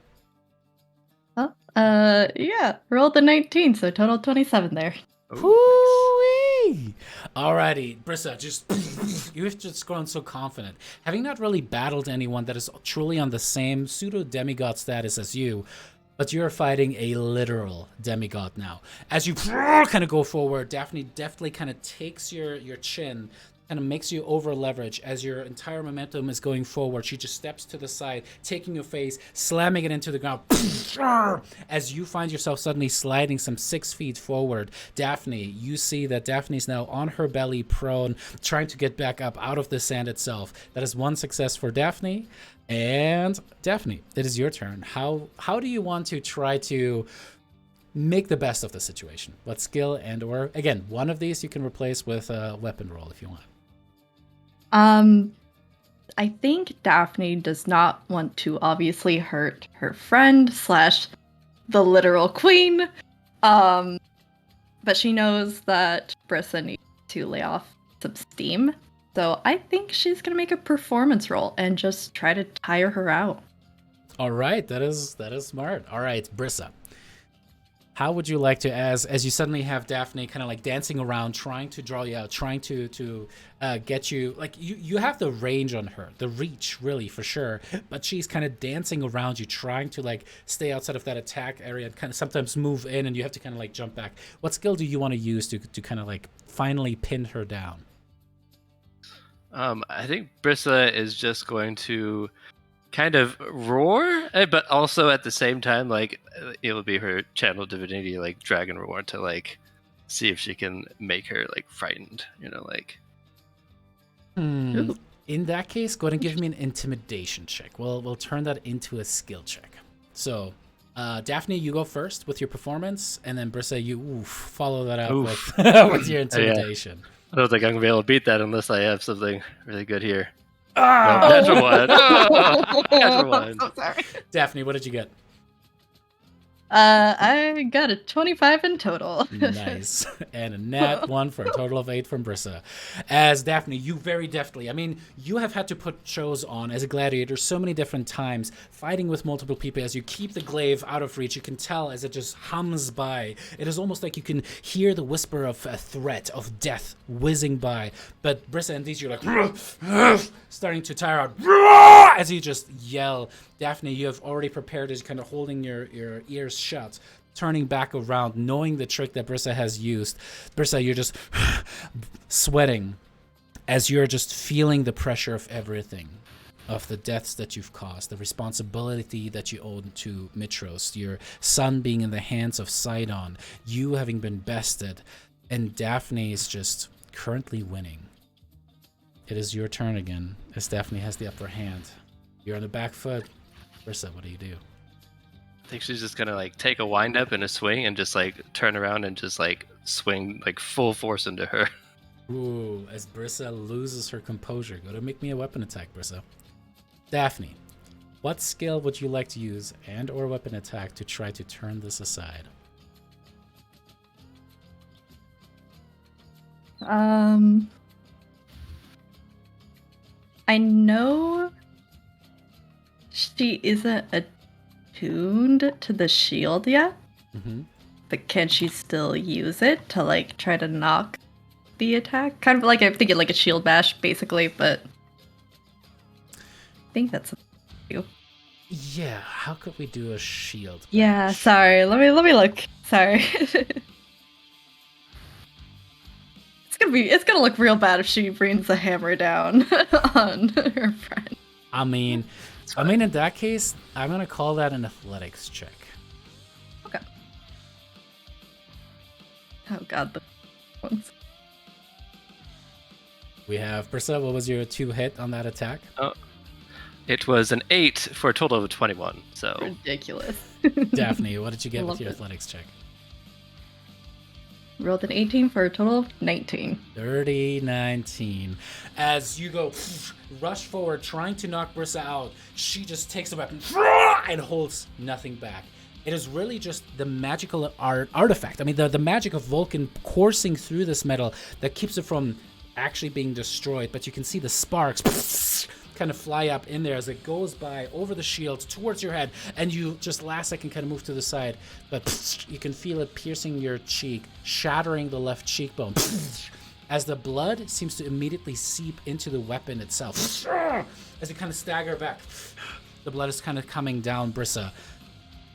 Yeah, rolled the 19, so total 27 there. Whoo-wee! Alrighty, Brissa, you've just grown so confident. Having not really battled anyone that is truly on the same pseudo-demigod status as you, but you're fighting a literal demigod now. As you kind of go forward, Daphne deftly kind of takes your chin, kind of makes you over leverage. As your entire momentum is going forward, she just steps to the side, taking your face, slamming it into the ground. As you find yourself suddenly sliding some 6 feet forward, Daphne, you see that Daphne's now on her belly, prone, trying to get back up out of the sand itself. That is 1 success for Daphne. And Daphne, it is your turn. How do you want to try to make the best of the situation? What skill or again, one of these you can replace with a weapon roll if you want. I think Daphne does not want to obviously hurt her friend / the literal queen. But she knows that Brissa needs to lay off some steam. So I think she's gonna make a performance roll and just try to tire her out. All right, that is smart. All right, Brissa. How would you like to, as you suddenly have Daphne kind of like dancing around, trying to draw you out, trying to get you, like you have the range on her, the reach really for sure, but she's kind of dancing around you, trying to like stay outside of that attack area and kind of sometimes move in, and you have to kind of like jump back. What skill do you want to use to kind of like finally pin her down? I think Brissa is just going to kind of roar, but also at the same time, like it will be her channel divinity, like dragon roar, to like see if she can make her like frightened, like. In that case, go ahead and give me an intimidation check. We'll turn that into a skill check. So, Daphne, you go first with your performance, and then Brissa, you follow that up with your intimidation. Yeah. I don't think I'm gonna be able to beat that unless I have something really good here. Natural one. Natural one. I'm so sorry. Daphne, what did you get? I got a 25 in total. Nice. And a nat 1 for a total of 8 from Brissa. As Daphne, you very deftly, you have had to put shows on as a gladiator so many different times, fighting with multiple people. As you keep the glaive out of reach, you can tell as it just hums by. It is almost like you can hear the whisper of a threat, of death whizzing by. But Brissa and these, you're like, starting to tire out as you just yell. Daphne, you have already prepared as kind of holding your ears shut. turning back around, knowing the trick that Brissa has used. Brissa, you're just sweating as you're just feeling the pressure of everything, of the deaths that you've caused, the responsibility that you owe to Mitros, your son being in the hands of Sidon, you having been bested, and Daphne is just currently winning. It is your turn again, as Daphne has the upper hand. You're on the back foot. Brissa, what do you do? I think she's just gonna like take a wind up and a swing and just like turn around and just like swing like full force into her. Ooh, as Brissa loses her composure. Go to make me a weapon attack, Brissa. Daphne, what skill would you like to use and or weapon attack to try to turn this aside? I know she isn't attuned to the shield yet, but can she still use it to like try to knock the attack? Kind of like I'm thinking like a shield bash, basically, but I think that's you. Yeah, how could we do a shield? Yeah, bash? sorry. Let me look. Sorry. It's gonna look real bad if she brings the hammer down on her friend. I mean, in that case, I'm gonna call that an athletics check. Okay. Oh god, the ones. We have Brissa. What was your 2 hit on that attack? It was an 8 for a total of 21. So Ridiculous. Daphne, what did you get with your Love it. athletics check? Rolled an 18 for a total of 19. 30-19. As you go rush forward, trying to knock Brissa out, she just takes a weapon and holds nothing back. It is really just the magical artifact. I mean, the magic of Vulcan coursing through this metal that keeps it from actually being destroyed. But you can see the sparks kind of fly up in there as it goes by over the shield towards your head, and you just last second kind of move to the side, but you can feel it piercing your cheek, shattering the left cheekbone as the blood seems to immediately seep into the weapon itself. As you kind of stagger back, the blood is kind of coming down. Brissa,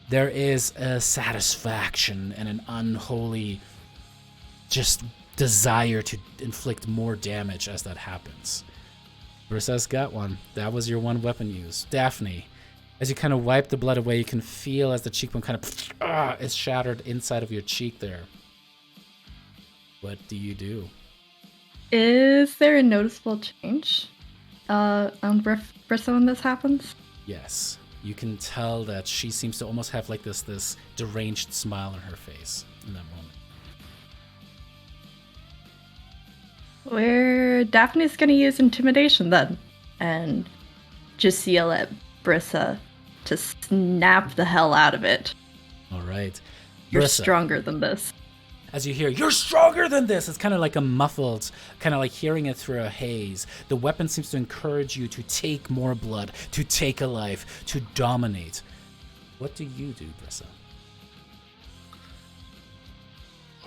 there is a satisfaction and an unholy just desire to inflict more damage as that happens. Brissa's got one. That was your one weapon use. Daphne, as you kind of wipe the blood away, you can feel as the cheekbone kind of is shattered inside of your cheek there. What do you do? Is there a noticeable change on Brissa when this happens? Yes. You can tell that she seems to almost have like this deranged smile on her face in that moment. Where Daphne's gonna use intimidation then, and just yell at Brissa to snap the hell out of it. All right. You're Brissa, stronger than this. as you hear, "You're stronger than this!" It's kind of like a muffled, kind of like hearing it through a haze. The weapon seems to encourage you to take more blood, to take a life, to dominate. What do you do, Brissa?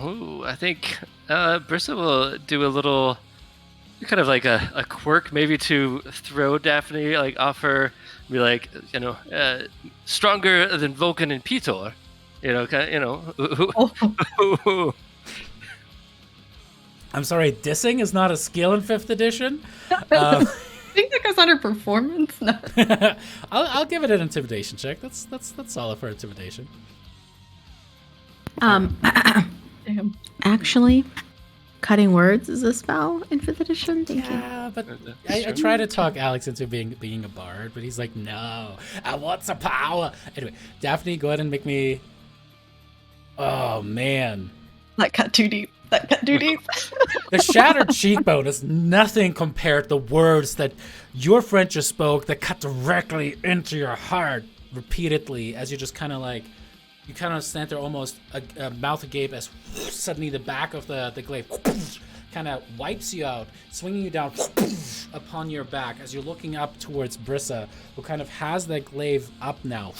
Ooh, I think Brissa will do a little, kind of like a quirk, maybe to throw Daphne like off her, be like, stronger than Vulcan and Petor, I'm sorry, dissing is not a skill in 5th edition. I think that goes under performance. No. I'll give it an intimidation check. That's solid for intimidation. Damn. Actually, cutting words is a spell in 5th edition. Thank you. Yeah, but I try to talk Alex into being a bard, but he's like, no, I want some power. Anyway, Daphne, go ahead and make me. Oh man, That cut too deep. the shattered cheekbone is nothing compared to the words that your friend just spoke that cut directly into your heart repeatedly as you just kind of like. You kind of stand there almost a mouth agape as suddenly the back of the glaive kind of wipes you out, swinging you down upon your back as you're looking up towards Brissa, who kind of has that glaive up now,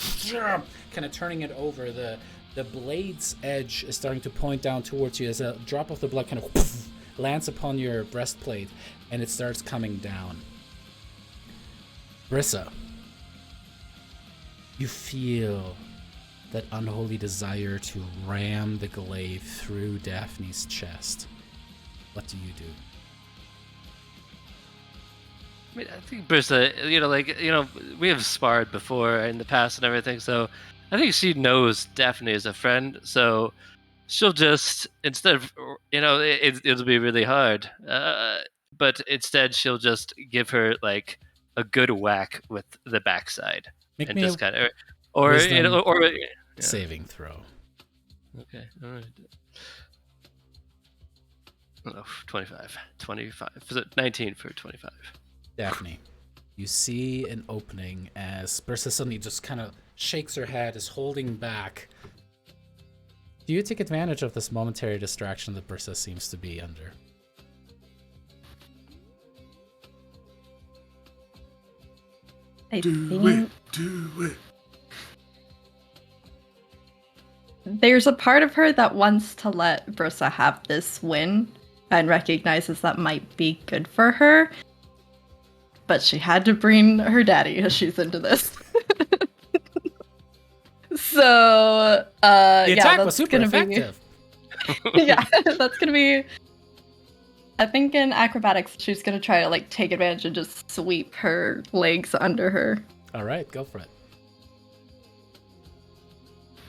kind of turning it over. The blade's edge is starting to point down towards you as a drop of the blood kind of lands upon your breastplate, and it starts coming down. Brissa, you feel that unholy desire to ram the glaive through Daphne's chest. What do you do? I mean, I think Brissa, we have sparred before in the past and everything, so I think she knows Daphne is a friend, so she'll just, instead of, it'll be really hard, but instead she'll just give her, like, a good whack with the backside. Make and me just a kind of, or, wisdom yeah. saving throw. Okay, alright. Oh, 25. 25. Was it 19 for 25? Daphne, you see an opening as Brissa suddenly just kind of shakes her head, is holding back. Do you take advantage of this momentary distraction that Brissa seems to be under? Do it. There's a part of her that wants to let Brissa have this win and recognizes that might be good for her. But she had to bring her daddy issues into this. So, The attack that's was super gonna effective. Be, yeah, that's gonna be. I think in acrobatics, she's gonna try to like take advantage and just sweep her legs under her. All right, go for it.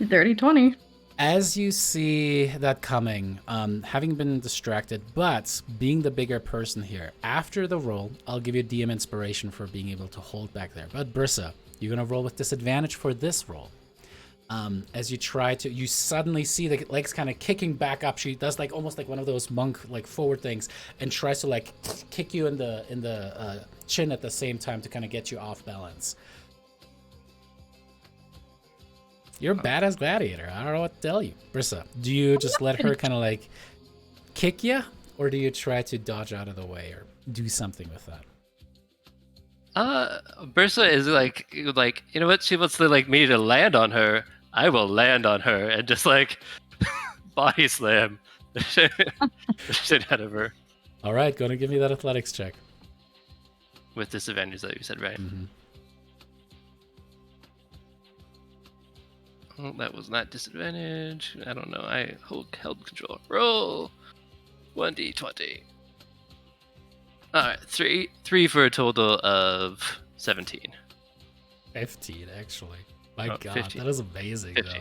Dirty 20. As you see that coming, having been distracted, but being the bigger person here, after the roll, I'll give you DM inspiration for being able to hold back there. But Brissa, you're going to roll with disadvantage for this roll. As you try to, you suddenly see the legs kind of kicking back up. She does like almost like one of those monk like forward things and tries to like kick you in the chin at the same time to kind of get you off balance. You're a badass gladiator. I don't know what to tell you. Brissa, do you just let her kind of like kick you, or do you try to dodge out of the way or do something with that? Brissa is like, you know what? She wants to like me to land on her. I will land on her and just like body slam the shit out of her. All right, go and give me that athletics check. With disadvantage, that you said, right? Mm-hmm. Oh, that was not disadvantage. I don't know. I held control. Roll 1d20. Alright, three for a total of 17. 15, actually. My God, 15. that is amazing, 15. though.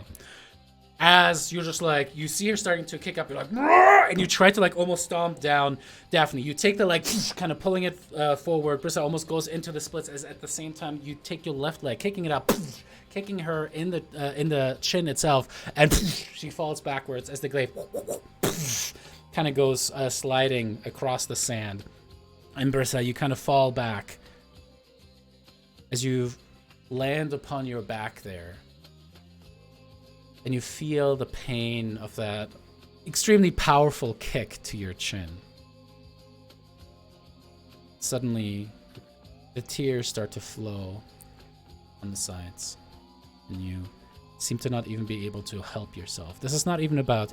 As you're just like, you see her starting to kick up, you're like, "Roar!" And you try to like almost stomp down Daphne. You take the like, kind of pulling it forward. Brissa almost goes into the splits as at the same time you take your left leg, kicking it up, kicking her in the chin itself, and she falls backwards as the glaive kind of goes sliding across the sand. And Brissa, you kind of fall back as you land upon your back there. And you feel the pain of that extremely powerful kick to your chin. Suddenly, the tears start to flow on the sides. And you seem to not even be able to help yourself. This is not even about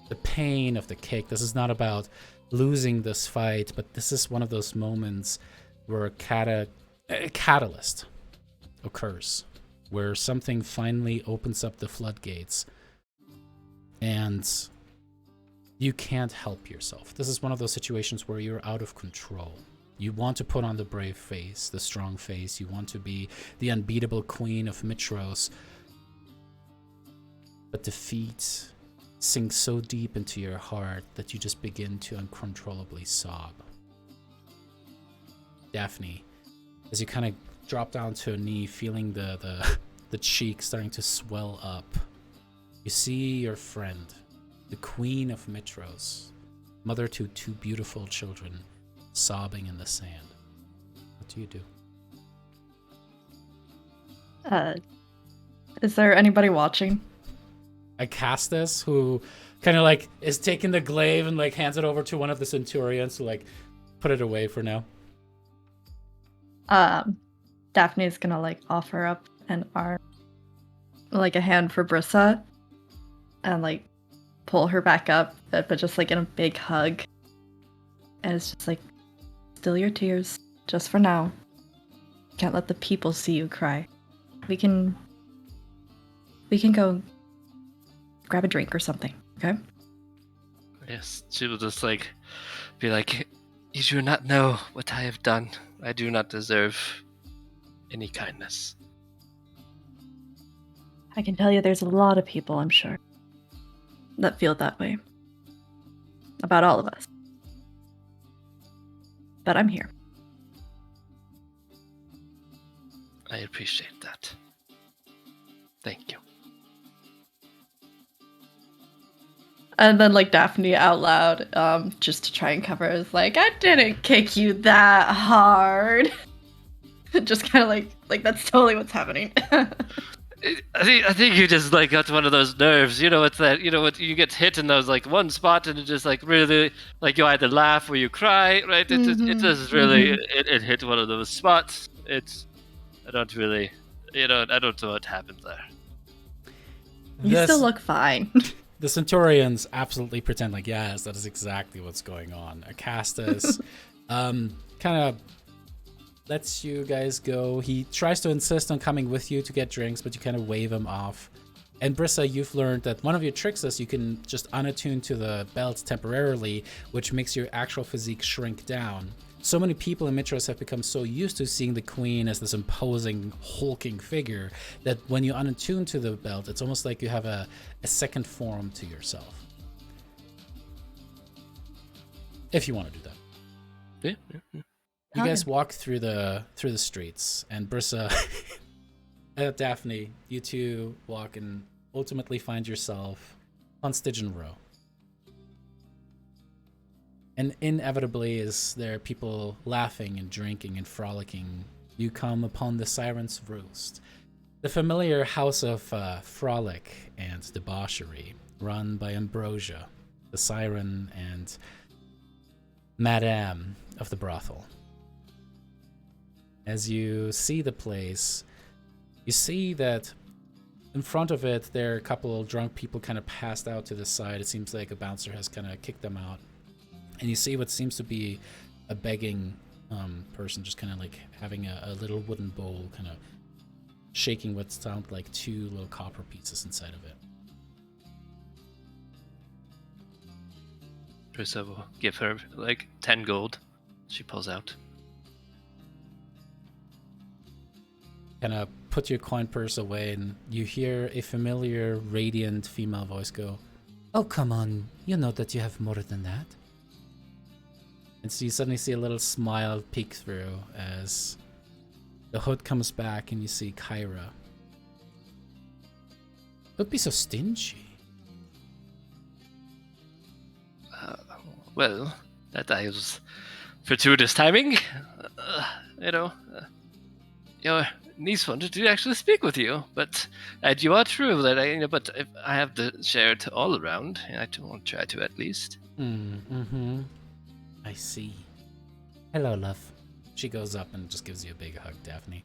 the pain of the kick. This is not about losing this fight. But this is one of those moments where a catalyst occurs. Where something finally opens up the floodgates and you can't help yourself. This is one of those situations where you're out of control. You want to put on the brave face, the strong face. You want to be the unbeatable queen of Mitros. But defeat sinks so deep into your heart that you just begin to uncontrollably sob. Daphne, as you kind of drop down to a knee, feeling the cheek starting to swell up. You see your friend, the queen of Mitros, mother to two beautiful children, sobbing in the sand. What do you do? Is there anybody watching? Acastus, who kind of like is taking the glaive and like hands it over to one of the centurions to like put it away for now. Daphne's gonna like offer up an arm, like a hand for Brissa, and like pull her back up, but just like in a big hug. And it's just like, still your tears, just for now. Can't let the people see you cry. We can go grab a drink or something, okay? Yes, she will just be like, you do not know what I have done. I do not deserve any kindness. I can tell you there's a lot of people, I'm sure, that feel that way. About all of us. But I'm here. I appreciate that. Thank you. And then Daphne out loud, just to try and cover it, is like, I didn't kick you that hard. Just kind of like that's totally what's happening. I think you just got one of those nerves. You know, it's that, what you get hit in those one spot, and it just really you either laugh or you cry, right? It just really it hit one of those spots. I don't really, I don't know what happens there. You still look fine. The Centaurians absolutely pretend yes, that is exactly what's going on. Acastus kind of lets you guys go. He tries to insist on coming with you to get drinks, but you kind of wave him off. And Brissa, you've learned that one of your tricks is you can just unattune to the belt temporarily, which makes your actual physique shrink down. So many people in Mitros have become so used to seeing the queen as this imposing, hulking figure that when you unattune to the belt, it's almost like you have a second form to yourself. If you want to do that. Yeah. You guys walk through the streets, and Brissa and Daphne, you two walk and ultimately find yourself on Stygian Row. And inevitably, as there are people laughing and drinking and frolicking, you come upon the Siren's Roost, the familiar house of frolic and debauchery, run by Ambrosia, the Siren and Madame of the brothel. As you see the place, you see that in front of it, there are a couple of drunk people kind of passed out to the side. It seems like a bouncer has kind of kicked them out. And you see what seems to be a begging person just kind of having a little wooden bowl, kind of shaking what sound like 2 little copper pieces inside of it. Brissa will give her 10 gold. She pulls out. Kind of put your coin purse away, and you hear a familiar, radiant female voice go, "Oh, come on, you know that you have more than that." And so you suddenly see a little smile peek through as the hood comes back and you see Kyra. Don't be so stingy. Well, that I was fortuitous timing. Your niece wanted to actually speak with you, but and you are true that but if I have to share it all around, I won't try to at least. I see. Hello, love. She goes up and just gives you a big hug, Daphne.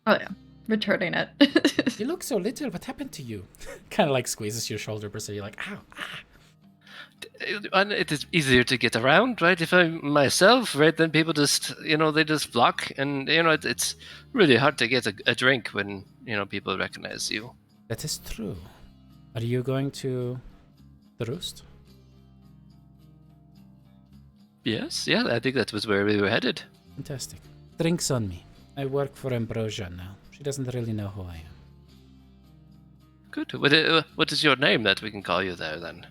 Oh yeah, returning it. You look so little. What happened to you? Kind of squeezes your shoulder, so you're like, ow, ah. And it is easier to get around, right? If I'm myself, right, then people just, they just flock, and it's really hard to get a drink when people recognize you. That is true. Are you going to the roost? Yes, yeah, I think that was where we were headed. Fantastic. Drinks on me. I work for Ambrosia now. She doesn't really know who I am. Good. What is your name that we can call you there, then?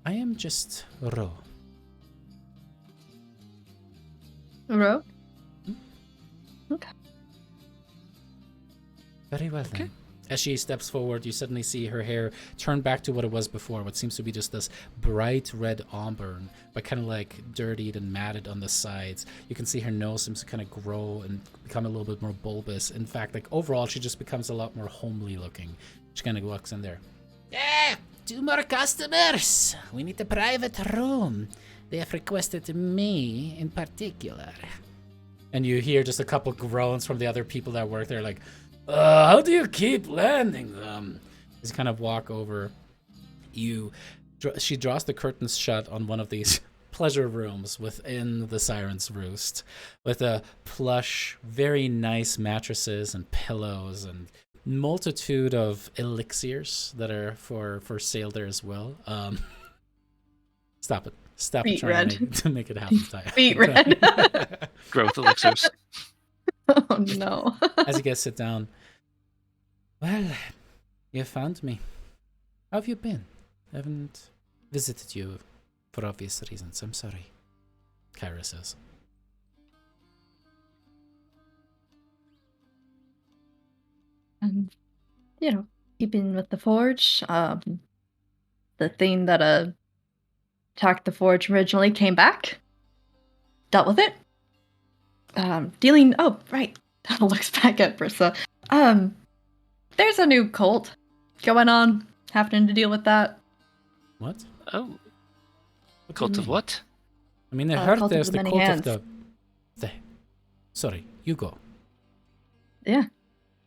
I am just Ro. Ro? Okay. Very well, then. As she steps forward, you suddenly see her hair turn back to what it was before, what seems to be just this bright red auburn, but kind of dirtied and matted on the sides. You can see her nose seems to kind of grow and become a little bit more bulbous. In fact, overall, she just becomes a lot more homely looking. She kind of walks in there. Yeah, 2 more customers. We need a private room. They have requested me in particular. And you hear just a couple groans from the other people that work there, how do you keep landing them? Just kind of walk over. She draws the curtains shut on one of these pleasure rooms within the Siren's Roost with a plush, very nice mattresses and pillows and multitude of elixirs that are for sale there as well. Stop it. Stop Feet trying red. to make it happen, Ty. Feet red. Growth elixirs. Oh no. As you guys sit down, well, you found me. How have you been? I haven't visited you for obvious reasons. I'm sorry, Kyra says. And keeping with the forge. The thing that attacked the forge originally came back. Dealt with it. Dealing. Oh, right. Looks back at Brissa. There's a new cult going on. Having to deal with that. What? Oh. What do Cult you of mean? what? I mean, I heard Cult of there's the the Many cult Hands. of the. Sorry, you go. Yeah.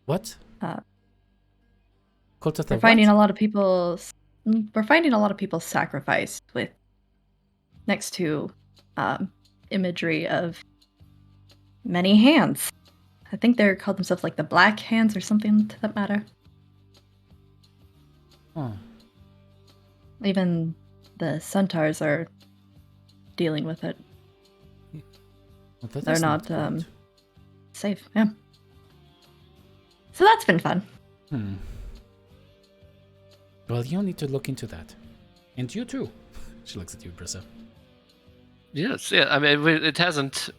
What? Cult of the We're finding what? a lot of people. We're finding a lot of people sacrificed with next to imagery of many hands. I think they're called themselves like the Black Hands or something to that matter. Oh, Even the centaurs are dealing with it. well, that They're is not good. safe. Yeah. So that's been fun. Well, you need to look into that, and you too. She looks at you, Brissa. Yes, yeah. I mean, it hasn't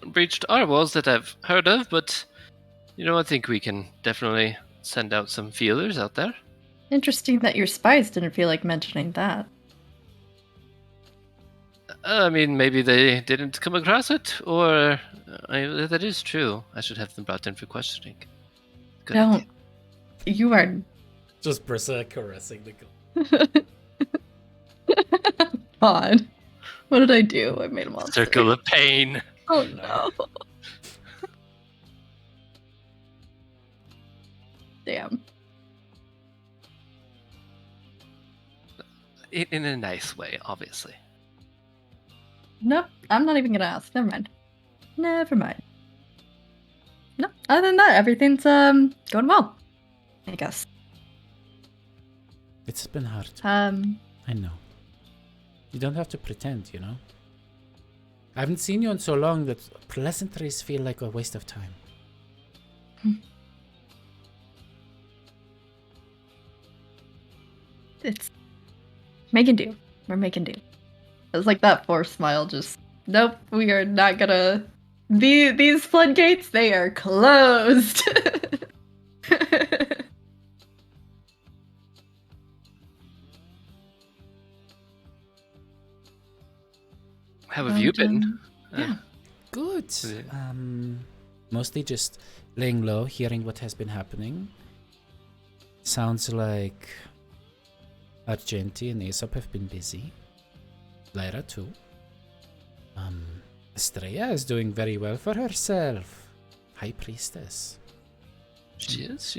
breached our walls that I've heard of, but I think we can definitely send out some feelers out there. Interesting that your spies didn't feel like mentioning that. I mean, maybe they didn't come across it, or that is true. I should have them brought in for questioning. Good Don't. idea. You are. Just Brissa caressing the girl. God. What did I do? I made him all Circle sick. of pain. Oh no. Damn. In a nice way, obviously. Nope. I'm not even gonna ask. Never mind. Never mind. No. Other than that, everything's going well. I guess. It's been hard. I I know. You don't have to pretend, I haven't seen you in so long that pleasantries feel like a waste of time. It's making do. We're making do. It's like that forced smile. Just nope. We are not gonna. These floodgates. They are closed. How have you been? Yeah. Good. Yeah. Mostly just laying low, hearing what has been happening. Sounds like Argenti and Aesop have been busy. Lyra too. Estrella is doing very well for herself. High Priestess. She is.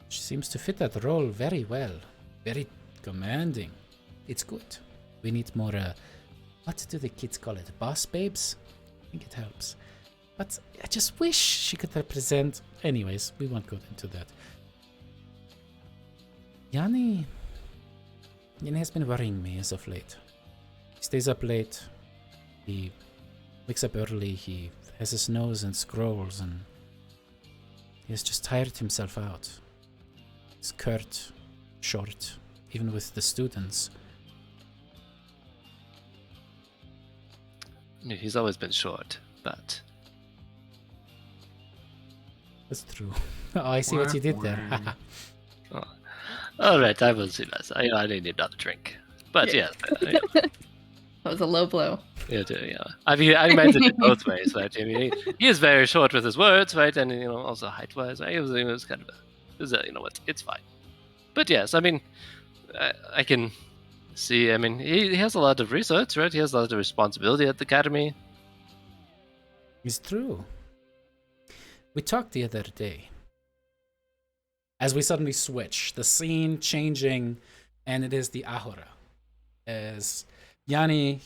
She seems to fit that role very well. Very commanding. It's good. We need more, what do the kids call it? Boss babes? I think it helps. But I just wish she could represent... Anyways, we won't go into that. Yanni has been worrying me as of late. He stays up late. He wakes up early. He has his nose and scrolls, and he has just tired himself out. He's curt, short, even with the students. I mean, he's always been short, but That's true. Oh, I see what you did there. all right, I will see less. I need another drink, but Yeah. yeah. That was a low blow. Yeah. I mean, I meant it in both ways, right? I mean, he is very short with his words, right? And also height-wise, right? It was kind of it's fine. But yes, I mean, I can see. I mean, he has a lot of research, right? He has a lot of responsibility at the academy. It's true. We talked the other day. As we suddenly switch, the scene changing, and it is the Ahura. As Yanni,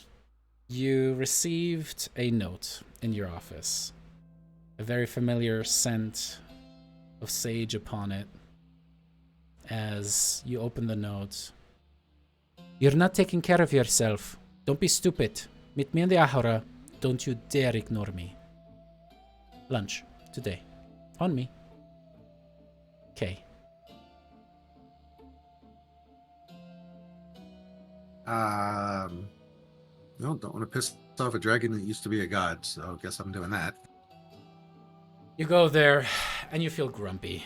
you received a note in your office. A very familiar scent of sage upon it as you open the note. You're not taking care of yourself. Don't be stupid. Meet me in the Ahura. Don't you dare ignore me. Lunch. Today. On me. Okay. No, don't want to piss off a dragon that used to be a god, so I guess I'm doing that. You go there, and you feel grumpy.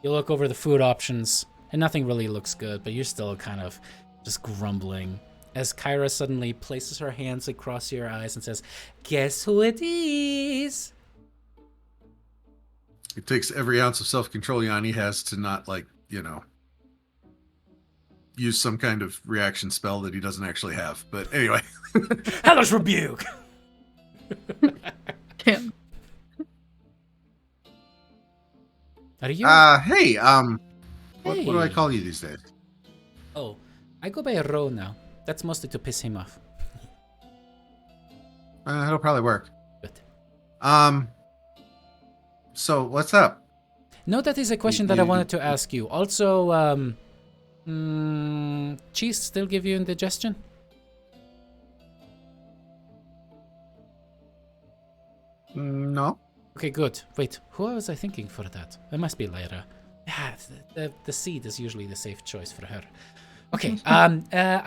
You look over the food options, and nothing really looks good, but you're still kind of just grumbling. As Kyra suddenly places her hands across your eyes and says, "Guess who it is?" It takes every ounce of self-control Yanni has to not, use some kind of reaction spell that he doesn't actually have. But anyway. Hellish Rebuke! Damn. Are you? Hey, what do I Hey. call you these days? Oh, I go by a Ro now. That's mostly to piss him off. It'll probably work. Good. So what's up? No, that is a question that I wanted to ask you. Also, cheese still give you indigestion? No. Okay, good. Wait, who was I thinking for that? It must be Lyra. Yeah, the seed is usually the safe choice for her. Okay,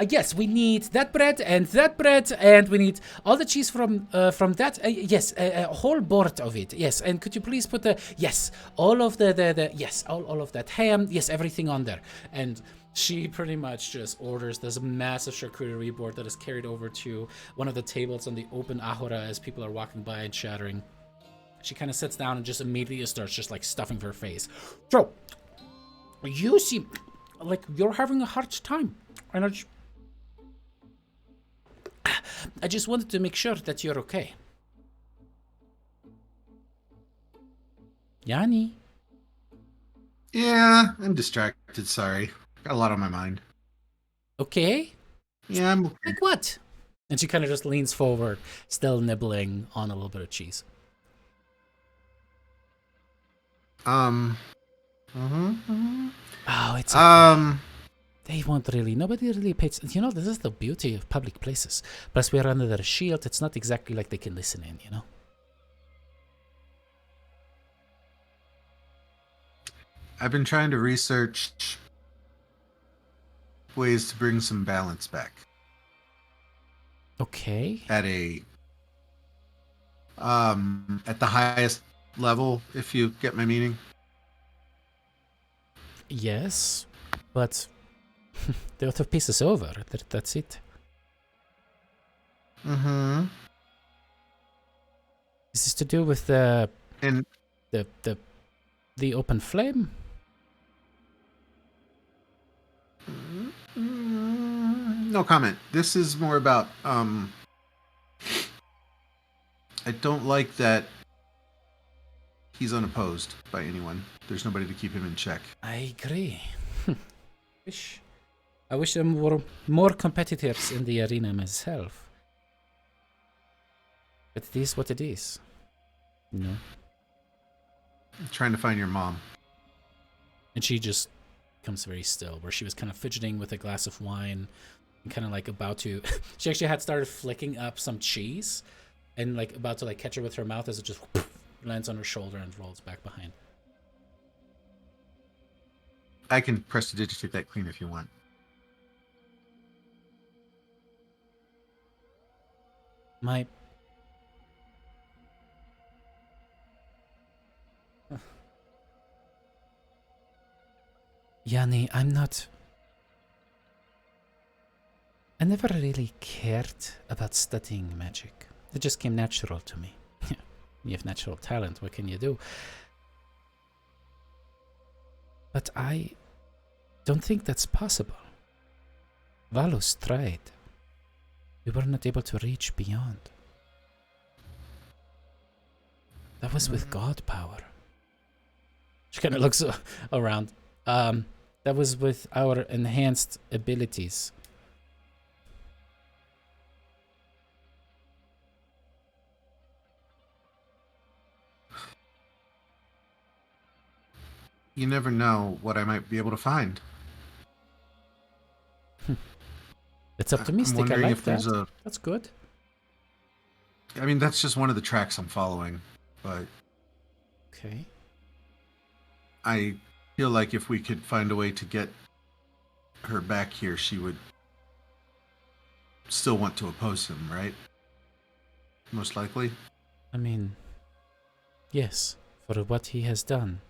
yes, we need that bread, and we need all the cheese from that. Yes, a whole board of it. Yes, and could you please put all of all of that ham. Yes, everything on there. And she pretty much just orders this massive charcuterie board that is carried over to one of the tables on the open Ahura as people are walking by and chattering. She kind of sits down and just immediately starts just like stuffing her face. So, you seem like you're having a hard time, and I just wanted to make sure that you're okay. Yanni? Yeah, I'm distracted. Sorry, got a lot on my mind. Okay? Yeah, I'm okay. Like what? And she kind of just leans forward, still nibbling on a little bit of cheese. Oh, it's okay. They won't really. Nobody really pays. You know, this is the beauty of public places. Plus, we're under their shield. It's not exactly like they can listen in, you know? I've been trying to research ways to bring some balance back Okay. at the highest level, if you get my meaning. Yes, but the other piece is over. That's it. Mm-hmm. Is this to do with the And open flame? no comment. This is more about I don't like that he's unopposed by anyone. There's nobody to keep him in check. I agree. I wish there were more competitors in the arena myself. But it is what it is. You know? I'm trying to find your mom. And she just becomes very still, where she was kind of fidgeting with a glass of wine and kind of like about to... She actually had started flicking up some cheese and like about to like catch her with her mouth as it just lands on her shoulder and rolls back behind. I can prestidigitate that clean if you want. My... Yanni, I never really cared about studying magic. It just came natural to me. You have natural talent, what can you do? But I don't think that's possible. Valos tried. We were not able to reach beyond. That was with God power. She kind of looks around. That was with our enhanced abilities. you never know what I might be able to find. It's I'm optimistic. I wondering like if there's that. That's good. I mean, that's just one of the tracks I'm following, but Okay. I feel like if we could find a way to get her back here, she would still want to oppose him, right? Most likely. I mean, yes, for what he has done.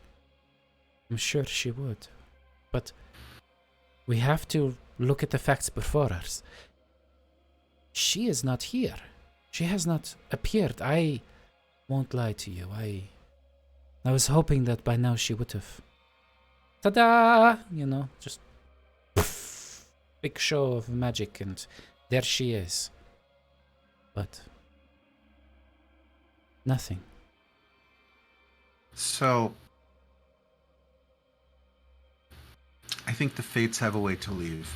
I'm sure she would. But we have to look at the facts before us. She is not here. She has not appeared. I won't lie to you. I was hoping that by now she would have. Ta-da! You know, just poof, big show of magic, and there she is. But nothing. So I think the Fates have a way to leave.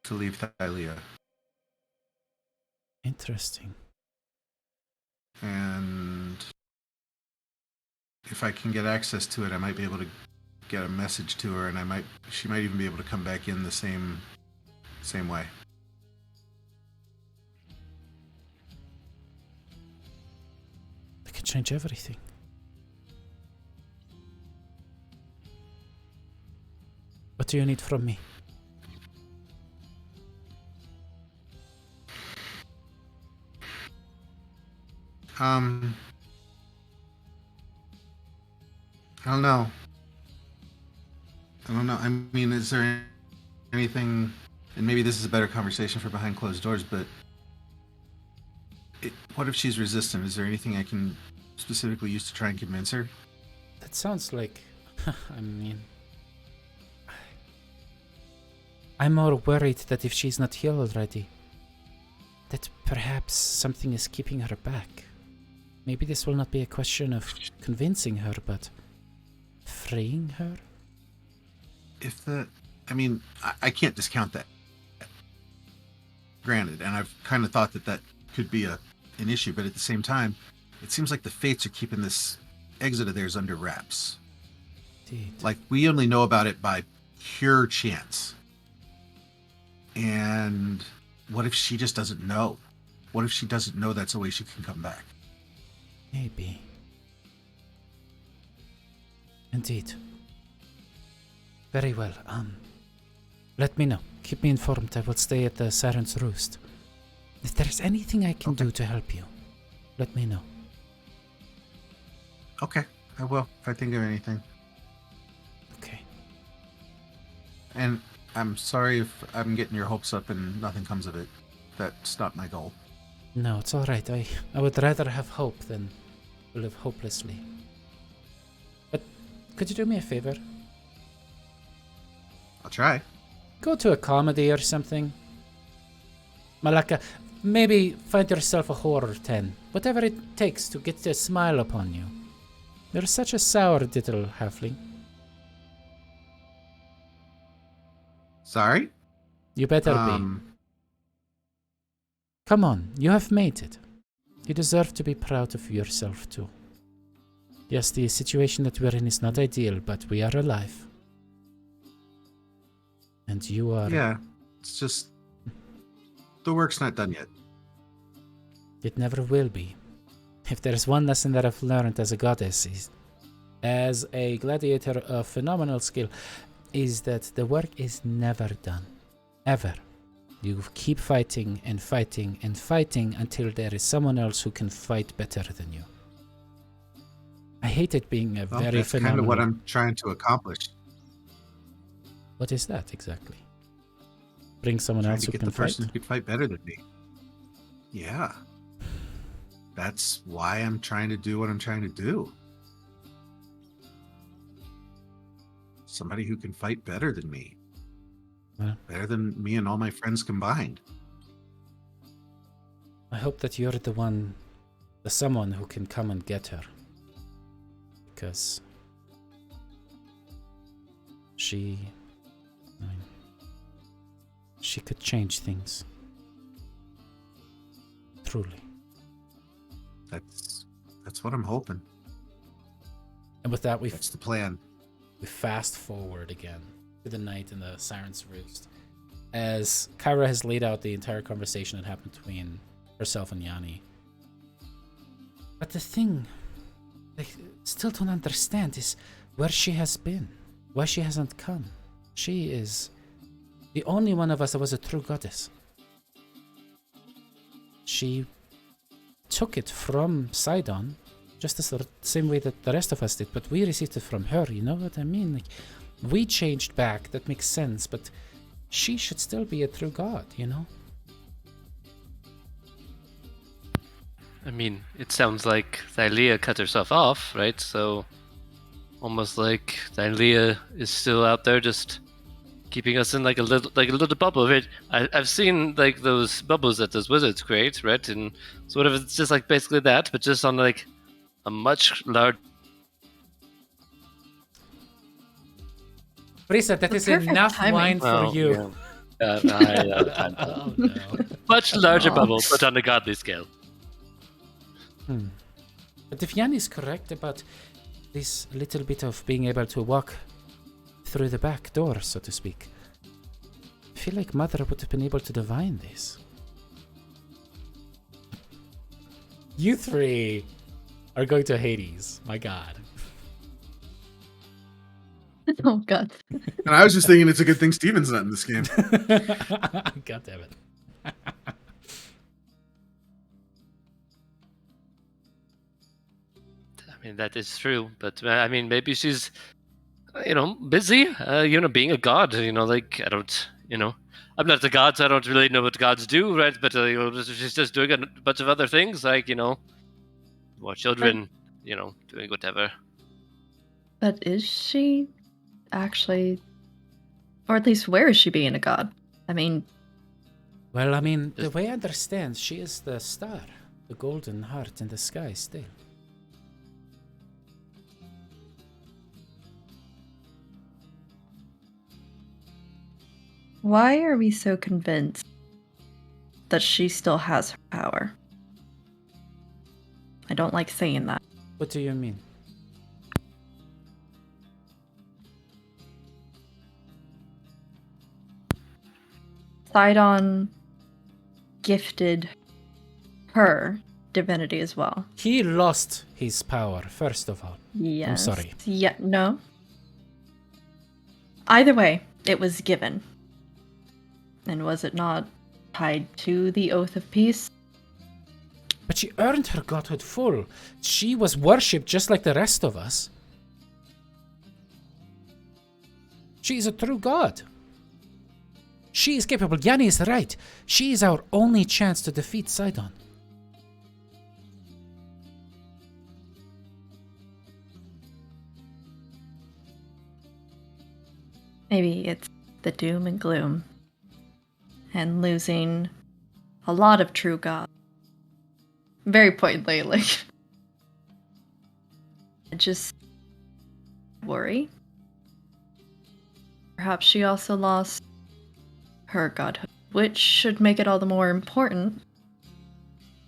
To leave Thylea. Interesting. And if I can get access to it, I might be able to get a message to her, and she might even be able to come back in the same way. That can change everything. What do you need from me? I don't know. I mean, is there anything, and maybe this is a better conversation for behind closed doors, but what if she's resistant? Is there anything I can specifically use to try and convince her? That sounds like... I mean... I'm more worried that if she's not here already, that perhaps something is keeping her back. Maybe this will not be a question of convincing her, but freeing her? I can't discount that. Granted, and I've kind of thought that could be an issue, but at the same time, it seems like the Fates are keeping this exit of theirs under wraps. Indeed. Like, we only know about it by pure chance. And what if she just doesn't know? What if she doesn't know that's a way she can come back? Maybe. Indeed. Very well. Let me know. Keep me informed. I will stay at the Siren's Roost. If there's anything I can do to help you, let me know. Okay, I will if I think of anything. Okay. And I'm sorry if I'm getting your hopes up and nothing comes of it. That's not my goal. No, it's all right. I would rather have hope than live hopelessly. But could you do me a favor? I'll try. Go to a comedy or something. Malaka, maybe find yourself a horror 10. Whatever it takes to get a smile upon you. You're such a sour little halfling. Sorry? You better be. Come on, you have made it. You deserve to be proud of yourself too. Yes, the situation that we're in is not ideal, but we are alive. And you are... Yeah, it's just... the work's not done yet. It never will be. If there's one lesson that I've learned as a goddess, as a gladiator of phenomenal skill, is that the work is never done. Ever. You keep fighting and fighting and fighting until there is someone else who can fight better than you. I hated being a very that's phenomenal... kind of what I'm trying to accomplish. What is that exactly? Bring someone Trying else to who get can the person fight? who could fight better than me. Yeah. That's why I'm trying to do what I'm trying to do. Somebody who can fight better than me. Well, better than me and all my friends combined. I hope that you're the someone who can come and get her. Because she could change things. Truly. That's what I'm hoping. And with that, we That's the plan. fast forward again to the night in the Siren's Roost, as Kyra has laid out the entire conversation that happened between herself and Yanni. But the thing I still don't understand is where she has been, why she hasn't come. She is the only one of us that was a true goddess. She took it from Sidon, just the same way that the rest of us did, but we received it from her, you know what I mean? Like, we changed back, that makes sense, but she should still be a true god, you know? I mean, it sounds like Thylea cut herself off, right? So, almost like Thylea is still out there, just keeping us in like a little bubble, right? I've seen like those bubbles that those wizards create, right? And sort of it's just like basically that, but just on like a much larger. Brisa, that is Perfect enough timing. wine for you. Oh, No. much larger Aw. bubble, but on a godly scale. But if Yanni is correct about this little bit of being able to walk through the back door, so to speak, I feel like Mother would have been able to divine this. You three are going to Hades. My god. Oh god. And I was just thinking it's a good thing Steven's not in this game. God damn it. I mean, that is true, but I mean, maybe she's, busy, being a god, like, I don't, I'm not a god, so I don't really know what gods do, right? But, she's just doing a bunch of other things, like, more children, doing whatever. But is she actually, or at least where is she being a god? I mean, Well, I mean, the way I understand, she is the star, the golden heart in the sky still. why are we so convinced that she still has her power? I don't like saying that. What do you mean? Sidon gifted her divinity as well. He lost his power, first of all. Yes. sorry. Yeah, no. Either way, it was given. And was it not tied to the Oath of Peace? But she earned her godhood full. She was worshipped just like the rest of us. She is a true god. She is capable. Yanni is right. She is our only chance to defeat Sidon. Maybe it's the doom and gloom. And losing a lot of true gods. Very pointedly, like. I just worry. Perhaps she also lost her godhood, which should make it all the more important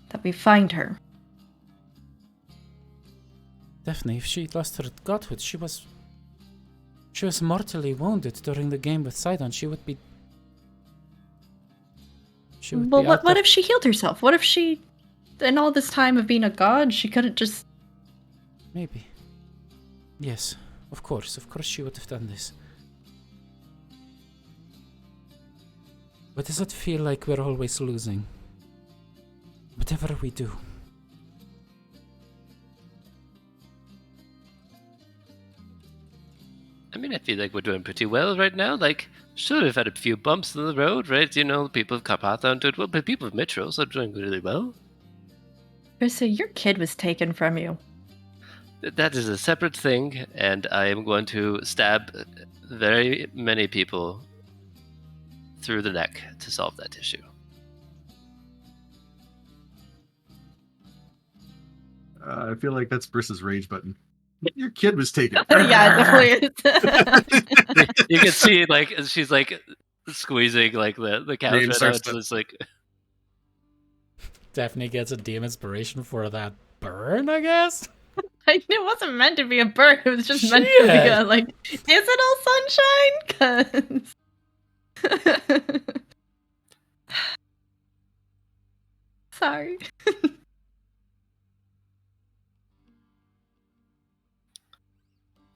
that we find her. Definitely, if she lost her godhood, she was mortally wounded during the game with Sidon. She would be. Well, what if she healed herself? What if she, in all this time of being a god, she couldn't just... Maybe. Yes, of course she would have done this. But does it feel like we're always losing? Whatever we do. I mean, I feel like we're doing pretty well right now. Like, sure, we've had a few bumps in the road, right? People of Carpath aren't doing well, but people of Mitros are doing really well. Krista, your kid was taken from you. That is a separate thing, and I am going to stab very many people through the neck to solve that issue. I feel like that's Brissa's rage button. Your kid was taken. Yeah, it definitely is. You can see, like, she's like squeezing like the couch Rain right now. starts It's to- just like, Daphne gets a DM inspiration for that burn, I guess? Like, it wasn't meant to be a bird. It was just meant to be a, like, is it all sunshine? 'Cause... Sorry.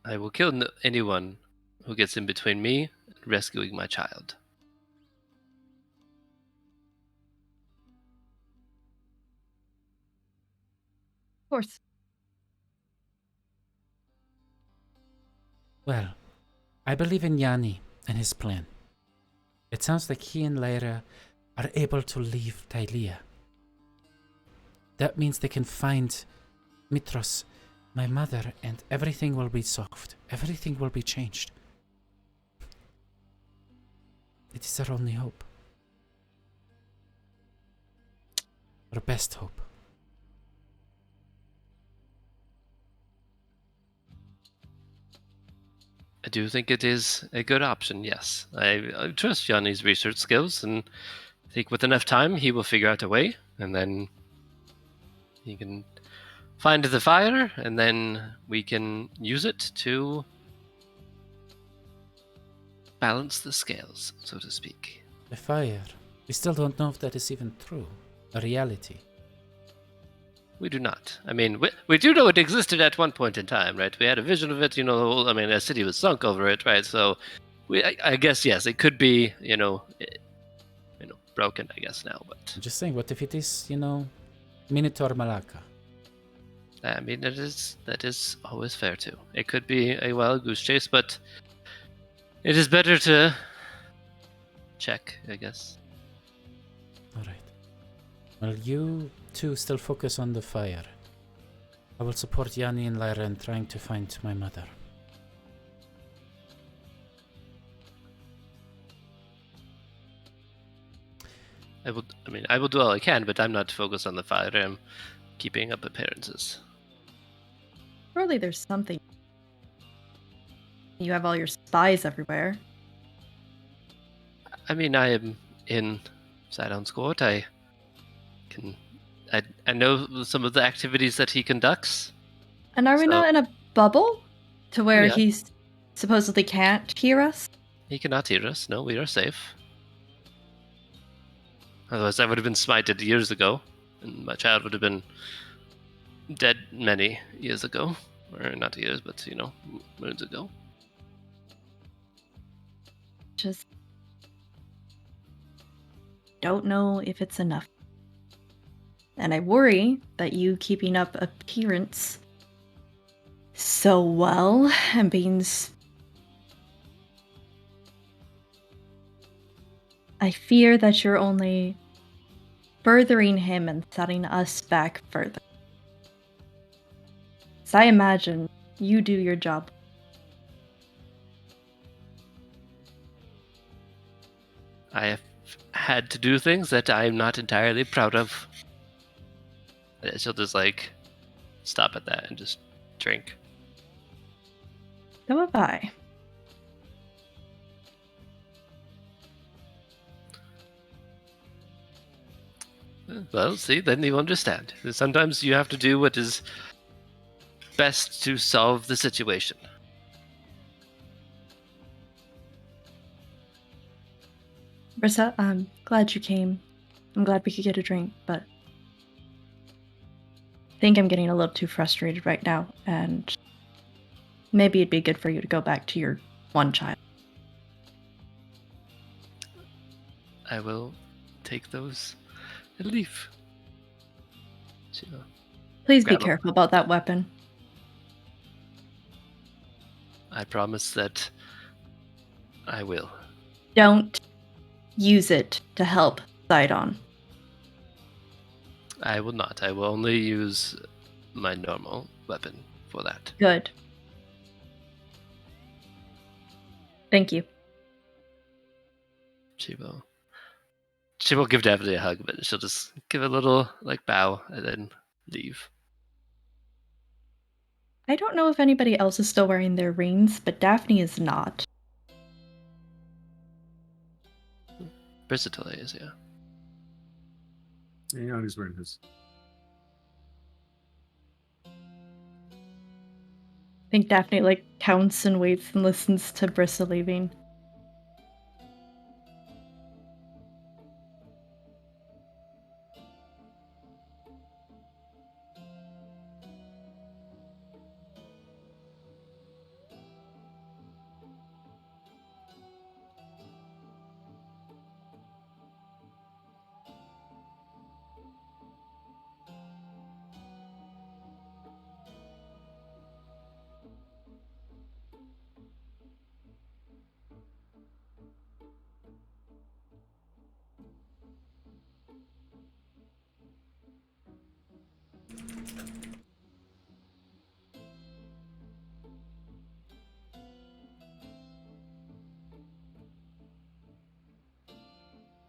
I will kill anyone who gets in between me and rescuing my child. Of course. Well, I believe in Yanni and his plan. It sounds like he and Lyra are able to leave Thylea. That means they can find Mitros, my mother, and everything will be solved. Everything will be changed. It is our only hope. Our best hope. I do think it is a good option, yes. I trust Yanni's research skills, and I think with enough time he will figure out a way, and then he can find the fire, and then we can use it to balance the scales, so to speak. The fire. We still don't know if that is even true. A reality. We do not. I mean, we do know it existed at one point in time, right? We had a vision of it, I mean, a city was sunk over it, right? So, I guess, yes, it could be, broken, I guess, now, but... I'm just saying, what if it is, Minotaur Malaka? I mean, that is always fair, too. It could be a wild goose chase, but it is better to check, I guess. Alright. Well, you two still focus on the fire. I will support Yanni and Lyra in trying to find my mother. I will do all I can, but I'm not focused on the fire. I'm keeping up appearances. Surely there's something. You have all your spies everywhere. I mean, I am in Sidon's court. I know some of the activities that he conducts. And are we So- not in a bubble? To where Yeah. he supposedly can't hear us? He cannot hear us. No, we are safe. Otherwise, I would have been smited years ago, and my child would have been dead many years ago. Or not years, but, moons ago. Just don't know if it's enough. And I worry that you keeping up appearance so well and being... I fear that you're only furthering him and setting us back further. So I imagine you do your job. I have had to do things that I'm not entirely proud of. She'll just, stop at that and just drink. So have I. Well, see, then you understand. Sometimes you have to do what is best to solve the situation. Brissa, I'm glad you came. I'm glad we could get a drink, but I think I'm getting a little too frustrated right now, and maybe it'd be good for you to go back to your one child. I will take those and leave. Please be Grab 'em. careful about that weapon. I promise that I will. Don't use it to help Sidon. I will not. I will only use my normal weapon for that. Good. Thank you. She will give Daphne a hug, but she'll just give a little bow and then leave. I don't know if anybody else is still wearing their rings, but Daphne is not. Thylea is, yeah. Yeah, he's wearing his. I think Daphne like counts and waits and listens to Brissa leaving.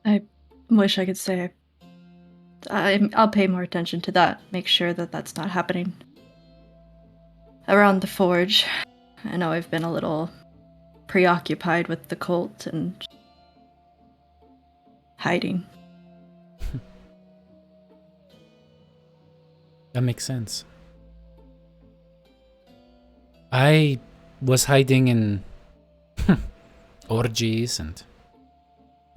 I wish I could say I'll pay more attention to that. Make sure that that's not happening around the forge. I know I've been a little preoccupied with the cult and hiding. That makes sense. I was hiding in orgies and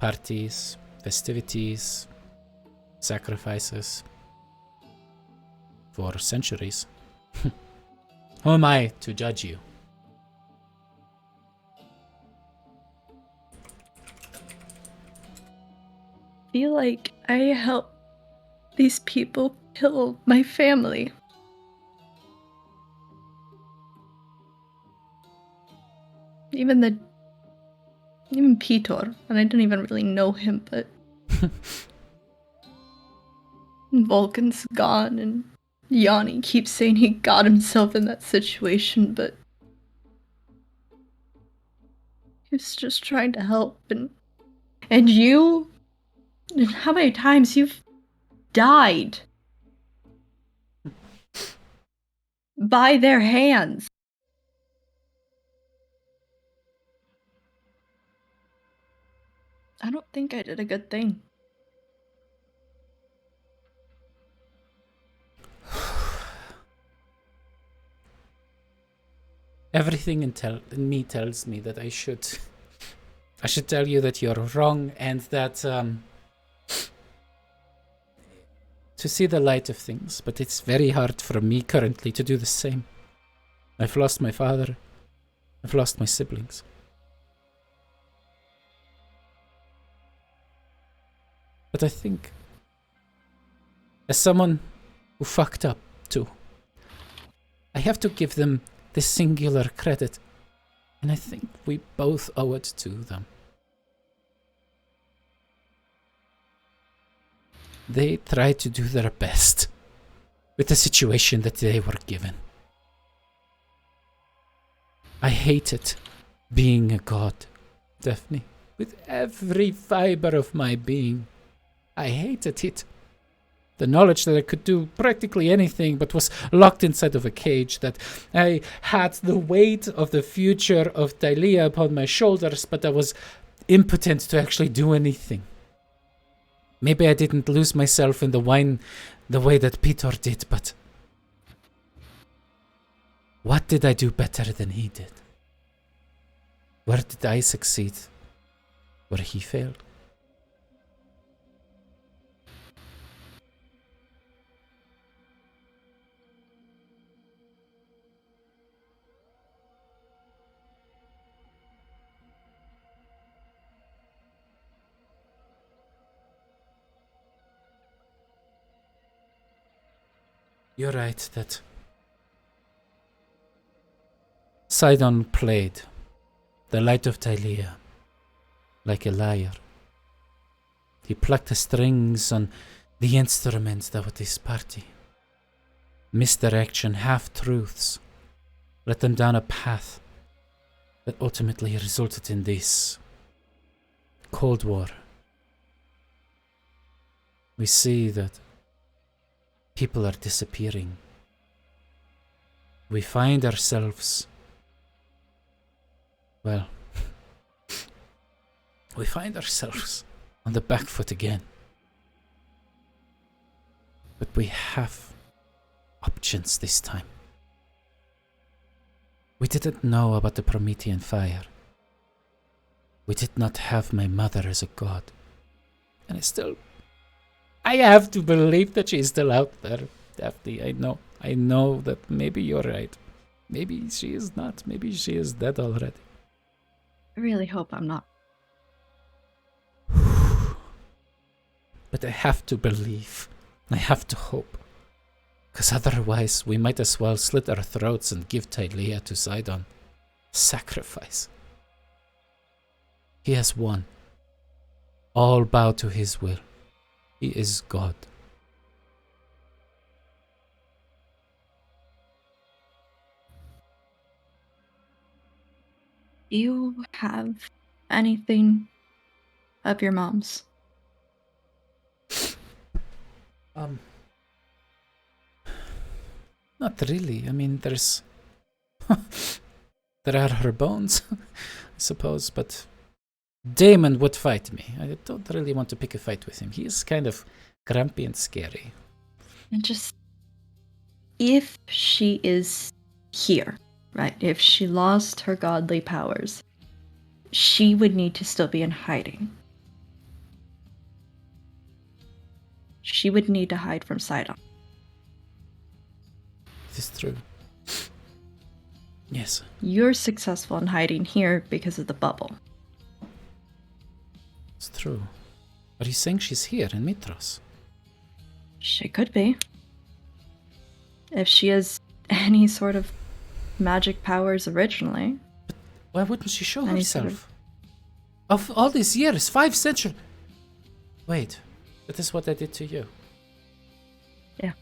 parties, festivities, sacrifices for centuries. Who am I to judge you? I feel like I helped these people kill my family. Even Pitor, and I didn't even really know him, but Vulcan's gone, and Yanni keeps saying he got himself in that situation, but he was just trying to help, and you? How many times you've died by their hands? I don't think I did a good thing. Everything in me tells me that I should tell you that you're wrong and that to see the light of things, but it's very hard for me currently to do the same. I've lost my father. I've lost my siblings. But I think, as someone who fucked up too, I have to give them this singular credit, and I think we both owe it to them. They tried to do their best with the situation that they were given. I hated being a god, Daphne, with every fiber of my being. I hated it. The knowledge that I could do practically anything but was locked inside of a cage, that I had the weight of the future of Thylea upon my shoulders, but I was impotent to actually do anything. Maybe I didn't lose myself in the wine the way that Peter did, but what did I do better than he did? Where did I succeed where he failed? You're right that Sidon played the light of Thylea like a lyre. He plucked the strings on the instruments that were this party. Misdirection, half-truths, led them down a path that ultimately resulted in this Cold War. We see that people are disappearing. We find ourselves, well, we find ourselves on the back foot again. But we have options this time. We didn't know about the Promethean fire. We did not have my mother as a god. And I have to believe that she's still out there, Daphne. I know that maybe you're right. Maybe she is not. Maybe she is dead already. I really hope I'm not. But I have to believe. I have to hope. Because otherwise, we might as well slit our throats and give Thylea to Sidon. Sacrifice. He has won. All bow to his will. He is God. Do you have anything of your mom's? Not really. I mean, there's... there are her bones, I suppose, but... Damon would fight me. I don't really want to pick a fight with him. He is kind of grumpy and scary. And just... if she is here, right? If she lost her godly powers, she would need to still be in hiding. She would need to hide from Sidon. It is true. Yes. You're successful in hiding here because of the bubble. It's true. Are you saying she's here in Mitros? She could be. If she has any sort of magic powers originally. Why wouldn't she show Any herself? sort of- Of all these years, 5 centuries. Wait, that is what I did to you. Yeah.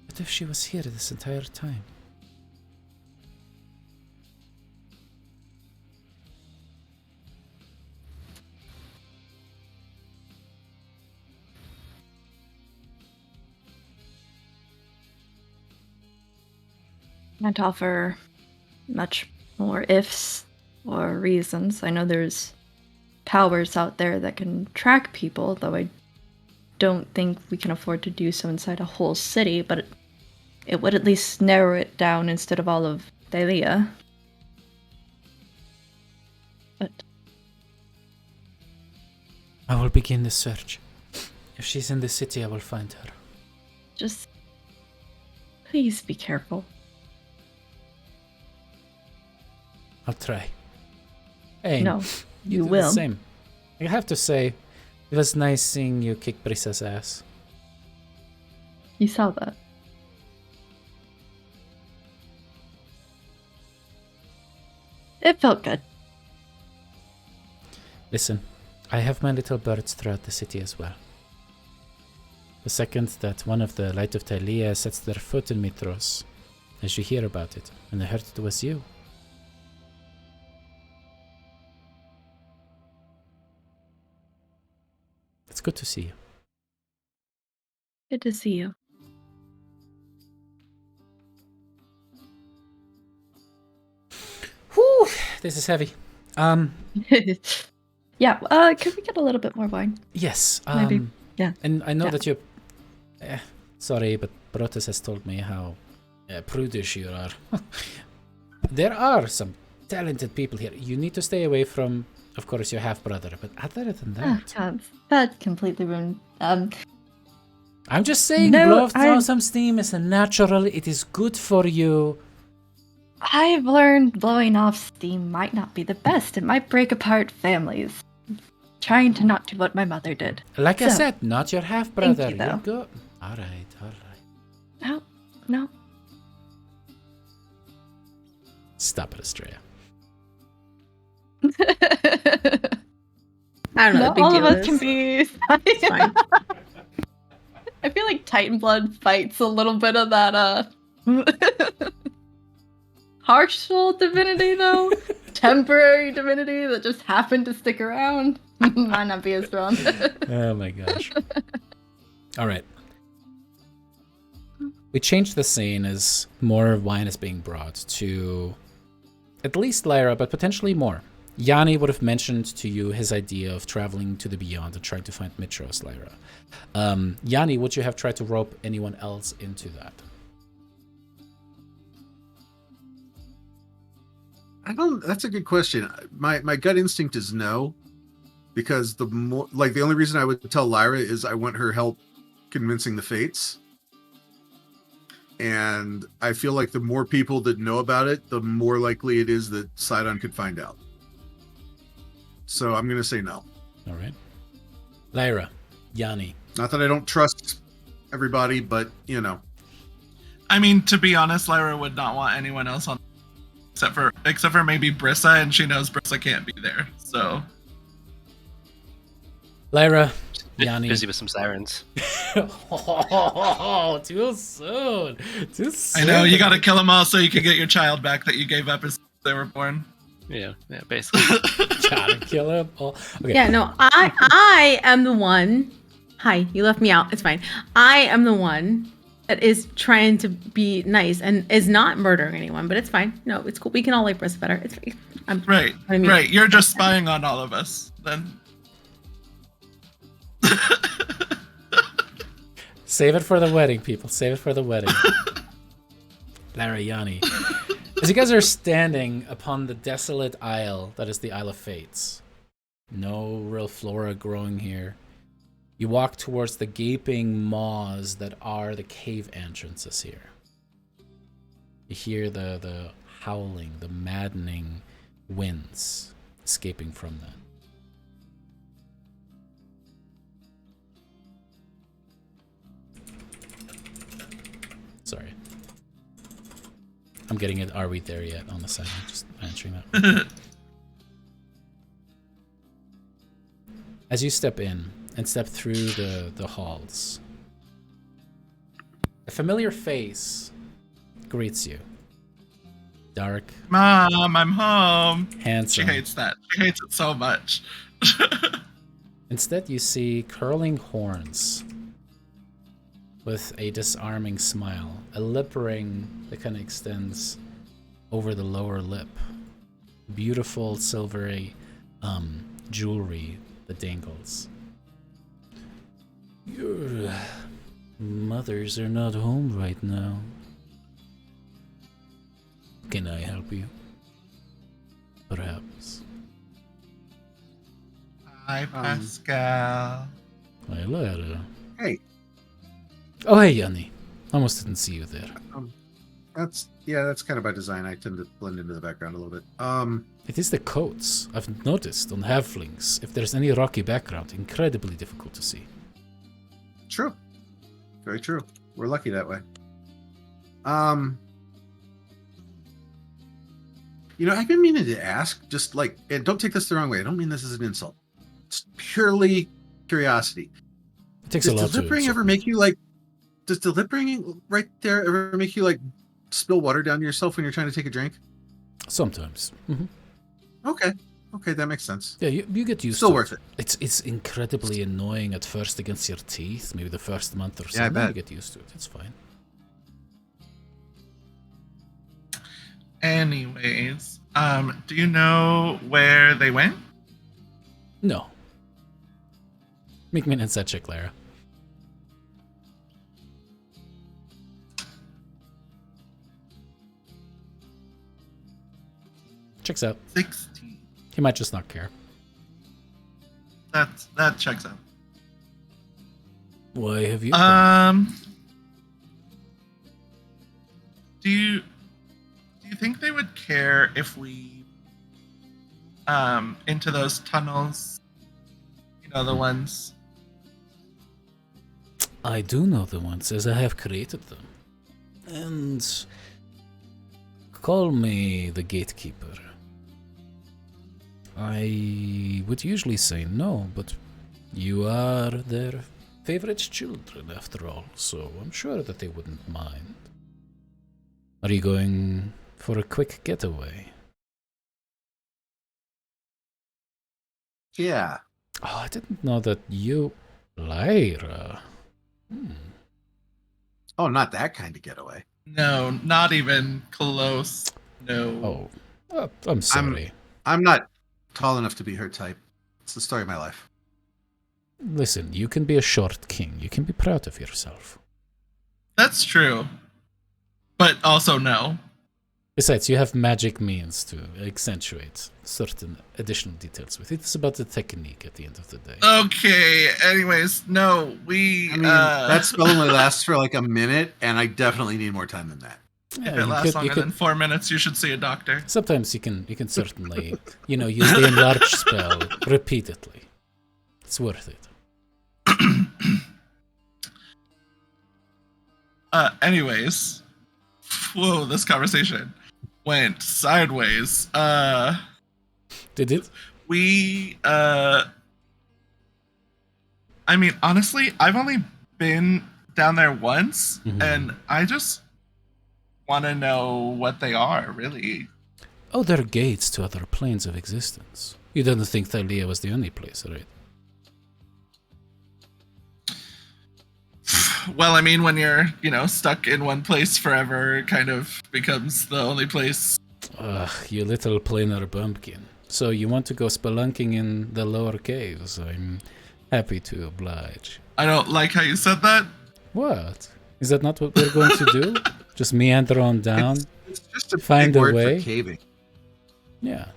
What if she was here this entire time? Can't offer much more ifs or reasons. I know there's powers out there that can track people, though I don't think we can afford to do so inside a whole city, but it would at least narrow it down instead of all of Thylea. But I will begin the search. If she's in the city, I will find her. just please be careful. I'll try. Hey, No, you did will. The same. I have to say, it was nice seeing you kick Brisa's ass. You saw that. It felt good. Listen, I have my little birds throughout the city as well. The second that one of the Light of Thylea sets their foot in Mitros, I should hear about it, and I heard it was you. It's good to see you. Good to see you. Whew, this is heavy. Yeah, could we get a little bit more wine? Yes. Maybe, yeah. And I know Yeah. that you... sorry, but Brotus has told me how prudish you are. There are some talented people here. You need to stay away from, of course, your half-brother, but other than that... That completely ruined. I'm just saying, No, throw some steam is a natural. It is good for you. I've learned blowing off steam might not be the best. It might break apart families. Trying to not do what my mother did. Like I So, said, not your half-brother. thank you, though. You're good. All right. No, no. Stop it, Estrella. I don't know. Not The big all deal of us is. can be. It's fine. I feel like Titan Blood fights a little bit of that partial divinity though. Temporary divinity that just happened to stick around. Might not be as strong. Oh my gosh. All right. We changed the scene as more wine is being brought to at least Lyra, but potentially more. Yanni would have mentioned to you his idea of traveling to the beyond and trying to find Mitros, Lyra. Yanni, would you have tried to rope anyone else into that? That's a good question. My gut instinct is no, because the only reason I would tell Lyra is I want her help convincing the Fates. And I feel like the more people that know about it, the more likely it is that Sidon could find out. So I'm going to say no. All right. Lyra, Yanni. Not that I don't trust everybody, but, you know. I mean, to be honest, Lyra would not want anyone else on, except for maybe Brissa, and she knows Brissa can't be there. So, Lyra, Yanni. Busy with some sirens. Oh, too soon. Too soon. I know you got to kill them all so you can get your child back that you gave up as they were born. Yeah, basically. Gotta kill him. Oh, okay. Yeah, no, I am the one. Hi, you left me out. It's fine. I am the one that is trying to be nice and is not murdering anyone, but it's fine. No, it's cool. We can all like Brissa better. It's fine. Right. You're just spying on all of us. Then. Save it for the wedding, people. Save it for the wedding. Lyra, Yanni. As you guys are standing upon the desolate isle that is the Isle of Fates, no real flora growing here, you walk towards the gaping maws that are the cave entrances here. You hear the howling, the maddening winds escaping from them. Sorry. I'm getting it. Are we there yet on the side? I'm just answering that. As you step in and step through the halls, a familiar face greets you. Dark. Mom, I'm home. Handsome. She hates that. She hates it so much. Instead, you see curling horns with a disarming smile, a lip ring that kind of extends over the lower lip. Beautiful silvery jewelry that dangles. Your mothers are not home right now. Can I help you? Perhaps. Hi, Pascal. Hi, Lyra. Hey. Oh, hey, Yanni. Almost didn't see you there. That's kind of by design. I tend to blend into the background a little bit. It is the coats. I've noticed on halflings, if there's any rocky background, incredibly difficult to see. True. Very true. We're lucky that way. I've been meaning to ask, just like, and don't take this the wrong way. I don't mean this as an insult. It's purely curiosity. It takes a lot to Does the lip ring ever make you does the lip ring right there ever make you spill water down yourself when you're trying to take a drink? Sometimes. Mm-hmm. Okay, that makes sense. Yeah, you get used Still to worth it. It's incredibly annoying at first against your teeth, maybe the first month or so. Yeah, I bet. You get used to it. It's fine. Anyways, do you know where they went? No. Make me an insight check, Lyra. Checks out. 16. He might just not care. That checks out. Why have you? Do you think they would care if we into those tunnels? You know, the ones. I do know the ones, as I have created them. And call me the gatekeeper. I would usually say no, but you are their favorite children after all, so I'm sure that they wouldn't mind. Are you going for a quick getaway? Yeah. Oh, I didn't know that you... Lyra. Oh, not that kind of getaway. No, not even close. No. Oh, I'm sorry. I'm not tall enough to be her type. It's the story of my life. Listen, you can be a short king. You can be proud of yourself. That's true. But also no. Besides, you have magic means to accentuate certain additional details with it. It's about the technique at the end of the day. Okay, anyways, no, we... I mean, that spell only lasts for like a minute, and I definitely need more time than that. If it lasts longer than 4 minutes, you should see a doctor. Sometimes you can certainly, use the enlarge spell repeatedly. It's worth it. Anyways. Whoa, this conversation went sideways. Did it? I mean, honestly, I've only been down there once, and I just want to know what they are, really. Oh, they're gates to other planes of existence. You don't think Thylea was the only place, right? Well, I mean, when you're, stuck in one place forever, it kind of becomes the only place. Ugh, you little planar bumpkin. So you want to go spelunking in the lower caves? I'm happy to oblige. I don't like how you said that. What? Is that not what we're going to do? Just meander on down? It's just a find big a word way? for caving. Yeah.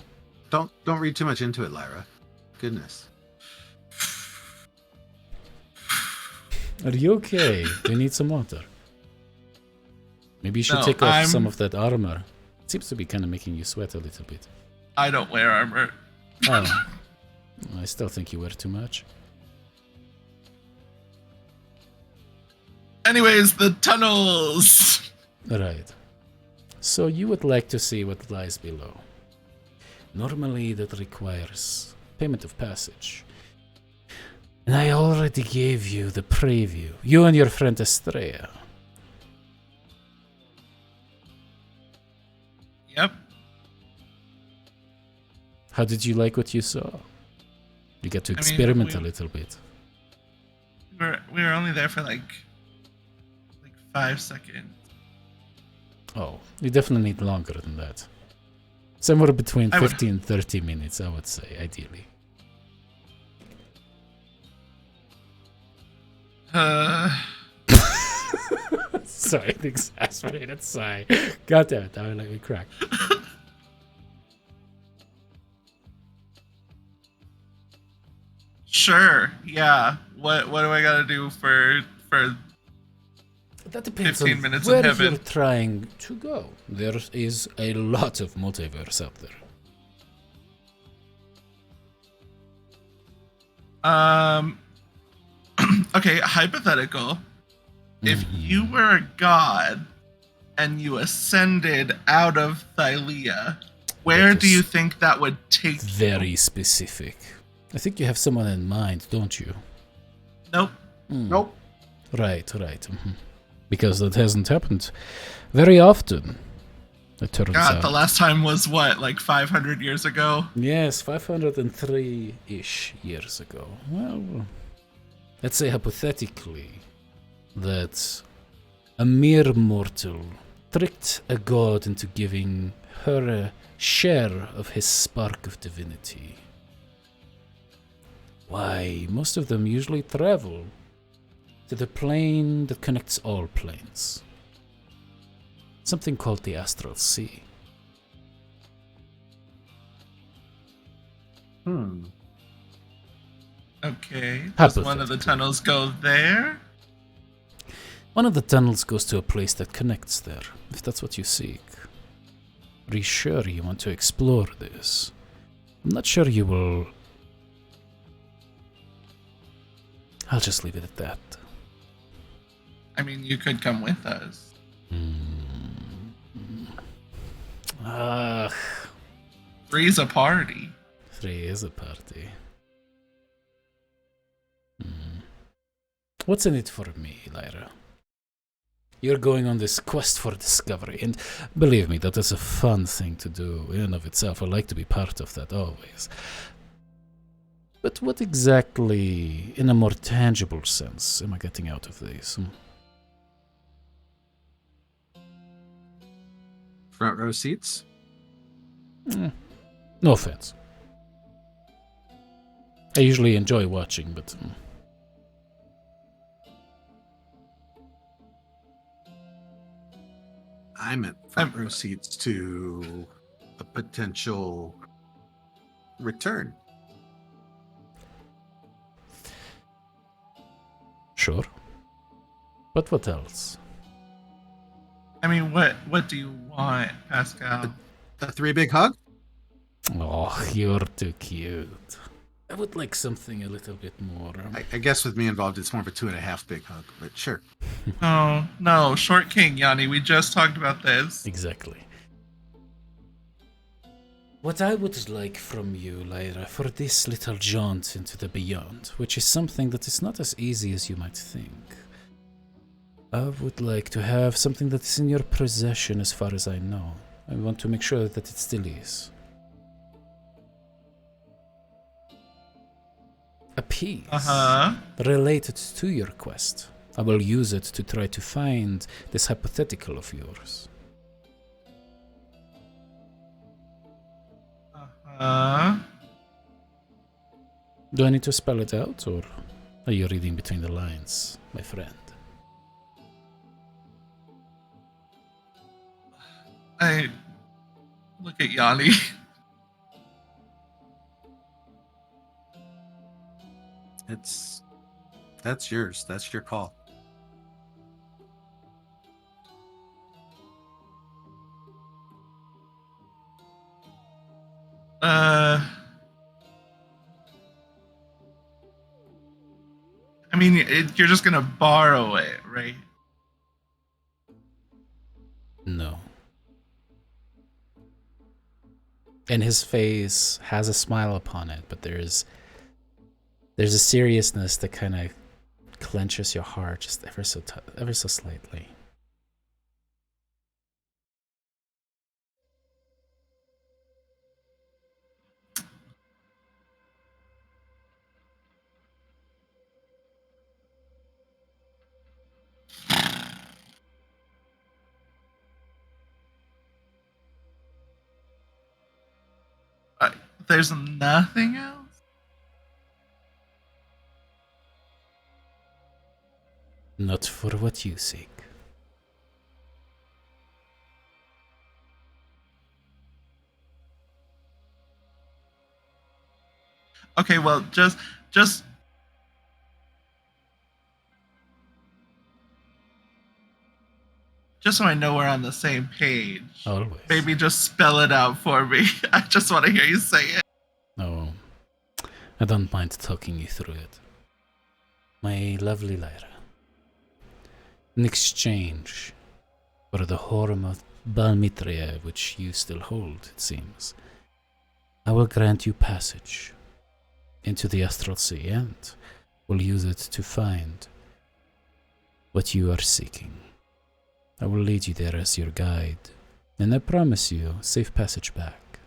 Don't read too much into it, Lyra. Goodness. Are you okay? Do you need some water? Maybe you should take off some of that armor. It seems to be kind of making you sweat a little bit. I don't wear armor. Oh. I still think you wear too much. Anyways, the tunnels! Right. So you would like to see what lies below. Normally that requires payment of passage. And I already gave you the preview. You and your friend Estrella. Yep. How did you like what you saw? You got to experiment a little bit. We were only there for like 5 seconds. Oh, you definitely need longer than that. Somewhere between 15 and 30 minutes, I would say, ideally. Sorry, an exasperated sigh. God damn it, I would let me crack. Sure, yeah. What do I gotta do for that depends 15 on minutes where in heaven? you're trying to go. There is a lot of multiverse out there. Okay, hypothetical. If you were a god and you ascended out of Thylea, where do you think that would take you? Very specific. I think you have someone in mind, don't you? Nope. Nope. Right. Because that hasn't happened very often, it turns God, out. the last time was what, like 500 years ago? Yes, 503-ish years ago. Well, let's say hypothetically that a mere mortal tricked a god into giving her a share of his spark of divinity. Why, most of them usually travel to the plane that connects all planes. Something called the Astral Sea. Okay. Does one of the Hypothetically. tunnels go there? One of the tunnels goes to a place that connects there, if that's what you seek. Are you sure you want to explore this? I'm not sure you will. I'll just leave it at that. I mean, you could come with us. Three's a party. 3 is a party. What's in it for me, Lyra? You're going on this quest for discovery, and believe me, that is a fun thing to do in and of itself. I like to be part of that always. But what exactly, in a more tangible sense, am I getting out of this? Front row seats? No offense. I usually enjoy watching, but I'm at front row seats to a potential return. sure. But what else? I mean, what do you want, Pascal? A 3 big hug? Oh, you're too cute. I would like something a little bit more. I guess with me involved, it's more of a 2.5 big hug, but sure. Oh, no, Short King, Yanni. We just talked about this. Exactly. What I would like from you, Lyra, for this little jaunt into the beyond, which is something that is not as easy as you might think. I would like to have something that is in your possession as far as I know. I want to make sure that it still is. A piece related to your quest. I will use it to try to find this hypothetical of yours. Do I need to spell it out, or are you reading between the lines, my friend? I look at Yanni. That's yours. That's your call. I mean, you're just gonna borrow it, right? No. And his face has a smile upon it, but there's a seriousness that kind of clenches your heart just ever so slightly. There's nothing else? Not for what you seek. Okay, well, just so I know we're on the same page. Always. Maybe just spell it out for me. I just want to hear you say it. No, I don't mind talking you through it. My lovely Lyra. In exchange for the Horn of Balmitria, which you still hold, it seems, I will grant you passage into the Astral Sea and will use it to find what you are seeking. I will lead you there as your guide, and I promise you safe passage back.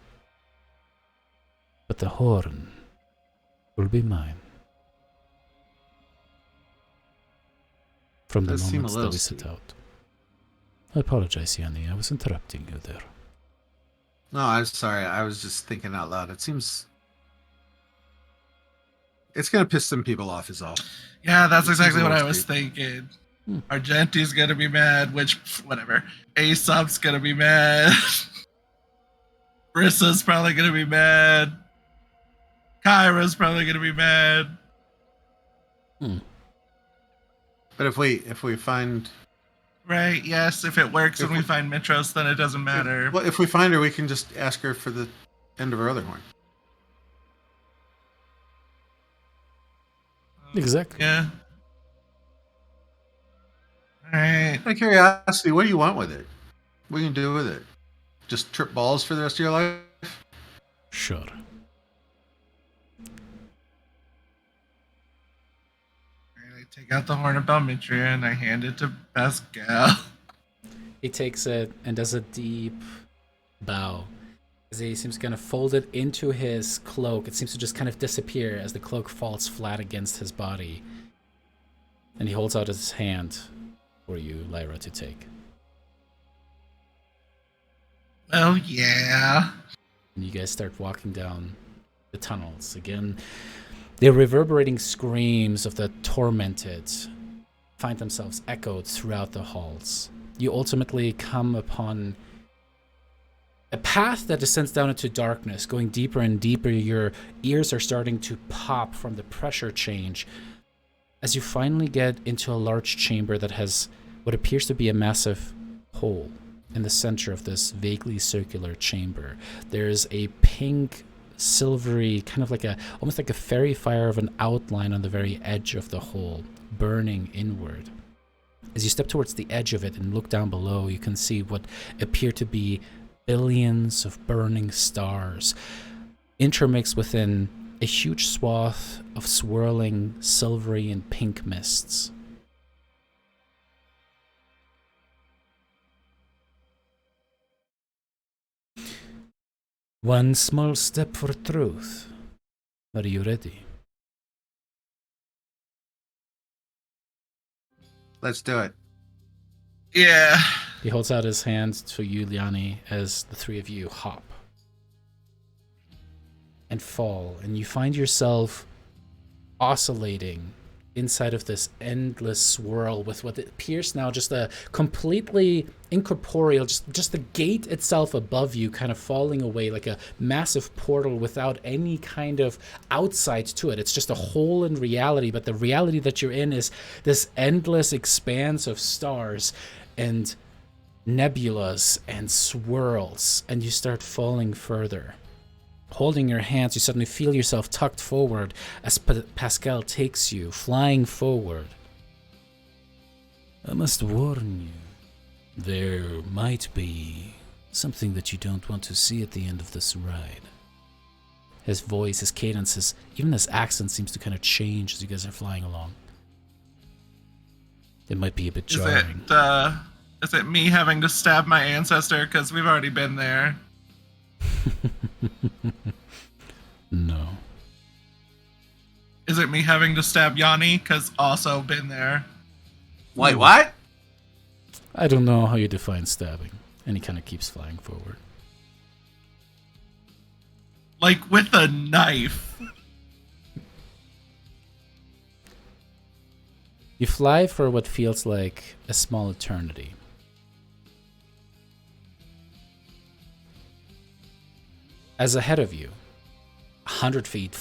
But the horn will be mine. From the Does seem a moments that little we set steep. out. I apologize, Yanni. I was interrupting you there. No, I'm sorry. I was just thinking out loud. It seems it's gonna piss some people off, is all. Yeah, that's It seems exactly a what little I was steep. thinking. Argenti's gonna be mad, which, whatever. Aesop's gonna be mad. Brissa's probably gonna be mad. Kyra's probably gonna be mad. But if we find Right, yes, if it works and we find Mitros, then it doesn't matter. if we find her, we can just ask her for the end of her other horn. Exactly. Yeah. Alright. Out of curiosity, what do you want with it? What are you gonna do with it? Just trip balls for the rest of your life? Sure. I take out the Horn of Balmitria and I hand it to Pascal. He takes it and does a deep bow. As he seems to kind of fold it into his cloak. It seems to just kind of disappear as the cloak falls flat against his body. And he holds out his hand for you, Lyra, to take. Oh, yeah. And you guys start walking down the tunnels. Again, The reverberating screams of the tormented find themselves echoed throughout the halls. You ultimately come upon a path that descends down into darkness, going deeper and deeper. Your ears are starting to pop from the pressure change as you finally get into a large chamber that has what appears to be a massive hole in the center of this vaguely circular chamber. There's a pink, silvery, kind of like almost like a fairy fire of an outline on the very edge of the hole, burning inward. As you step towards the edge of it and look down below, you can see what appear to be billions of burning stars intermixed within a huge swath of swirling silvery and pink mists. One small step for truth. Are you ready? Let's do it. Yeah. He holds out his hand to you, Liani, as the three of you hop and fall, and you find yourself oscillating inside of this endless swirl with what appears now just a completely incorporeal, just the gate itself above you kind of falling away like a massive portal without any kind of outside to it. It's just a hole in reality, but the reality that you're in is this endless expanse of stars and nebulas and swirls, and you start falling further. Holding your hands, you suddenly feel yourself tucked forward as Pascal takes you, flying forward. I must warn you, there might be something that you don't want to see at the end of this ride. His voice, his cadence, even his accent seems to kind of change as you guys are flying along. It might be a bit jarring. Is it me having to stab my ancestor? Because we've already been there. No. Is it me having to stab Yanni? Because also been there. Wait, what? I don't know how you define stabbing. And he kind of keeps flying forward. Like with a knife. You fly for what feels like a small eternity. As ahead of you, 100 feet,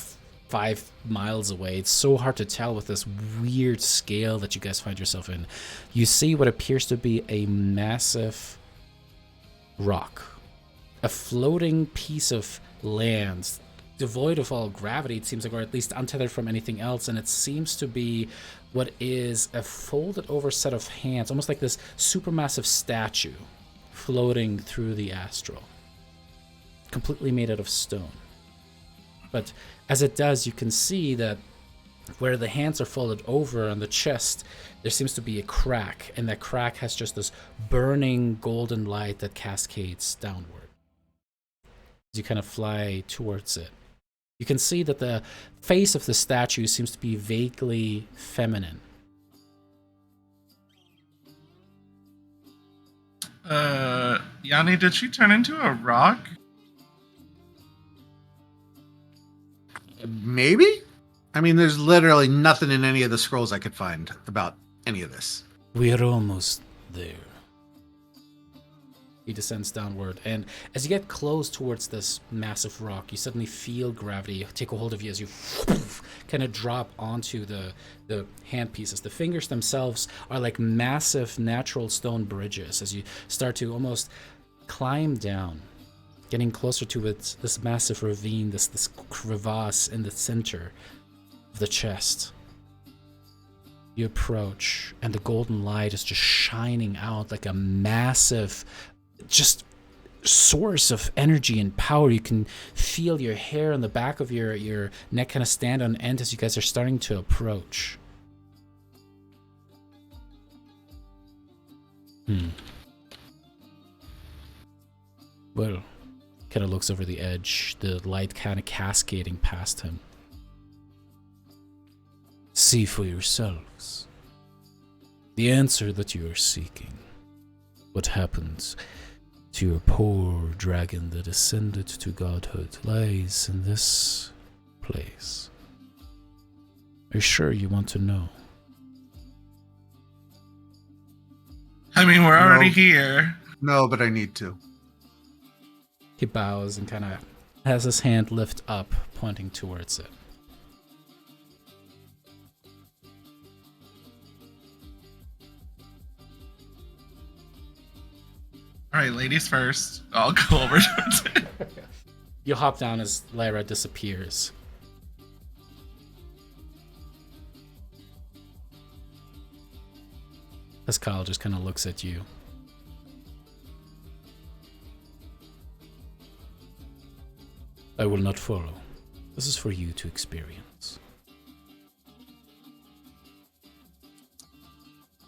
5 miles away, it's so hard to tell with this weird scale that you guys find yourself in. You see what appears to be a massive rock, a floating piece of land, devoid of all gravity, it seems like, or at least untethered from anything else, and it seems to be what is a folded over set of hands, almost like this supermassive statue floating through the astral, completely made out of stone. But as it does, you can see that where the hands are folded over on the chest, there seems to be a crack, and that crack has just this burning golden light that cascades downward. As you kind of fly towards it, you can see that the face of the statue seems to be vaguely feminine. Yanni, did she turn into a rock? Maybe? I mean, there's literally nothing in any of the scrolls I could find about any of this. We're almost there. He descends downward, and as you get close towards this massive rock, you suddenly feel gravity take a hold of you as you kind of drop onto the hand pieces. The fingers themselves are like massive natural stone bridges as you start to almost climb down, getting closer to this massive ravine, this crevasse in the center of the chest. You approach, and the golden light is just shining out like a massive just source of energy and power. You can feel your hair on the back of your neck kind of stand on end as you guys are starting to approach. Well, kind of looks over the edge, the light kind of cascading past him. See for yourselves the answer that you are seeking. What happens to your poor dragon that ascended to godhood lies in this place. Are you sure you want to know? I mean, we're already No. here. No, but I need to. He bows and kind of has his hand lift up, pointing towards it. All right, ladies first. I'll go over towards it. You hop down as Lyra disappears. Pascal just kind of looks at you. I will not follow. This is for you to experience.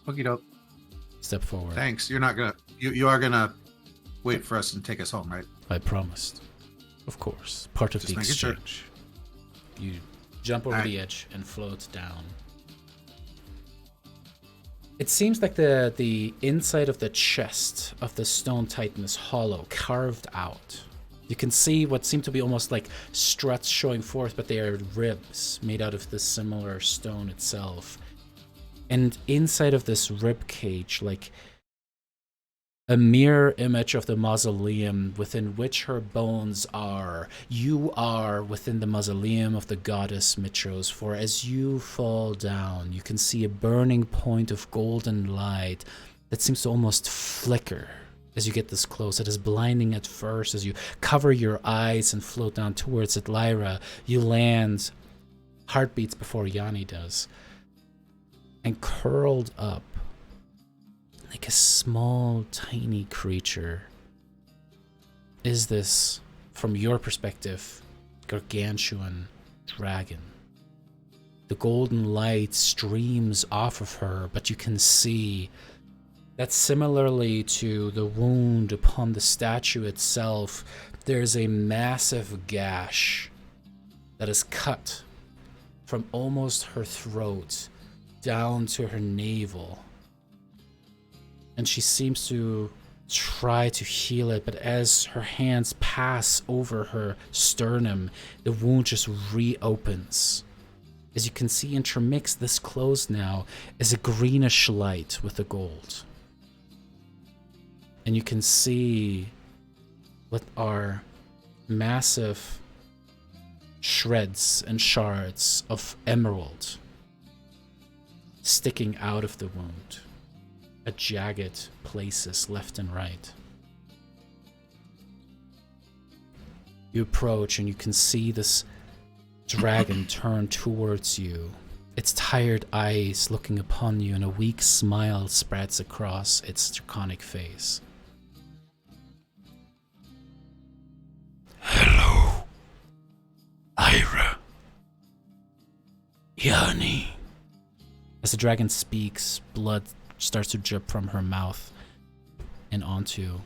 Okie doke. Step forward. Thanks. You're not gonna. You are gonna wait for us and take us home, right? I promised. Of course. Part of Just the making sure. exchange. You jump over Alright. the edge and float down. It seems like the inside of the chest of the stone titan is hollow, carved out. You can see what seem to be almost like struts showing forth, but they are ribs made out of the similar stone itself. And inside of this rib cage, like a mirror image of the mausoleum within which her bones are, you are within the mausoleum of the goddess Mitros. For as you fall down, you can see a burning point of golden light that seems to almost flicker as you get this close. It is blinding at first as you cover your eyes and float down towards it. Lyra, you land heartbeats before Yanni does. And curled up like a small, tiny creature is this, from your perspective, gargantuan dragon. The golden light streams off of her, but you can see that similarly to the wound upon the statue itself, there's a massive gash that is cut from almost her throat down to her navel. And she seems to try to heal it, but as her hands pass over her sternum, the wound just reopens. As you can see intermixed this close now is a greenish light with the gold. And you can see what are massive shreds and shards of emerald sticking out of the wound at jagged places left and right. You approach and you can see this dragon turn towards you, its tired eyes looking upon you, and a weak smile spreads across its draconic face. Hello, Ira. Yanni. As the dragon speaks, blood starts to drip from her mouth and onto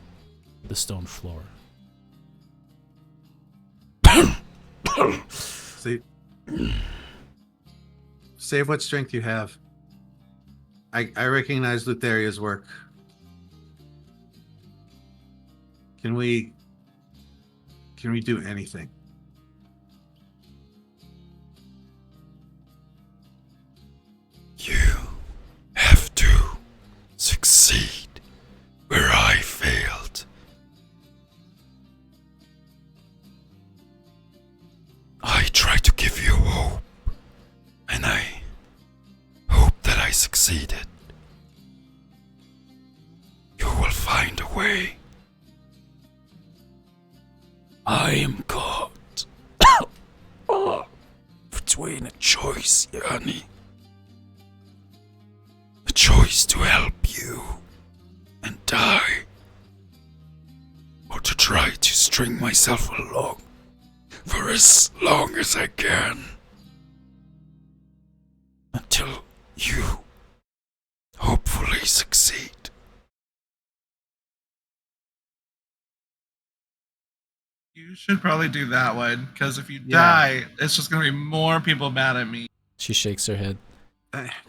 the stone floor. Save what strength you have. I recognize Lutheria's work. Can we do anything? You have to succeed where I failed. I tried to give you hope, and I hope that I succeeded. You will find a way. I am God. Between a choice, Yanni. A choice to help you and die, or to try to string myself along for as long as I can until you hopefully succeed. You should probably do that one, because if you Yeah. die, it's just going to be more people mad at me. She shakes her head.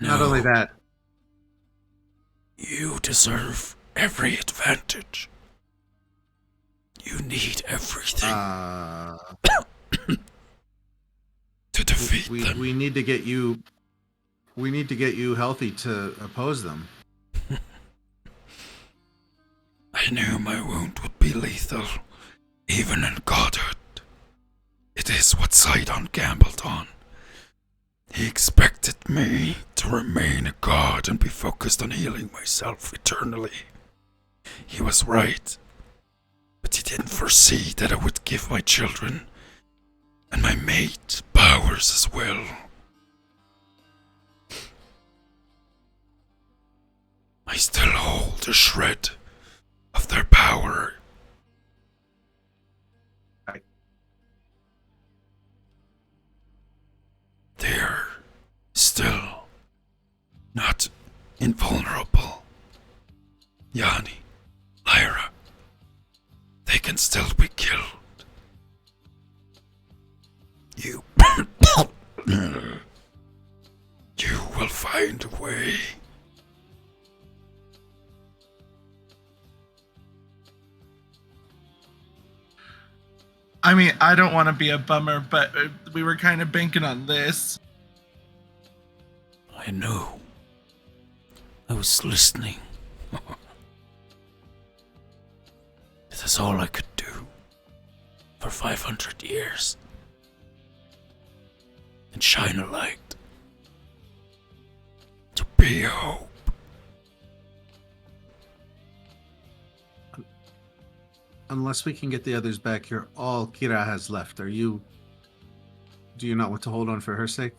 Not only that. You deserve every advantage. You need everything to defeat them. We need to get you We need to get you healthy to oppose them. I knew my wound would be lethal, even in godhood. It is what Sidon gambled on. He expected me to remain a god and be focused on healing myself eternally. He was right, but he didn't foresee that I would give my children and my mate powers as well. I still hold a shred of their power. They're still not invulnerable. Yanni, Lyra, they can still be killed. You will find a way. I mean, I don't want to be a bummer, but we were kind of banking on this. I know. I was listening. It is all I could do for 500 years. And shine a light. To be a hope. Unless we can get the others back, you're all Kira has left. Do you not want to hold on for her sake?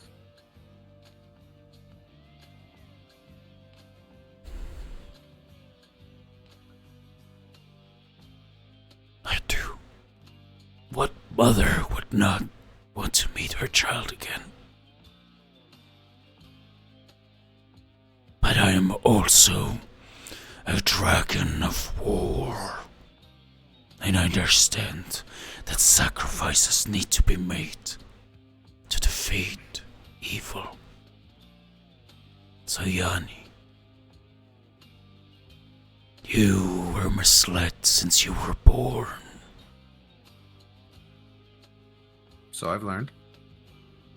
I do. What mother would not want to meet her child again? But I am also a dragon of war. And I understand that sacrifices need to be made to defeat evil. So Yanni, you were misled since you were born. So I've learned.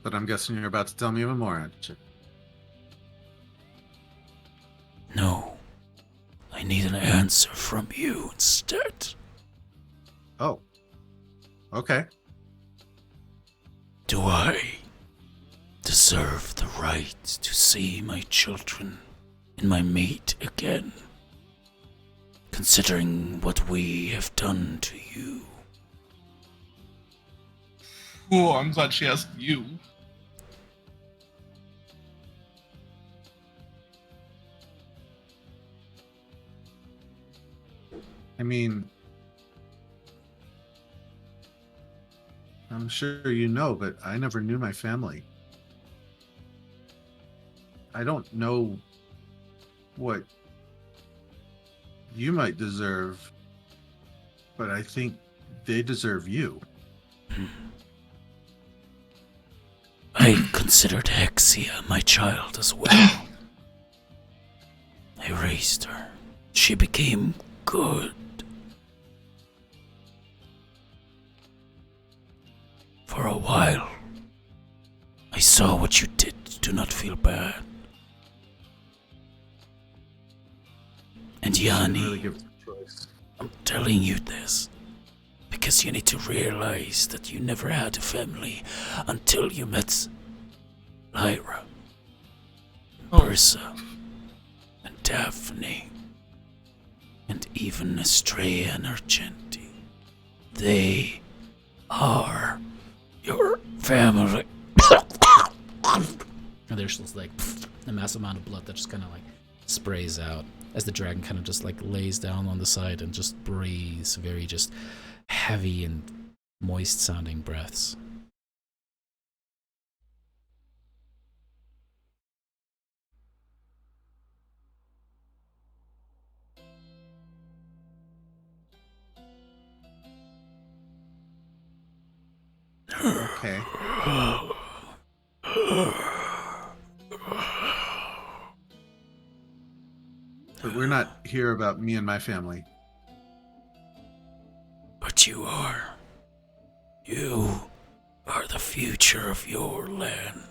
But I'm guessing you're about to tell me even more, aren't you? No, I need an answer from you instead. Oh. Okay. Do I deserve the right to see my children and my mate again? Considering what we have done to you. Oh, I'm glad she asked you. I mean, I'm sure you know, but I never knew my family. I don't know what you might deserve, but I think they deserve you. I considered Hexia my child as well. I raised her. She became good. For a while, I saw what you did. Do not feel bad. And Yanni, Really give it a choice. I'm telling you this because you need to realize that you never had a family until you met Lyra, Bersa, and Daphne, and even Estrella and Argenti. They are your family. And there's just like a massive amount of blood that just kind of like sprays out as the dragon kind of just like lays down on the side and just breathes very just heavy and moist sounding breaths. Okay. But we're not here about me and my family. But you are. You are the future of your land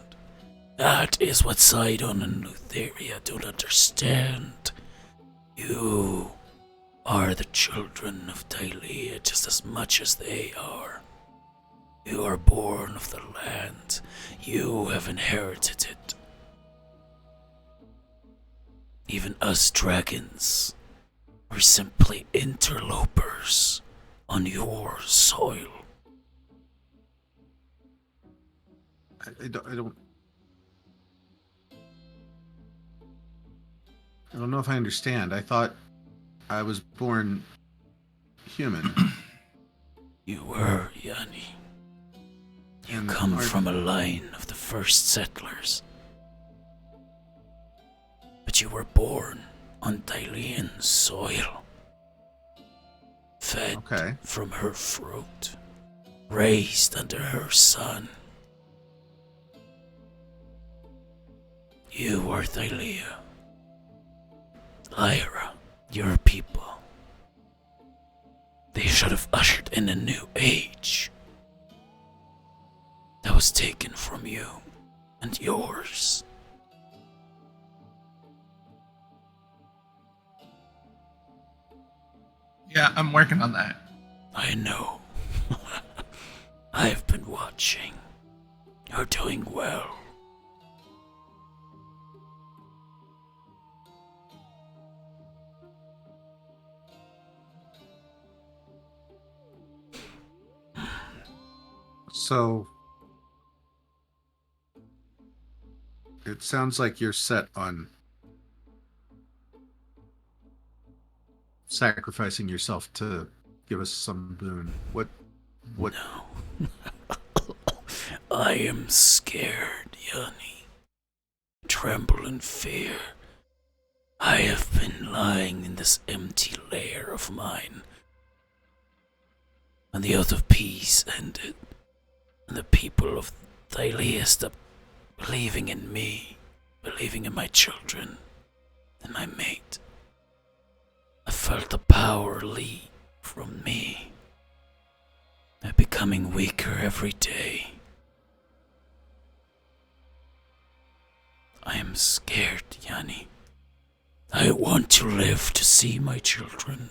That is what Sidon and Lutheria don't understand. You are the children of Thylea just as much as they are. You are born of the land. You have inherited it. Even us dragons are simply interlopers on your soil. I don't know if I understand. I thought I was born human. You were, Yanni. You And come aren't- from a line of the first settlers. But you were born on Thylean soil. Fed Okay. from her fruit. Raised under her sun. You are Thylea. Lyra, your people. They should have ushered in a new age. That was taken from you and yours. Yeah, I'm working on that. I know. I've been watching. You're doing well. So it sounds like you're set on sacrificing yourself to give us some boon. What No. I am scared, Yanni. Tremble in fear. I have been lying in this empty lair of mine. And the oath of peace ended. And the people of Thylea stopped believing in me, believing in my children, and my mate. I felt the power leave from me. I'm becoming weaker every day. I am scared, Yanni. I want to live to see my children.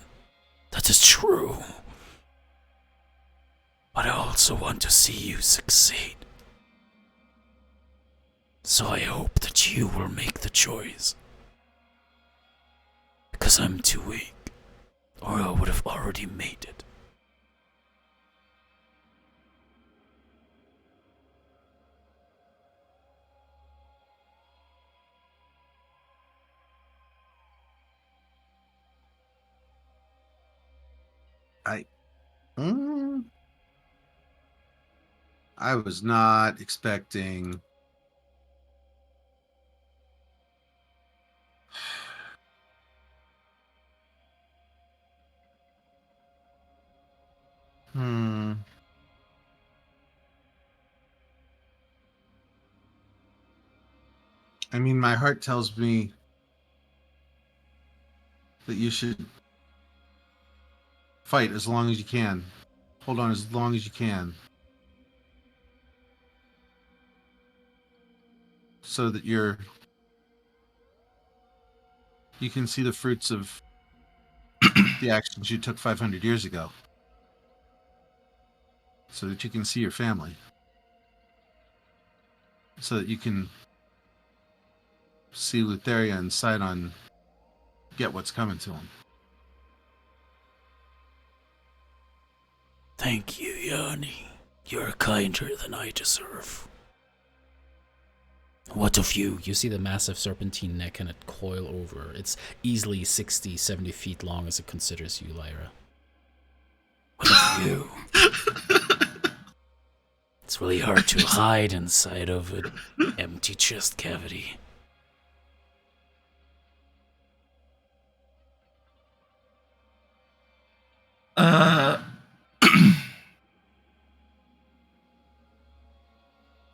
That is true. But I also want to see you succeed. So I hope that you will make the choice. Because I'm too weak, or I would have already made it. I was not expecting. I mean, my heart tells me that you should fight as long as you can. Hold on as long as you can. So that you can see the fruits of the actions you took 500 years ago. So that you can see your family. So that you can see Lutheria and Sidon get what's coming to them. Thank you, Yanni. You're kinder than I deserve. What of you? You see the massive serpentine neck and it coil over. It's easily 60, 70 feet long as it considers you, Lyra. What of you? It's really hard to hide inside of an empty chest cavity.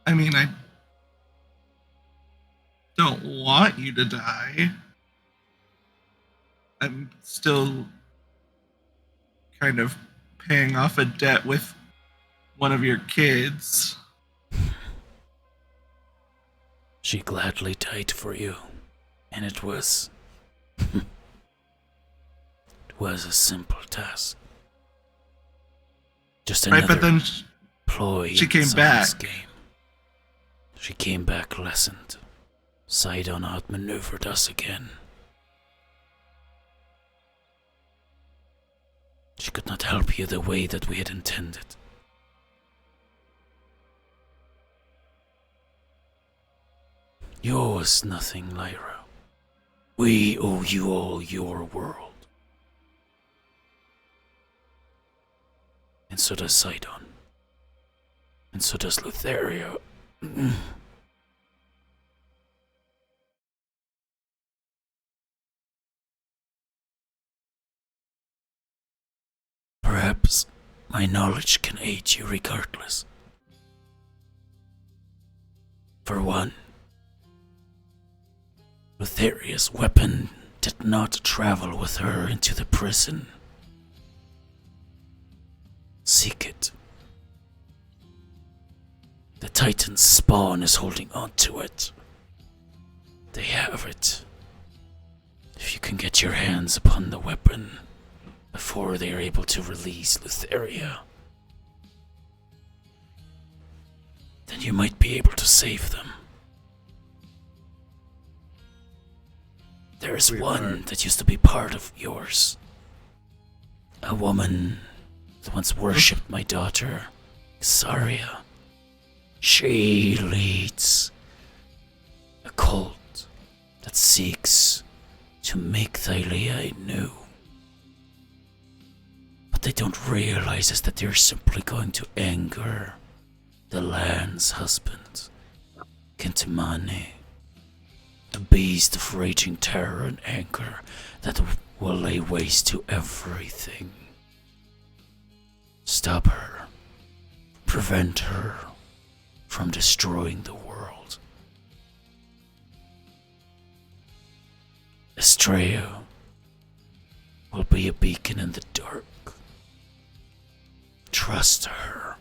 I mean, I don't want you to die. I'm still kind of paying off a debt with one of your kids. She gladly died for you, and it was a simple task. Just Right, another but then ploy she in came someone's back. game. She came back lessened. Sidon outmaneuvered us again. She could not help you the way that we had intended. You owe us nothing, Lyra. We owe you all your world. And so does Sidon. And so does Lutheria. Perhaps my knowledge can aid you regardless. For one, Lutheria's weapon did not travel with her into the prison. Seek it. The Titan's spawn is holding on to it. They have it. If you can get your hands upon the weapon before they are able to release Lutheria, then you might be able to save them. There is one that used to be part of yours. A woman that once worshipped my daughter, Xaria. She leads a cult that seeks to make Thylea new. What they don't realize is that they're simply going to anger the land's husband, Kentimane, a beast of raging terror and anger that will lay waste to everything. Stop her. Prevent her from destroying the world. Estrella will be a beacon in the dark. Trust her,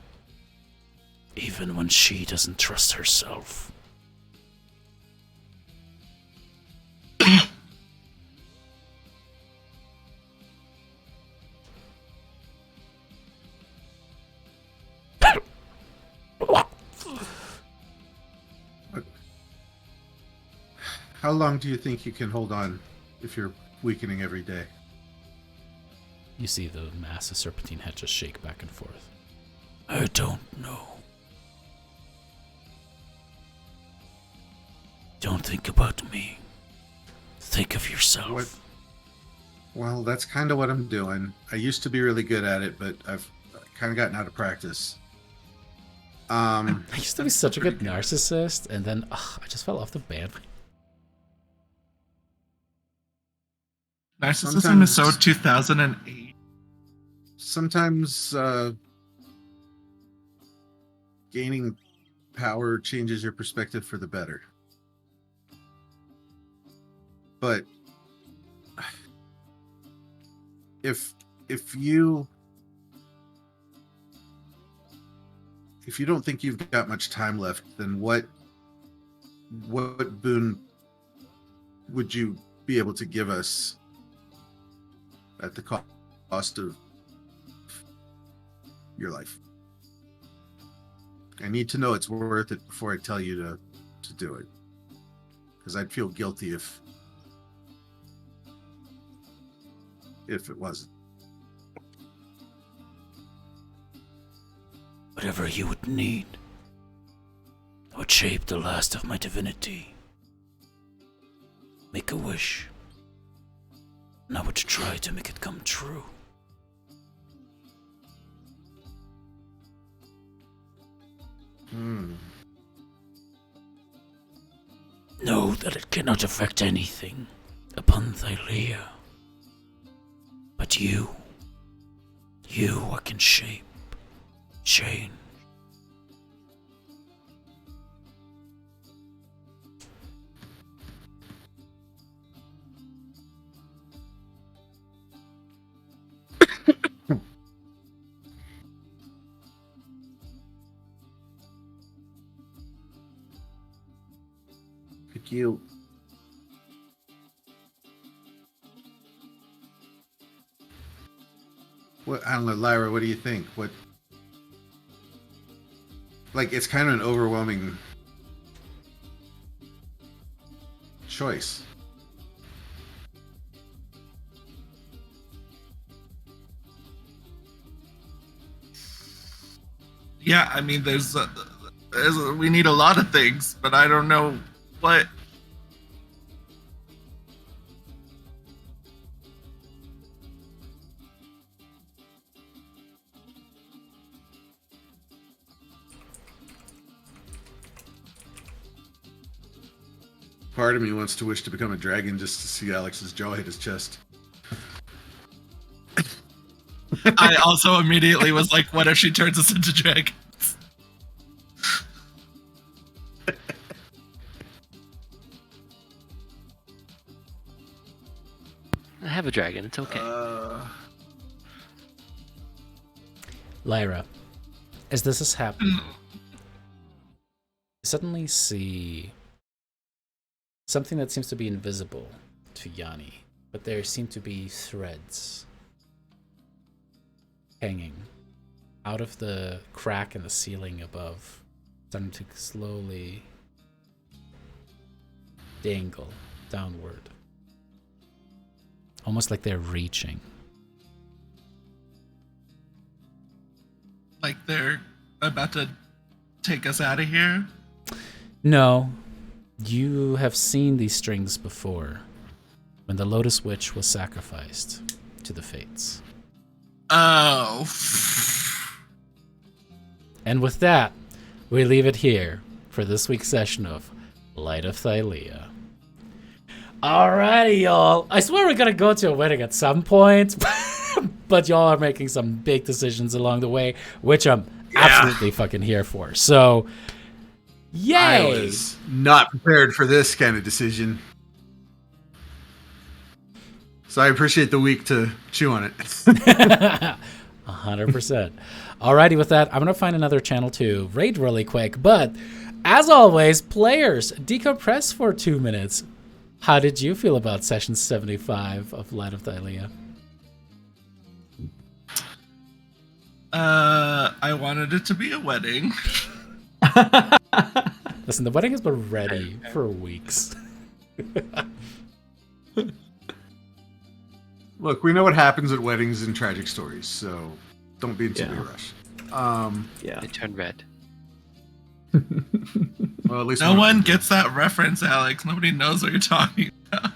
even when she doesn't trust herself. How long do you think you can hold on if you're weakening every day? You see the massive serpentine head just shake back and forth. I don't know. Don't think about me. Think of yourself. What? Well, that's kind of what I'm doing. I used to be really good at it, but I've kind of gotten out of practice. I used to be such a good narcissist, and then I just fell off the bandwagon. Narcissism is so 2008. Sometimes gaining power changes your perspective for the better. But if you don't think you've got much time left, then what boon would you be able to give us at the cost of your life? I need to know it's worth it before I tell you to do it, because I'd feel guilty if it wasn't. Whatever you would need, I would shape the last of my divinity. Make a wish, and I would try to make it come true. Know that it cannot affect anything upon Thylea. But you I can shape, change. you. What, I don't know, Lyra, what do you think? What, like, it's kind of an overwhelming choice. Yeah, I mean, we need a lot of things, but I don't know what. Part of me wants to wish to become a dragon just to see Alex's jaw hit his chest. I also immediately was like, what if she turns us into dragons? I have a dragon. It's okay. Lyra, as this is happening, you suddenly see something that seems to be invisible to Yanni, but there seem to be threads hanging out of the crack in the ceiling above, starting to slowly dangle downward, almost like they're reaching. Like they're about to take us out of here? No, you have seen these strings before, when the Lotus Witch was sacrificed to the Fates. Oh. And with that, we leave it here for this week's session of Light of Thylea. Alrighty, y'all. I swear we're gonna go to a wedding at some point, but y'all are making some big decisions along the way, which I'm absolutely fucking here for. So, yay! I was not prepared for this kind of decision. So I appreciate the week to chew on it. 100%. Alrighty, with that, I'm going to find another channel to raid really quick. But, as always, players, decompress for 2 minutes. How did you feel about session 75 of Light of Thylea? I wanted it to be a wedding. Listen, the wedding has been ready for weeks. Look, we know what happens at weddings and tragic stories, so don't be in too big a rush. Yeah. It turned red. Well, at least No one gets that reference, Alex. Nobody knows what you're talking about.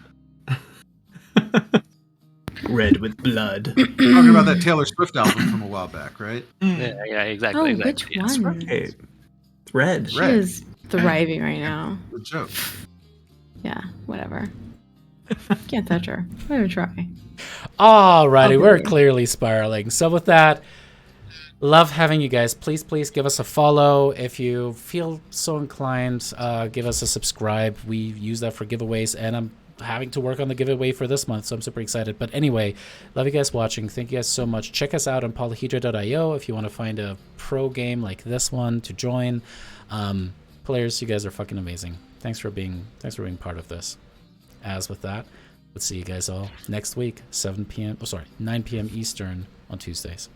Red with blood. Talking about that Taylor Swift album from a while back, right? Yeah, exactly. Oh, exactly. which one? Right. It's red. She is thriving right now. Good joke. Yeah, whatever. Can't touch her. Let her try. Alrighty, we're clearly spiraling. So with that, love having you guys. Please give us a follow. If you feel so inclined, give us a subscribe. We use that for giveaways, and I'm having to work on the giveaway for this month, so I'm super excited. But anyway, love you guys watching. Thank you guys so much. Check us out on polyhedra.io if you want to find a pro game like this one to join. Players, you guys are fucking amazing. Thanks for being part of this. As with that, we'll see you guys all next week, 9 p.m. Eastern on Tuesdays.